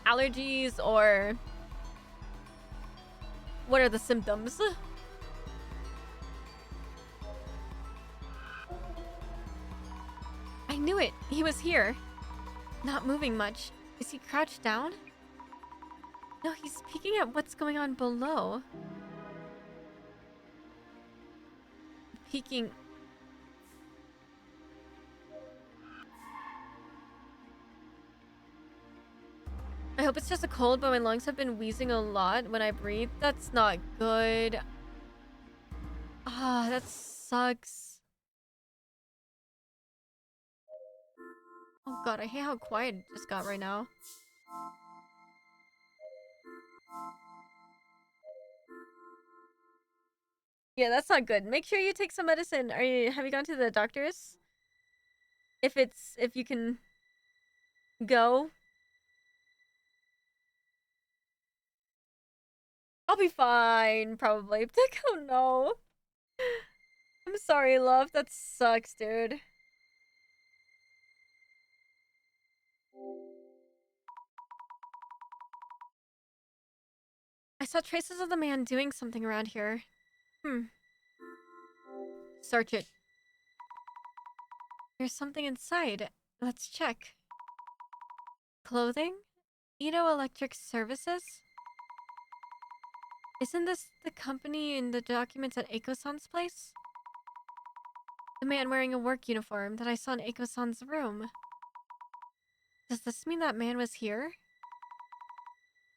allergies? Or what are the symptoms? knew it! He was here! Not moving much. Is he crouched down? No, he's peeking at what's going on below. Peeking... I hope it's just a cold, but my lungs have been wheezing a lot when I breathe. That's not good. Ah, that sucks. Oh god, I hate how quiet it just got right now. Yeah, that's not good. Make sure you take some medicine. Have you gone to the doctors? If you can go. I'll be fine, probably. Oh no. I'm sorry, love. That sucks, dude. I saw traces of the man doing something around here. Search it. There's something inside. Let's check. Clothing? Edo Electric Services? Isn't this the company in the documents at Eiko-san's place? The man wearing a work uniform that I saw in Eiko-san's room. Does this mean that man was here?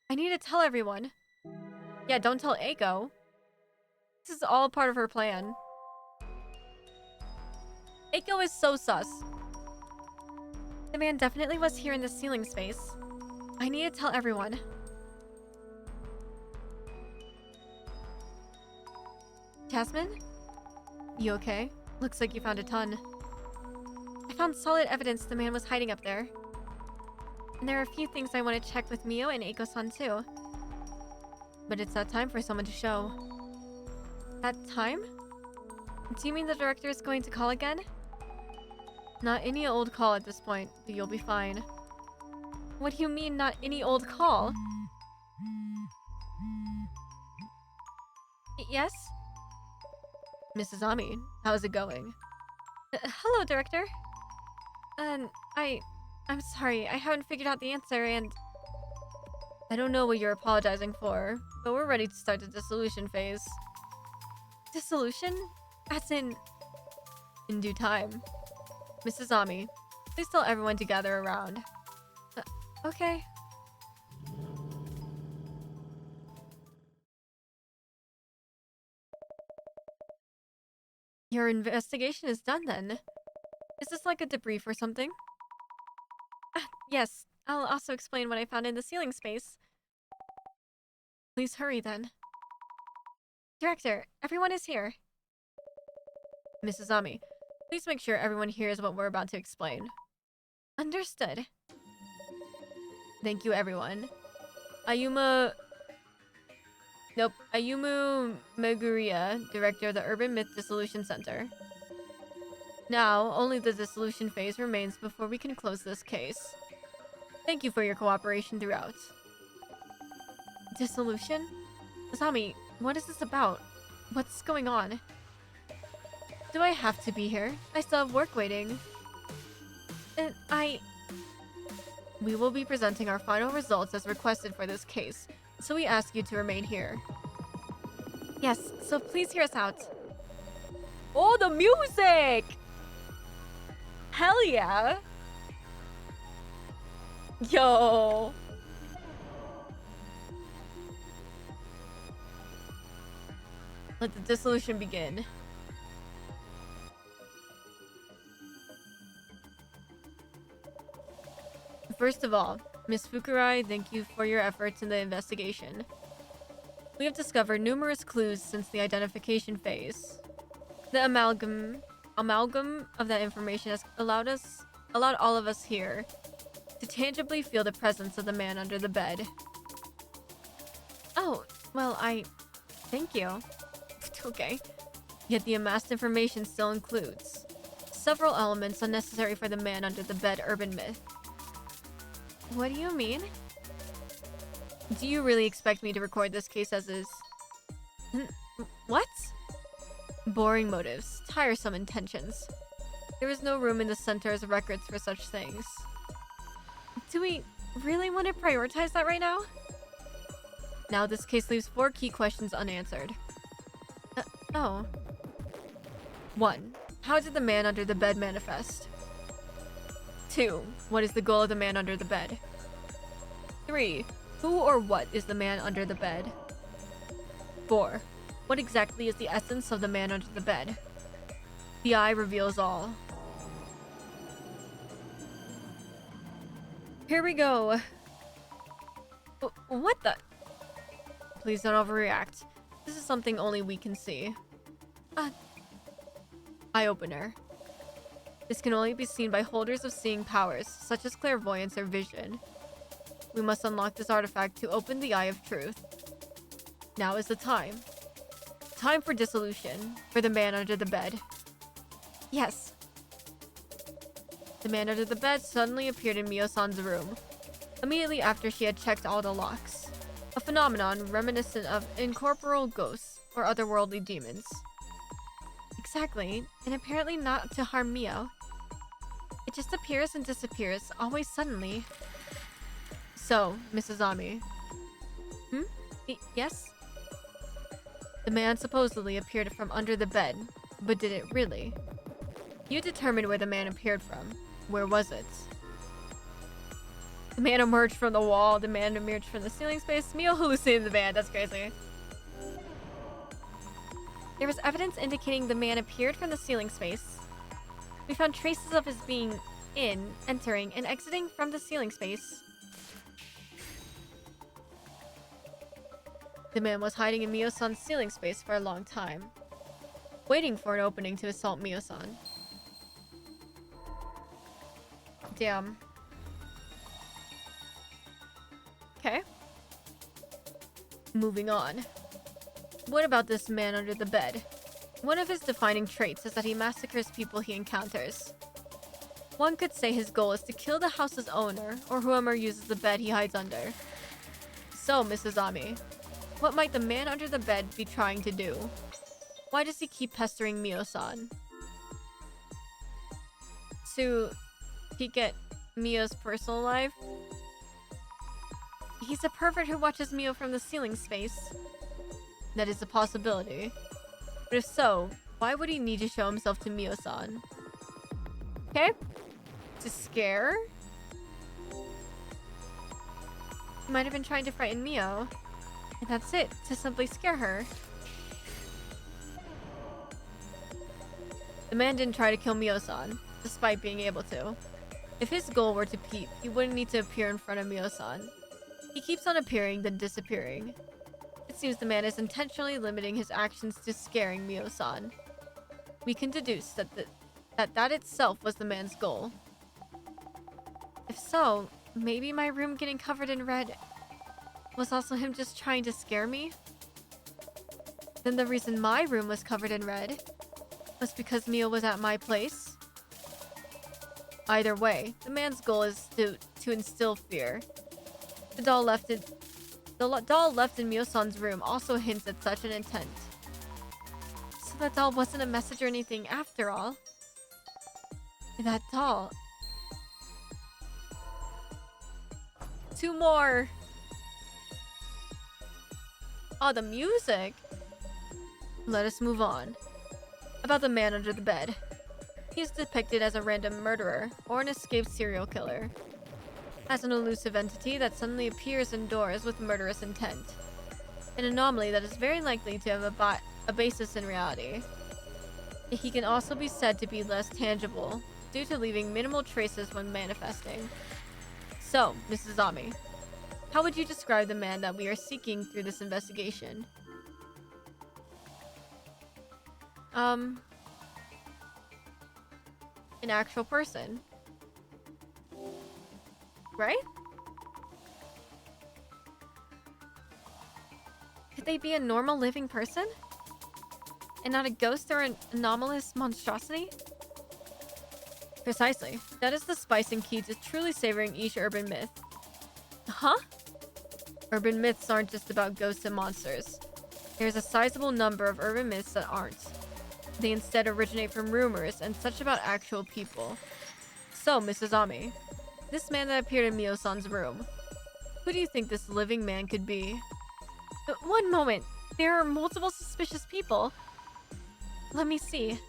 I need to tell everyone. Yeah, don't tell Eiko. This is all part of her plan. Eiko is so sus. The man definitely was here in the ceiling space. I need to tell everyone. Jasmine? You okay? Looks like you found a ton. I found solid evidence the man was hiding up there. And there are a few things I want to check with Mio and Eiko-san too. But it's that time for someone to show. That time? Do you mean the director is going to call again? Not any old call at this point, but you'll be fine. What do you mean, not any old call? Yes? Mrs. Ami, how's it going? Hello, Director. I'm sorry, I haven't figured out the answer and... I don't know what you're apologizing for, but we're ready to start the dissolution phase. Dissolution? As in due time. Mrs. Ami, please tell everyone to gather around. Okay. Your investigation is done then. Is this like a debrief or something? Yes, I'll also explain what I found in the ceiling space. Please hurry then. Director, everyone is here. Mrs. Ami, please make sure everyone hears what we're about to explain. Understood. Thank you, everyone. Ayumu Meguria, Director of the Urban Myth Dissolution Center. Now, only the dissolution phase remains before we can close this case. Thank you for your cooperation throughout. Dissolution? Asami, what is this about? What's going on? Do I have to be here? I still have work waiting. We will be presenting our final results as requested for this case, so we ask you to remain here. Yes, so please hear us out. Oh, the music! Hell yeah! Yo! Let the dissolution begin. First of all, Miss Fukurai, thank you for your efforts in the investigation. We have discovered numerous clues since the identification phase. The amalgam of that information has allowed all of us here to tangibly feel the presence of the man under the bed. Oh, well, thank you. Okay. Yet the amassed information still includes several elements unnecessary for the man under the bed urban myth. What do you mean? Do you really expect me to record this case as is? What? Boring motives, tiresome intentions. There is no room in the center's records for such things. Do we really want to prioritize that right now? Now this case leaves 4 key questions unanswered. Oh. 1. How did the man under the bed manifest? 2. What is the goal of the man under the bed? 3. Who or what is the man under the bed? 4. What exactly is the essence of the man under the bed? The eye reveals all. Here we go. What the? Please don't overreact. This is something only we can see. Eye-opener. This can only be seen by holders of seeing powers, such as clairvoyance or vision. We must unlock this artifact to open the Eye of Truth. Now is the time. Time for dissolution, for the man under the bed. Yes. The man under the bed suddenly appeared in Mio-san's room, immediately after she had checked all the locks. A phenomenon reminiscent of incorporeal ghosts or otherworldly demons. Exactly, and apparently not to harm Mio. It just appears and disappears, always suddenly. So, Mrs. Ami. Yes? The man supposedly appeared from under the bed, but did it really? You determined where the man appeared from. Where was it? The man emerged from the wall. The man emerged from the ceiling space. Mio hallucinated the man. That's crazy. There was evidence indicating the man appeared from the ceiling space. We found traces of his being in, entering, and exiting from the ceiling space. The man was hiding in Mio-san's ceiling space for a long time, waiting for an opening to assault Mio-san. Damn. Okay. Moving on. What about this man under the bed? One of his defining traits is that he massacres people he encounters. One could say his goal is to kill the house's owner or whoever uses the bed he hides under. So, Mrs. Ami, what might the man under the bed be trying to do? Why does he keep pestering Mio-san? To peek at Mio's personal life? He's a pervert who watches Mio from the ceiling space. That is a possibility. But if so, why would he need to show himself to Mio-san? Okay? To scare? He might have been trying to frighten Mio. And that's it, to simply scare her. The man didn't try to kill Mio-san, despite being able to. If his goal were to peep, he wouldn't need to appear in front of Mio-san. He keeps on appearing, then disappearing. It seems the man is intentionally limiting his actions to scaring Mio-san. We can deduce that itself was the man's goal. If so, maybe my room getting covered in red was also him just trying to scare me? Then the reason my room was covered in red was because Mio was at my place? Either way, the man's goal is to instill fear. The doll left in Mio-san's room also hints at such an intent. So that doll wasn't a message or anything after all. That doll... 2 more! Oh, the music! Let us move on. About the man under the bed. He is depicted as a random murderer or an escaped serial killer. As an elusive entity that suddenly appears indoors with murderous intent. An anomaly that is very likely to have a basis in reality. He can also be said to be less tangible, due to leaving minimal traces when manifesting. So, Mrs. Ami, how would you describe the man that we are seeking through this investigation? An actual person. Right? Could they be a normal living person? And not a ghost or an anomalous monstrosity? Precisely. That is the spice and key to truly savoring each urban myth. Huh? Urban myths aren't just about ghosts and monsters. There's a sizable number of urban myths that aren't. They instead originate from rumors and such about actual people. So, Mrs. Ami, this man that appeared in Mio-san's room, who do you think this living man could be? One moment. There are multiple suspicious people. Let me see.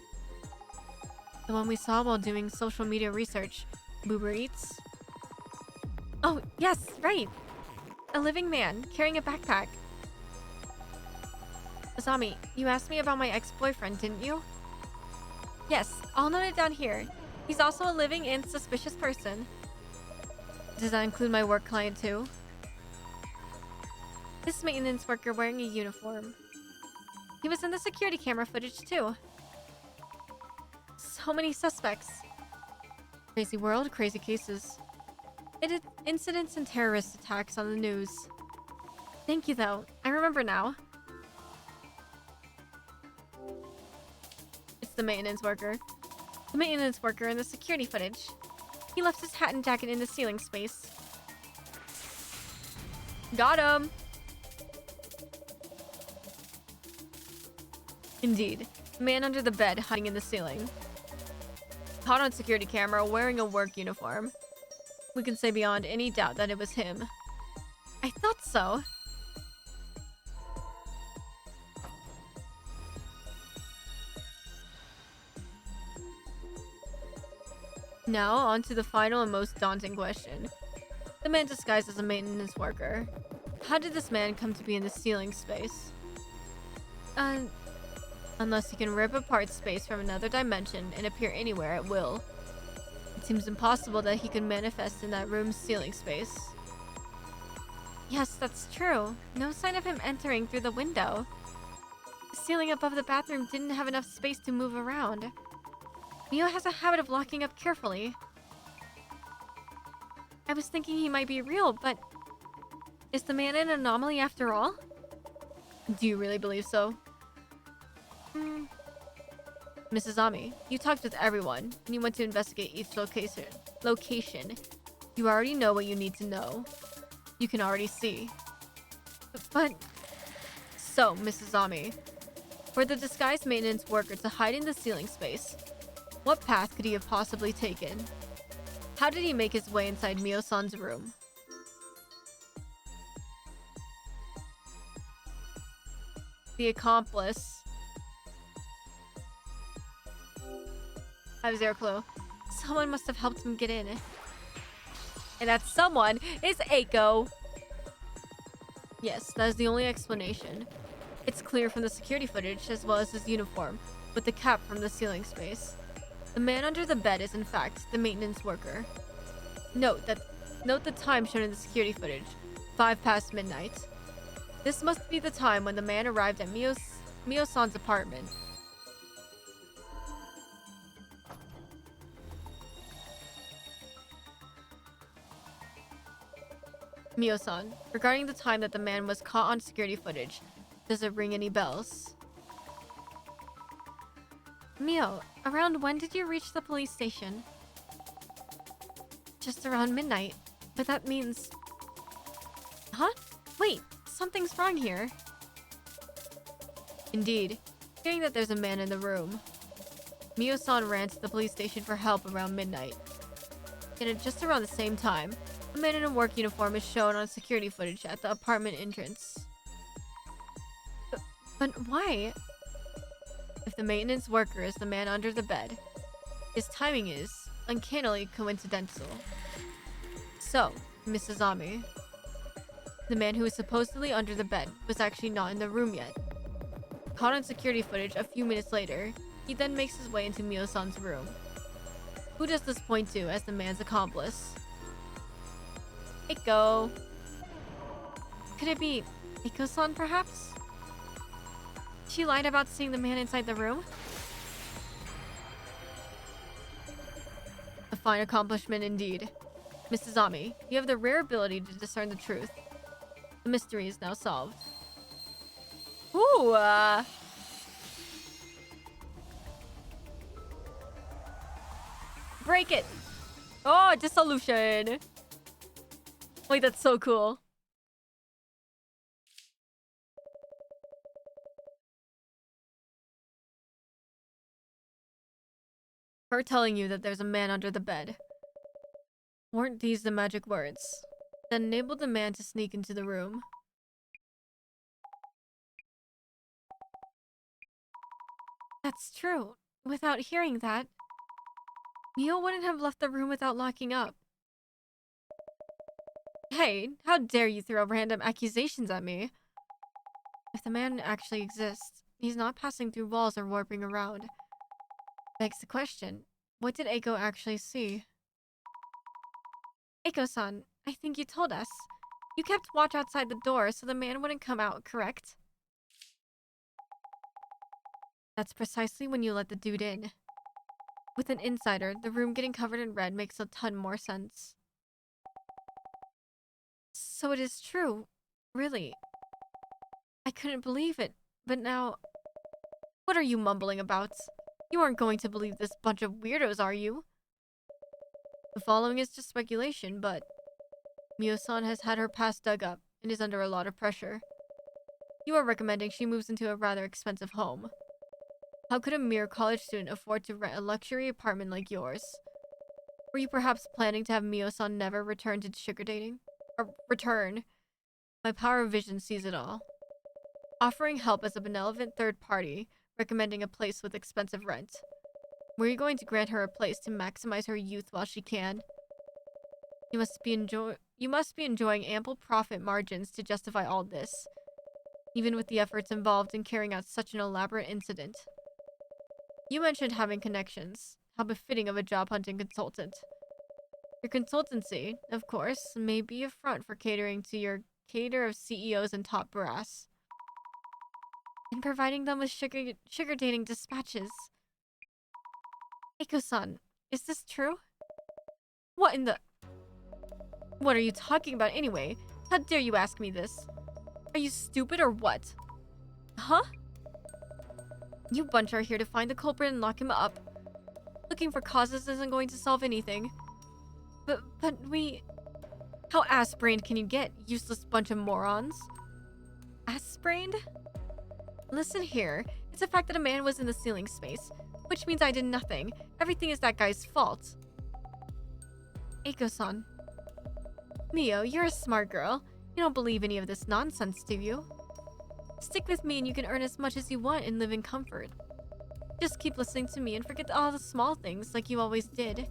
The one we saw while doing social media research. Uber Eats? Oh, yes, right. A living man carrying a backpack. Asami, you asked me about my ex-boyfriend, didn't you? Yes, I'll note it down here. He's also a living and suspicious person. Does that include my work client too? This maintenance worker wearing a uniform. He was in the security camera footage too. So many suspects. Crazy world, crazy cases. Incidents and terrorist attacks on the news. Thank you though. I remember now. It's the maintenance worker. The maintenance worker in the security footage. He left his hat and jacket in the ceiling space. Got him! Indeed. Man under the bed hiding in the ceiling. Caught on security camera wearing a work uniform. We can say beyond any doubt that it was him. I thought so. Now, on to the final and most daunting question. The man disguised as a maintenance worker. How did this man come to be in the ceiling space? Unless he can rip apart space from another dimension and appear anywhere at will. It seems impossible that he could manifest in that room's ceiling space. Yes, that's true. No sign of him entering through the window. The ceiling above the bathroom didn't have enough space to move around. Mio has a habit of locking up carefully. I was thinking he might be real, but... is the man an anomaly after all? Do you really believe so? Mrs. Ami, you talked with everyone, and you went to investigate each location. You already know what you need to know. You can already see. But... So, Mrs. Ami, for the disguised maintenance worker to hide in the ceiling space, what path could he have possibly taken? How did he make his way inside Mio-san's room? The accomplice. I have zero clue. Someone must have helped him get in. And that someone is Eiko. Yes, that is the only explanation. It's clear from the security footage as well as his uniform, with the cap from the ceiling space. The man under the bed is in fact the maintenance worker. Note the time shown in the security footage, 5 past midnight. This must be the time when the man arrived at Mio-san's apartment. Mio-san, regarding the time that the man was caught on security footage, does it ring any bells? Mio, around when did you reach the police station? Just around midnight. But that means... Huh? Wait, something's wrong here. Indeed. Hearing that there's a man in the room. Mio-san ran to the police station for help around midnight. And at just around the same time, a man in a work uniform is shown on security footage at the apartment entrance. But why? If the maintenance worker is the man under the bed, his timing is uncannily coincidental. So, Mrs. Ami, the man who is supposedly under the bed was actually not in the room yet. Caught on security footage a few minutes later, he then makes his way into Mio-san's room. Who does this point to as the man's accomplice? Eiko. Could it be Eiko-san, perhaps? She lied about seeing the man inside the room? A fine accomplishment indeed. Mrs. Ami, you have the rare ability to discern the truth. The mystery is now solved. Ooh, break it! Oh, dissolution! Wait, that's so cool. Her telling you that there's a man under the bed. Weren't these the magic words that enabled the man to sneak into the room? That's true. Without hearing that, Mio wouldn't have left the room without locking up. Hey, how dare you throw random accusations at me? If the man actually exists, he's not passing through walls or warping around. Begs the question, what did Eiko actually see? Eiko-san, I think you told us. You kept watch outside the door so the man wouldn't come out, correct? That's precisely when you let the dude in. With an insider, the room getting covered in red makes a ton more sense. So it is true. Really. I couldn't believe it, but now... What are you mumbling about? You aren't going to believe this bunch of weirdos, are you? The following is just speculation, but... Mio-san has had her past dug up and is under a lot of pressure. You are recommending she moves into a rather expensive home. How could a mere college student afford to rent a luxury apartment like yours? Were you perhaps planning to have Mio-san never return to sugar dating? Or return? My power of vision sees it all. Offering help as a benevolent third party, recommending a place with expensive rent. Were you going to grant her a place to maximize her youth while she can? You must be enjoying ample profit margins to justify all this, even with the efforts involved in carrying out such an elaborate incident. You mentioned having connections. How befitting of a job hunting consultant. Your consultancy, of course, may be a front for catering to your cater of CEOs and top brass. And providing them with sugar dating dispatches. Eiko-san, is this true? What in the... What are you talking about anyway? How dare you ask me this? Are you stupid or what? Huh? You bunch are here to find the culprit and lock him up. Looking for causes isn't going to solve anything. But we... How ass-brained can you get, useless bunch of morons? Ass-brained? Listen here, it's a fact that a man was in the ceiling space, which means I did nothing. Everything is that guy's fault. Eiko-san. Mio, you're a smart girl. You don't believe any of this nonsense, do you? Stick with me and you can earn as much as you want and live in comfort. Just keep listening to me and forget all the small things like you always did.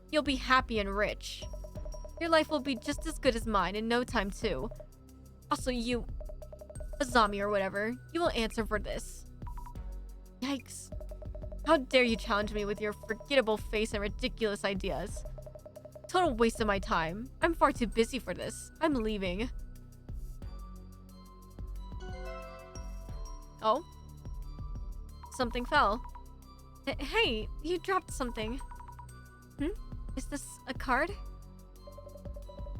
You'll be happy and rich. Your life will be just as good as mine in no time too. Also you... Azami or whatever, you will answer for this. Yikes. How dare you challenge me with your forgettable face and ridiculous ideas. Total waste of my time. I'm far too busy for this. I'm leaving. Oh? Something fell. Hey, you dropped something. Is this a card?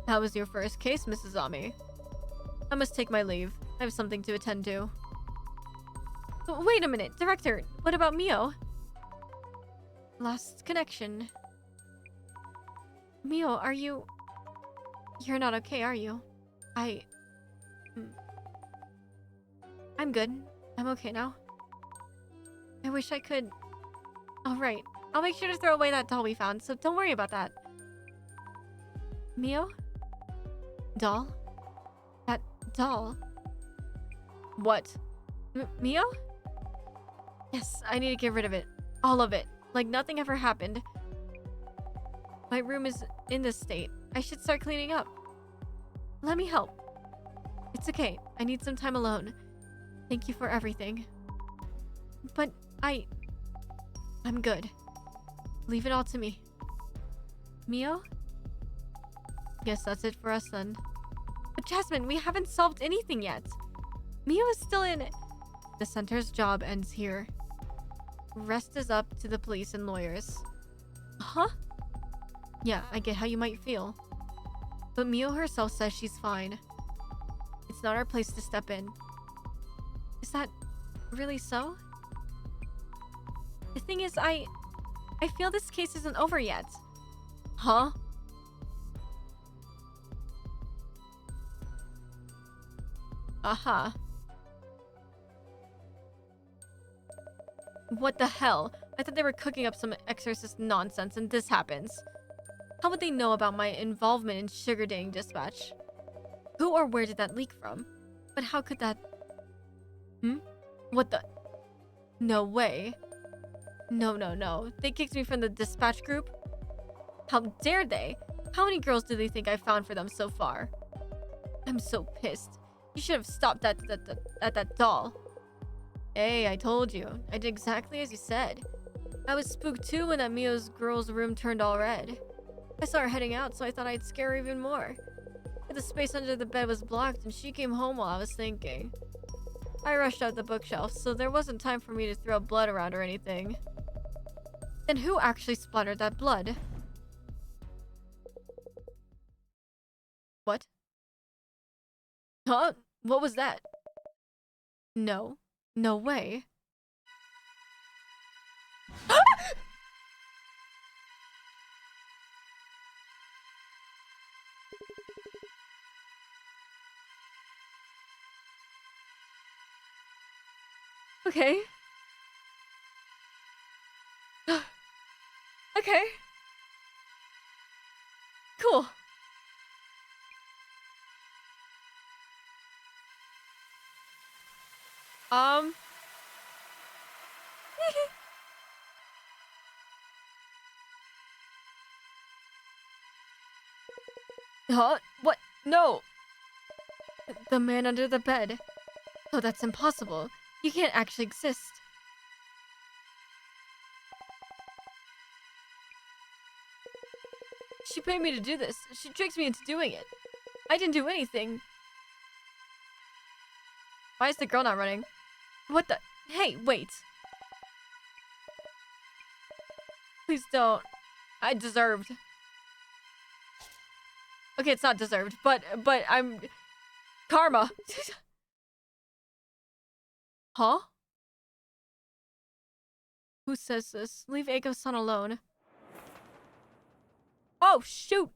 That was your first case, Mrs. Ami. I must take my leave. I have something to attend to. Wait a minute, Director. What about Mio? Lost connection. Mio, are you... You're not okay, are you? I'm good. I'm okay now. I wish I could... Alright, I'll make sure to throw away that doll we found, so don't worry about that. Mio? Doll? That doll? What? Mio? Yes, I need to get rid of it. All of it. Like nothing ever happened. My room is in this state. I should start cleaning up. Let me help. It's okay. I need some time alone. Thank you for everything. But I'm good. Leave it all to me. Mio? Guess that's it for us then. But Jasmine, we haven't solved anything yet. Mio is still in... The center's job ends here. Rest is up to the police and lawyers. Huh? Yeah, I get how you might feel. But Mio herself says she's fine. It's not our place to step in. Is that really so? The thing is, I feel this case isn't over yet. Huh? Aha. What the hell? I thought they were cooking up some exorcist nonsense and this happens. How would they know about my involvement in sugar dating dispatch? Who or where did that leak from? But how could that... What the... No way. No. They kicked me from the dispatch group? How dare they? How many girls do they think I found for them so far? I'm so pissed. You should have stopped at that doll. Hey, I told you. I did exactly as you said. I was spooked too when that Mio's girl's room turned all red. I saw her heading out, so I thought I'd scare her even more. But the space under the bed was blocked, and she came home while I was thinking. I rushed out the bookshelf, so there wasn't time for me to throw blood around or anything. Then who actually splattered that blood? What? Huh? What was that? No. No way. Okay. Okay. Cool. Huh? What? No! The man under the bed. Oh, that's impossible. You can't actually exist. She paid me to do this. She tricked me into doing it. I didn't do anything. Why is the girl not running? What the? Hey, wait. Please don't. I deserved. Okay, it's not deserved, but I'm... Karma. Huh? Who says this? Leave Eiko-san alone. Oh, shoot!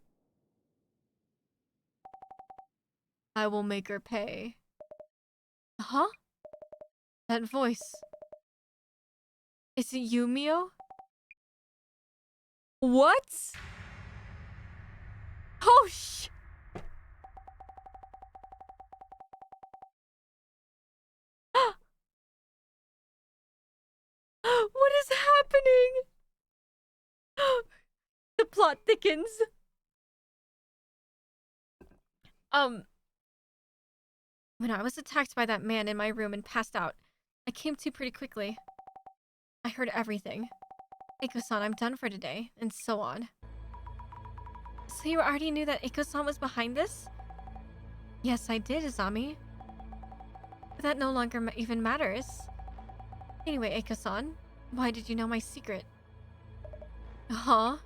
I will make her pay. Huh? That voice. Is it you, Mio? What? Oh, What is happening? The plot thickens. When I was attacked by that man in my room and passed out, I came to pretty quickly. I heard everything. Eiko-san, I'm done for today, and so on. So you already knew that Eiko-san was behind this? Yes, I did, Izami. But that no longer even matters. Anyway, Eiko-san, why did you know my secret? Huh?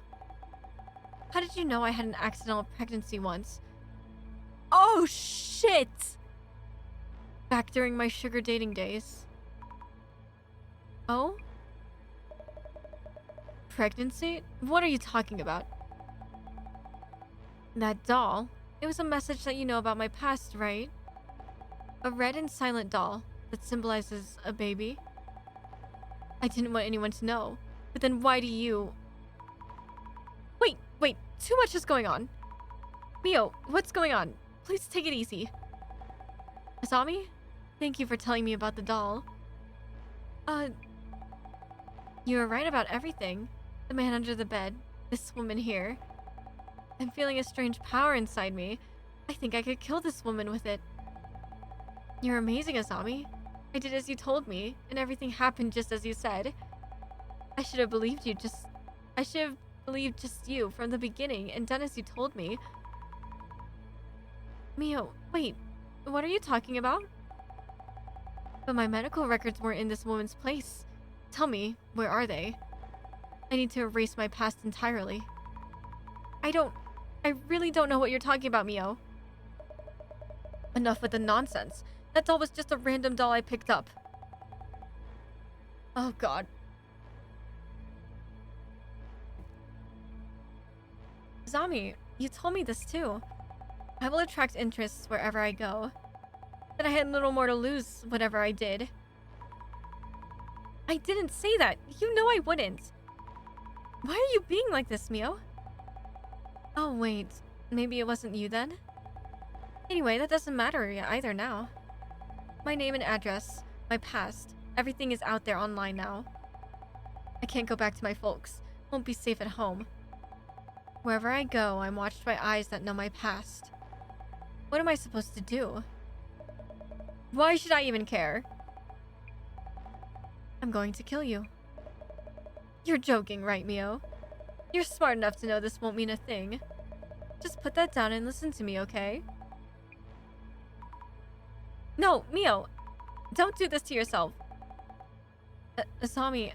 How did you know I had an accidental pregnancy once? Oh, shit! Back during my sugar dating days. Oh? Pregnancy? What are you talking about? That doll. It was a message that you know about my past, right? A red and silent doll that symbolizes a baby. I didn't want anyone to know. But then why do you... Wait, too much is going on. Mio, what's going on? Please take it easy. Asami? Thank you for telling me about the doll. You were right about everything. The man under the bed. This woman here. I'm feeling a strange power inside me. I think I could kill this woman with it. You're amazing, Asami. I did as you told me, and everything happened just as you said. I should have believed just you from the beginning and done as you told me. Mio, wait. What are you talking about? But my medical records weren't in this woman's place. Tell me, where are they? I need to erase my past entirely. I really don't know what you're talking about, Mio. Enough with the nonsense. That doll was just a random doll I picked up. Oh god. Zami, you told me this too. I will attract interests wherever I go. That I had little more to lose whatever I did. I didn't say that. You know I wouldn't. Why are you being like this, Mio? Oh, wait. Maybe it wasn't you then? Anyway, that doesn't matter either now. My name and address, my past, everything is out there online now. I can't go back to my folks. Won't be safe at home. Wherever I go, I'm watched by eyes that know my past. What am I supposed to do? Why should I even care? I'm going to kill you. You're joking, right, Mio? You're smart enough to know this won't mean a thing. Just put that down and listen to me, okay? No, Mio! Don't do this to yourself. Asami,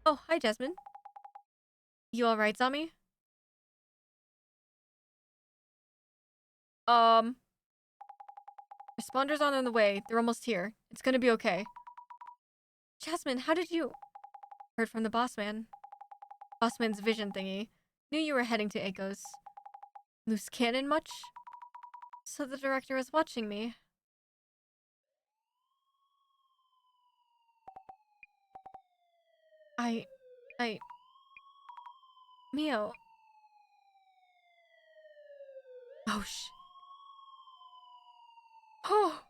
Oh, hi, Jasmine. You alright, Zami? Responders on the way. They're almost here. It's gonna be okay. Jasmine, how did you... Heard from the boss man. Boss man's vision thingy. Knew you were heading to Echo's. Loose cannon much? So the director is watching me. Mio. Oh, Oh!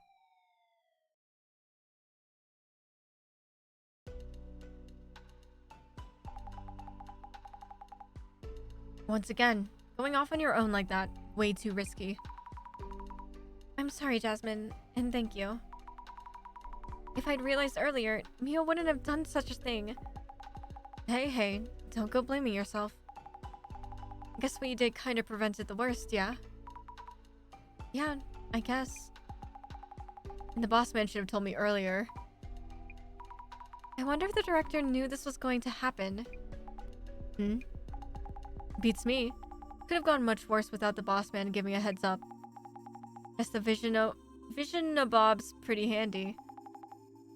Once again, going off on your own like that, way too risky. I'm sorry, Jasmine, and thank you. If I'd realized earlier, Mio wouldn't have done such a thing. Hey, don't go blaming yourself. Guess what you did kind of prevented the worst, yeah? Yeah, I guess. And the boss man should have told me earlier. I wonder if the director knew this was going to happen. Beats me. Could have gone much worse without the boss man giving a heads up. Guess the vision nabob's pretty handy.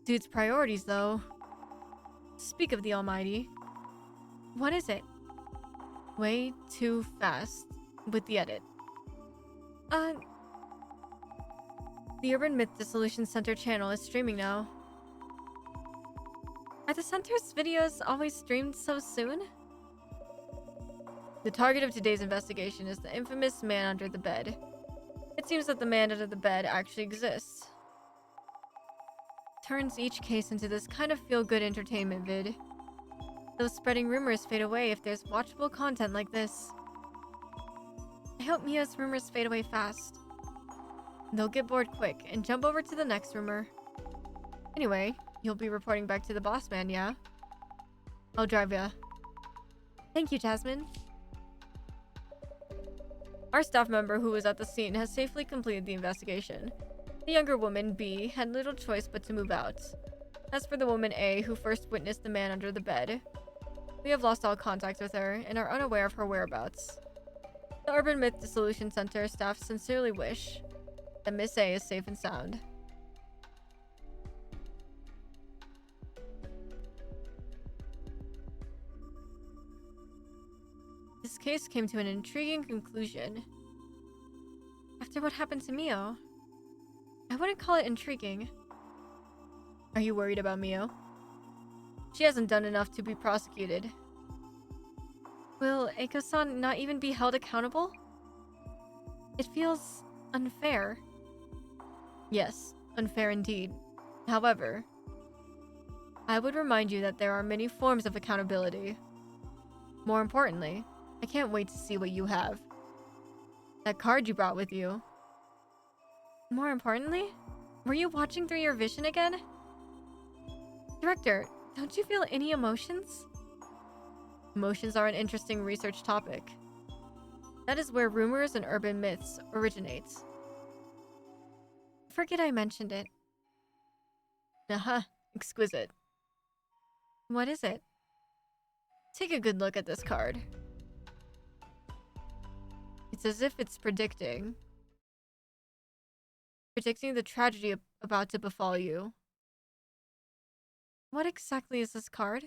Dude's priorities, though. Speak of the almighty. What is it? Way too fast with the edit. The Urban Myth Dissolution Center channel is streaming now. Are the center's videos always streamed so soon? The target of today's investigation is the infamous man under the bed. It seems that the man under the bed actually exists. Turns each case into this kind of feel-good entertainment vid. Those spreading rumors fade away if there's watchable content like this. I hope Mia's rumors fade away fast. They'll get bored quick and jump over to the next rumor. Anyway, you'll be reporting back to the boss man, yeah? I'll drive ya. Thank you, Jasmine. Our staff member who was at the scene has safely completed the investigation. The younger woman, B, had little choice but to move out. As for the woman, A, who first witnessed the man under the bed, we have lost all contact with her and are unaware of her whereabouts. The Urban Myth Dissolution Center staff sincerely wish that Miss A is safe and sound. This case came to an intriguing conclusion. After what happened to Mio, I wouldn't call it intriguing. Are you worried about Mio? She hasn't done enough to be prosecuted. Will Eiko-san not even be held accountable? It feels unfair. Yes, unfair indeed. However, I would remind you that there are many forms of accountability. More importantly, I can't wait to see what you have. That card you brought with you. More importantly, were you watching through your vision again? Director, don't you feel any emotions? Emotions are an interesting research topic. That is where rumors and urban myths originate. Forget I mentioned it. Exquisite. What is it? Take a good look at this card. It's as if it's predicting the tragedy about to befall you. What exactly is this card?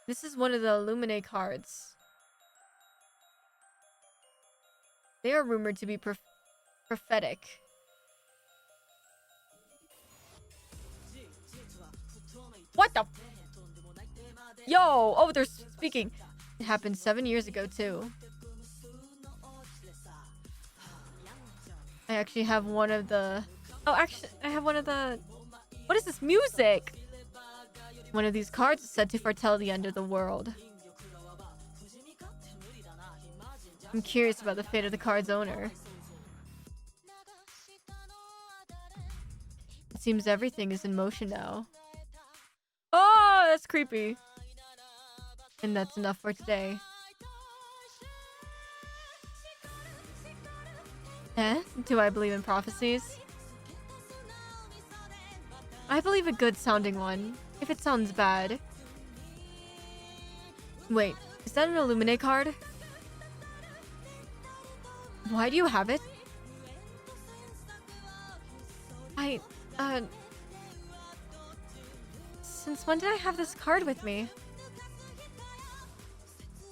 This is one of the Illuminae cards. They are rumored to be prophetic. What the? Yo! Oh, they're speaking. It happened 7 years ago, too. I actually have one of the... Oh, actually, I have one of the... What is this music? One of these cards is said to foretell the end of the world. I'm curious about the fate of the card's owner. It seems everything is in motion now. Oh, that's creepy. And that's enough for today. Do I believe in prophecies? I believe a good sounding one, if it sounds bad. Wait, is that an Illuminate card? Why do you have it? Since when did I have this card with me?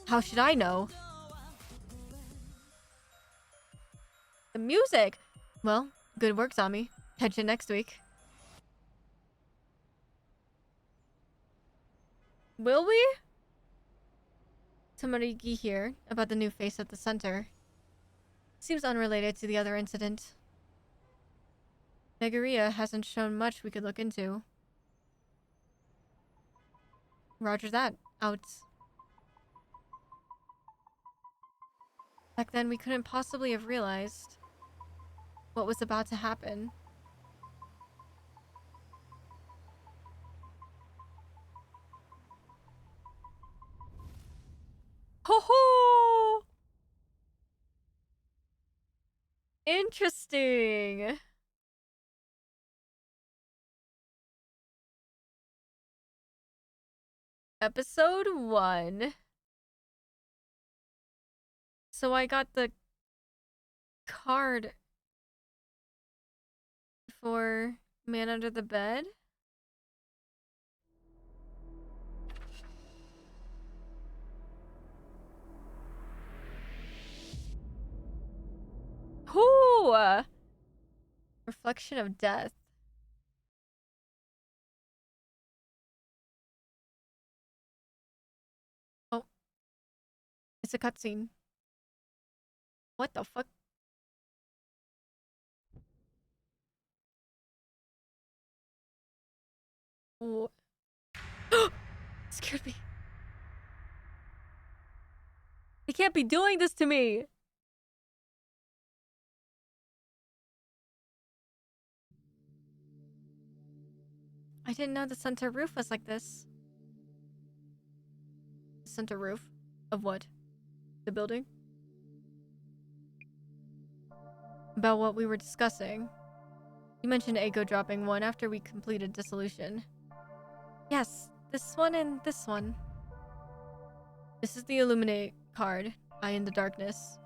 How should I know? The music! Well, good work, Zombie. Catch you next week. Will we? Somebody here about the new face at the center. Seems unrelated to the other incident. Megaria hasn't shown much we could look into. Roger that. Out. Back then, we couldn't possibly have realized what was about to happen. Ho ho! Interesting. Episode 1. So I got the card for Man Under the Bed. Ooh! Reflection of Death. Oh. It's a cutscene. What the fuck? Ooh. Scared me. They can't be doing this to me. I didn't know the center roof was like this. Center roof? Of what? The building? About what we were discussing. You mentioned Eiko dropping one after we completed dissolution. Yes, this one and this one. This is the Illuminate card, Eye in the Darkness.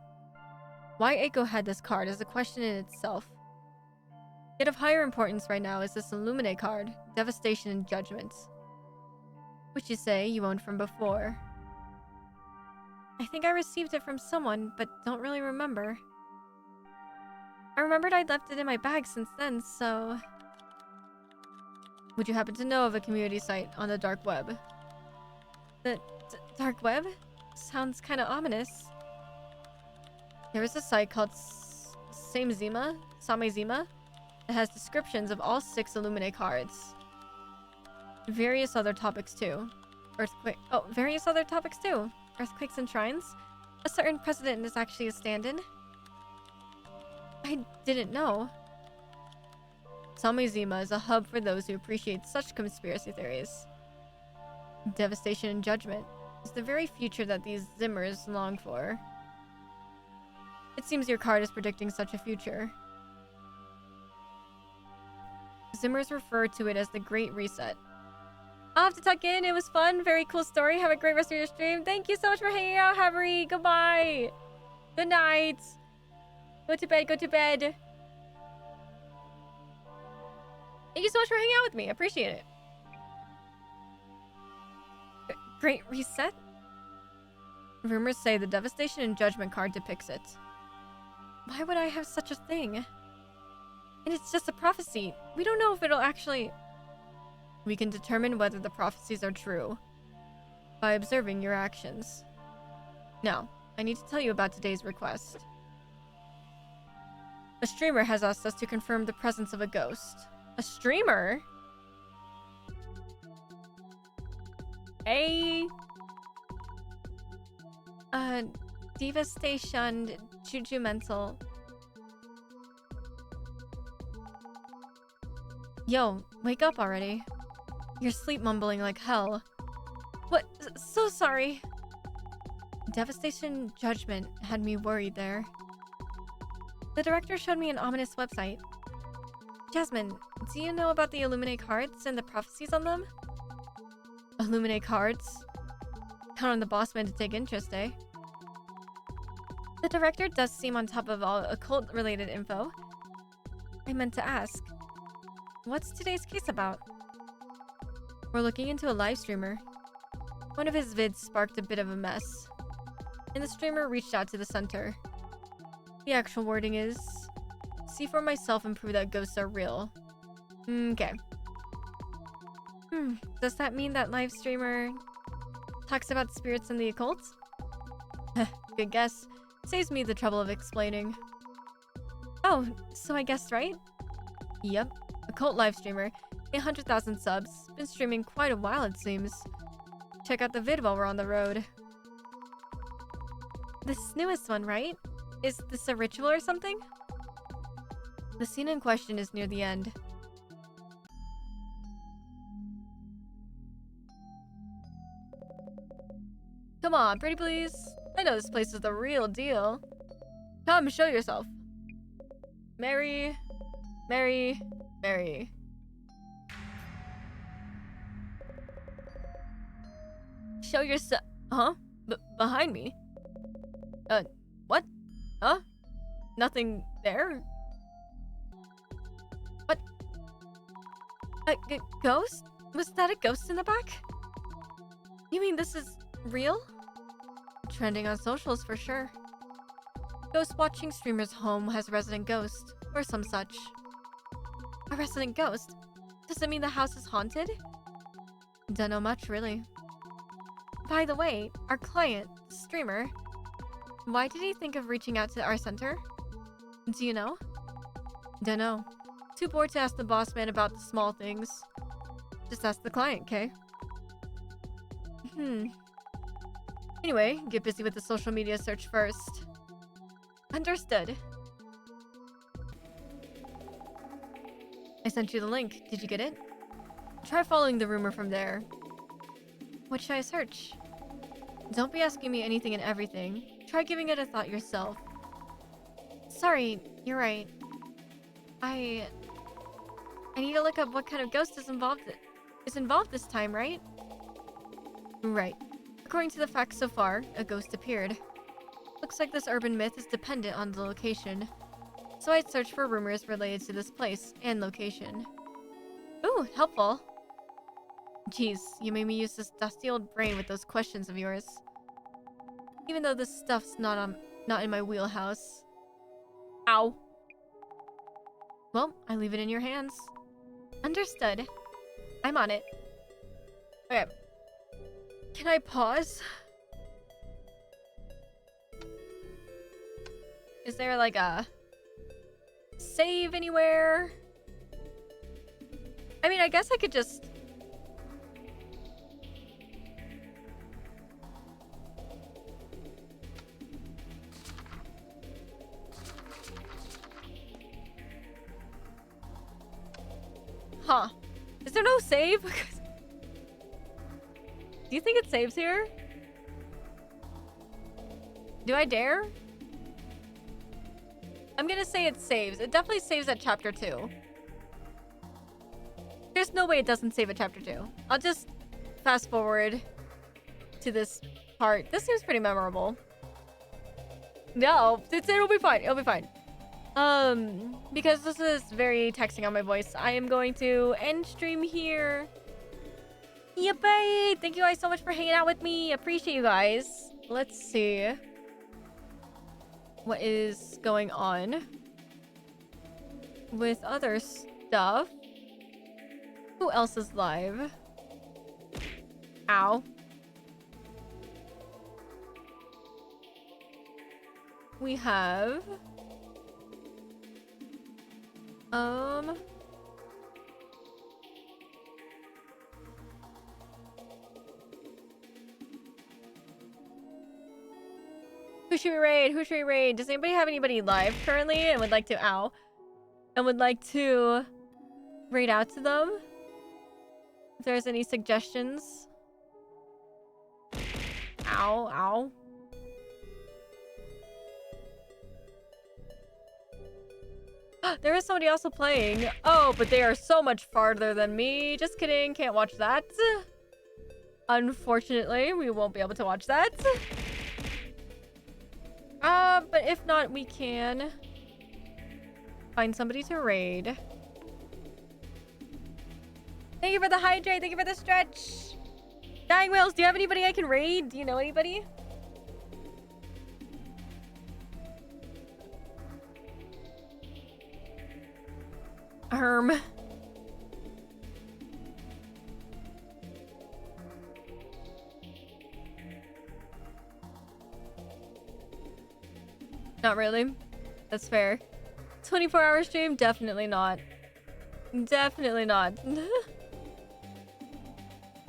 Why Eiko had this card is a question in itself. Yet of higher importance right now is this Illuminate card, Devastation and Judgment. Which you say you owned from before. I think I received it from someone, but don't really remember. I remembered I'd left it in my bag since then, so... Would you happen to know of a community site on the dark web? The dark web? Sounds kind of ominous. There is a site called Samezima that has descriptions of all 6 Illuminate cards. Various other topics too. Various other topics too. Earthquakes and shrines. A certain president is actually a stand-in. I didn't know. Samezima is a hub for those who appreciate such conspiracy theories. Devastation and Judgment is the very future that these Zimmers long for. It seems your card is predicting such a future. Zimmers refer to it as the Great Reset. I'll have to tuck in. It was fun. Very cool story. Have a great rest of your stream. Thank you so much for hanging out, Havery. Goodbye. Good night. Go to bed. Go to bed. Thank you so much for hanging out with me. I appreciate it. Great Reset? Rumors say the Devastation and Judgment card depicts it. Why would I have such a thing? And it's just a prophecy. We don't know if it'll actually... We can determine whether the prophecies are true by observing your actions. Now, I need to tell you about today's request. A streamer has asked us to confirm the presence of a ghost. A streamer? Hey. Devastation, Juju Mental. Yo, wake up already. You're sleep mumbling like hell. What? So sorry. Devastation Judgment had me worried there. The director showed me an ominous website. Jasmine, do you know about the Illuminate cards and the prophecies on them? Illuminate cards? Count on the boss man to take interest, eh? The director does seem on top of all occult-related info. I meant to ask, what's today's case about? We're looking into a live streamer. One of his vids sparked a bit of a mess, and the streamer reached out to the center. The actual wording is, see for myself and prove that ghosts are real. Okay. Does that mean that live streamer talks about spirits and the occult? Good guess. Saves me the trouble of explaining. Oh, so I guessed right? Yep. Occult live streamer. 800,000 subs. Been streaming quite a while, it seems. Check out the vid while we're on the road. This newest one, right? Is this a ritual or something? The scene in question is near the end. Come on, pretty please. I know this place is the real deal. Come, show yourself. Mary, Mary, Mary. Show yourself. Huh? Behind me? What? Huh? Nothing there? What? A ghost? Was that a ghost in the back? You mean this is real? Trending on socials for sure. Ghost watching streamer's home has a resident ghost, or some such. A resident ghost? Does it mean the house is haunted? Don't know much, really. By the way, our client, streamer, why did he think of reaching out to our center? Do you know? Don't know. Too bored to ask the boss man about the small things. Just ask the client, Kay? Anyway, get busy with the social media search first. Understood. I sent you the link. Did you get it? Try following the rumor from there. What should I search? Don't be asking me anything and everything. Try giving it a thought yourself. Sorry, you're right. I need to look up what kind of ghost is involved this time, right? Right. According to the facts so far, a ghost appeared. Looks like this urban myth is dependent on the location. So I'd search for rumors related to this place and location. Ooh, helpful. Jeez, you made me use this dusty old brain with those questions of yours. Even though this stuff's not in my wheelhouse. Ow. Well, I leave it in your hands. Understood. I'm on it. Okay. Can I pause? Is there like a save anywhere? I mean, I guess I could just... Huh. Is there no save? Do you think it saves here? Do I dare? I'm gonna say it saves. It definitely saves at chapter 2. There's no way it doesn't save at chapter 2. I'll just fast forward to this part. This seems pretty memorable. No, it'll be fine. It'll be fine. Because this is very taxing on my voice, I am going to end stream here. Yippee! Thank you guys so much for hanging out with me. Appreciate you guys. Let's see what is going on with other stuff. Who else is live? Ow. We have... Who should we raid? Who should we raid? Does anybody have anybody live currently and would like to... Ow. And would like to raid out to them? If there's any suggestions. Ow, ow. There is somebody also playing. Oh, but they are so much farther than me. Just kidding. Can't watch that. Unfortunately, we won't be able to watch that. But if not, we can find somebody to raid. Thank you for the hydrate. Thank you for the stretch. Dying Whales, do you have anybody I can raid? Do you know anybody? Not really. That's fair. 24-hour stream? Definitely not. Definitely not.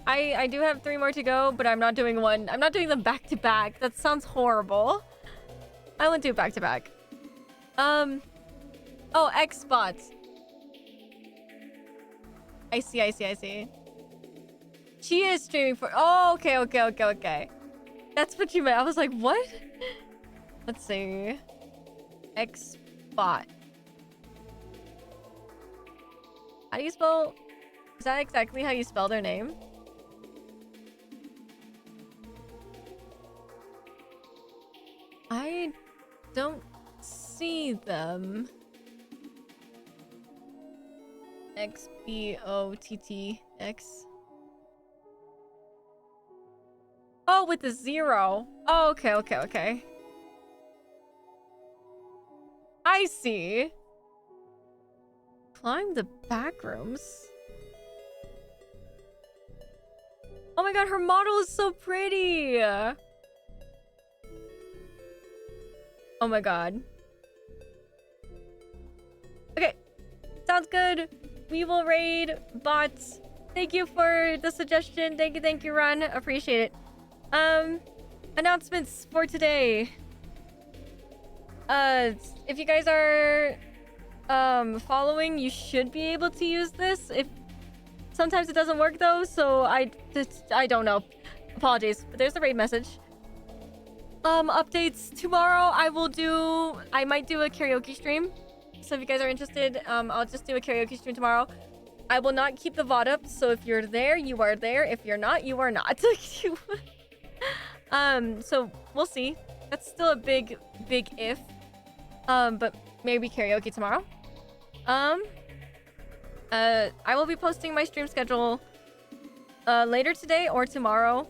I do have 3 more to go, but I'm not doing one. I'm not doing them back to back. That sounds horrible. I won't do back to back. Oh, Xbots. I see. She is streaming for... Oh, okay. That's what you meant. I was like, what? Let's see. Xbot. How do you spell... Is that exactly how you spell their name? I don't see them. XBOTTX. Oh, with the 0. Oh, okay. I see. Climb the back rooms. Oh my god, her model is so pretty. Oh my god. Okay. Sounds good. We will raid bots. Thank you for the suggestion. Thank you, Ron. Appreciate it. Announcements for today. If you guys are following, you should be able to use this. If sometimes it doesn't work though, so I don't know. Apologies, but there's the raid message. Updates tomorrow. I might do a karaoke stream. So if you guys are interested, I'll just do a karaoke stream tomorrow. I will not keep the VOD up, so if you're there, you are there. If you're not, you are not. So we'll see. That's still a big if. But maybe karaoke tomorrow. I will be posting my stream schedule later today or tomorrow.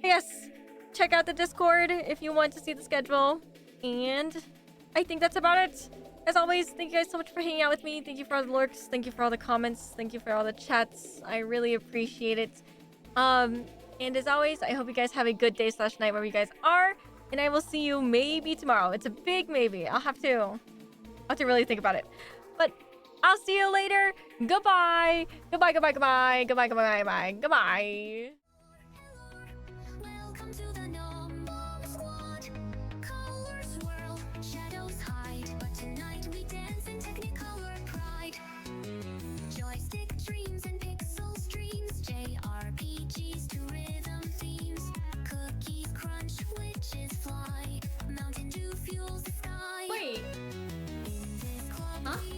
Yes, check out the Discord if you want to see the schedule. And I think that's about it. As always, thank you guys so much for hanging out with me. Thank you for all the lurks. Thank you for all the comments. Thank you for all the chats. I really appreciate it. And as always, I hope you guys have a good day / night wherever you guys are. And I will see you maybe tomorrow. It's a big maybe. I'll have to really think about it. But I'll see you later. Goodbye. Goodbye. Welcome to the normal squad. Colors swirl, shadows hide, but tonight we dance in Technicolor pride. Joystick dreams and pixel streams, JRPGs to rhythm themes. Cookies crunch, witches fly, Mountain Dew fuels the sky. Wait. In this club Huh? we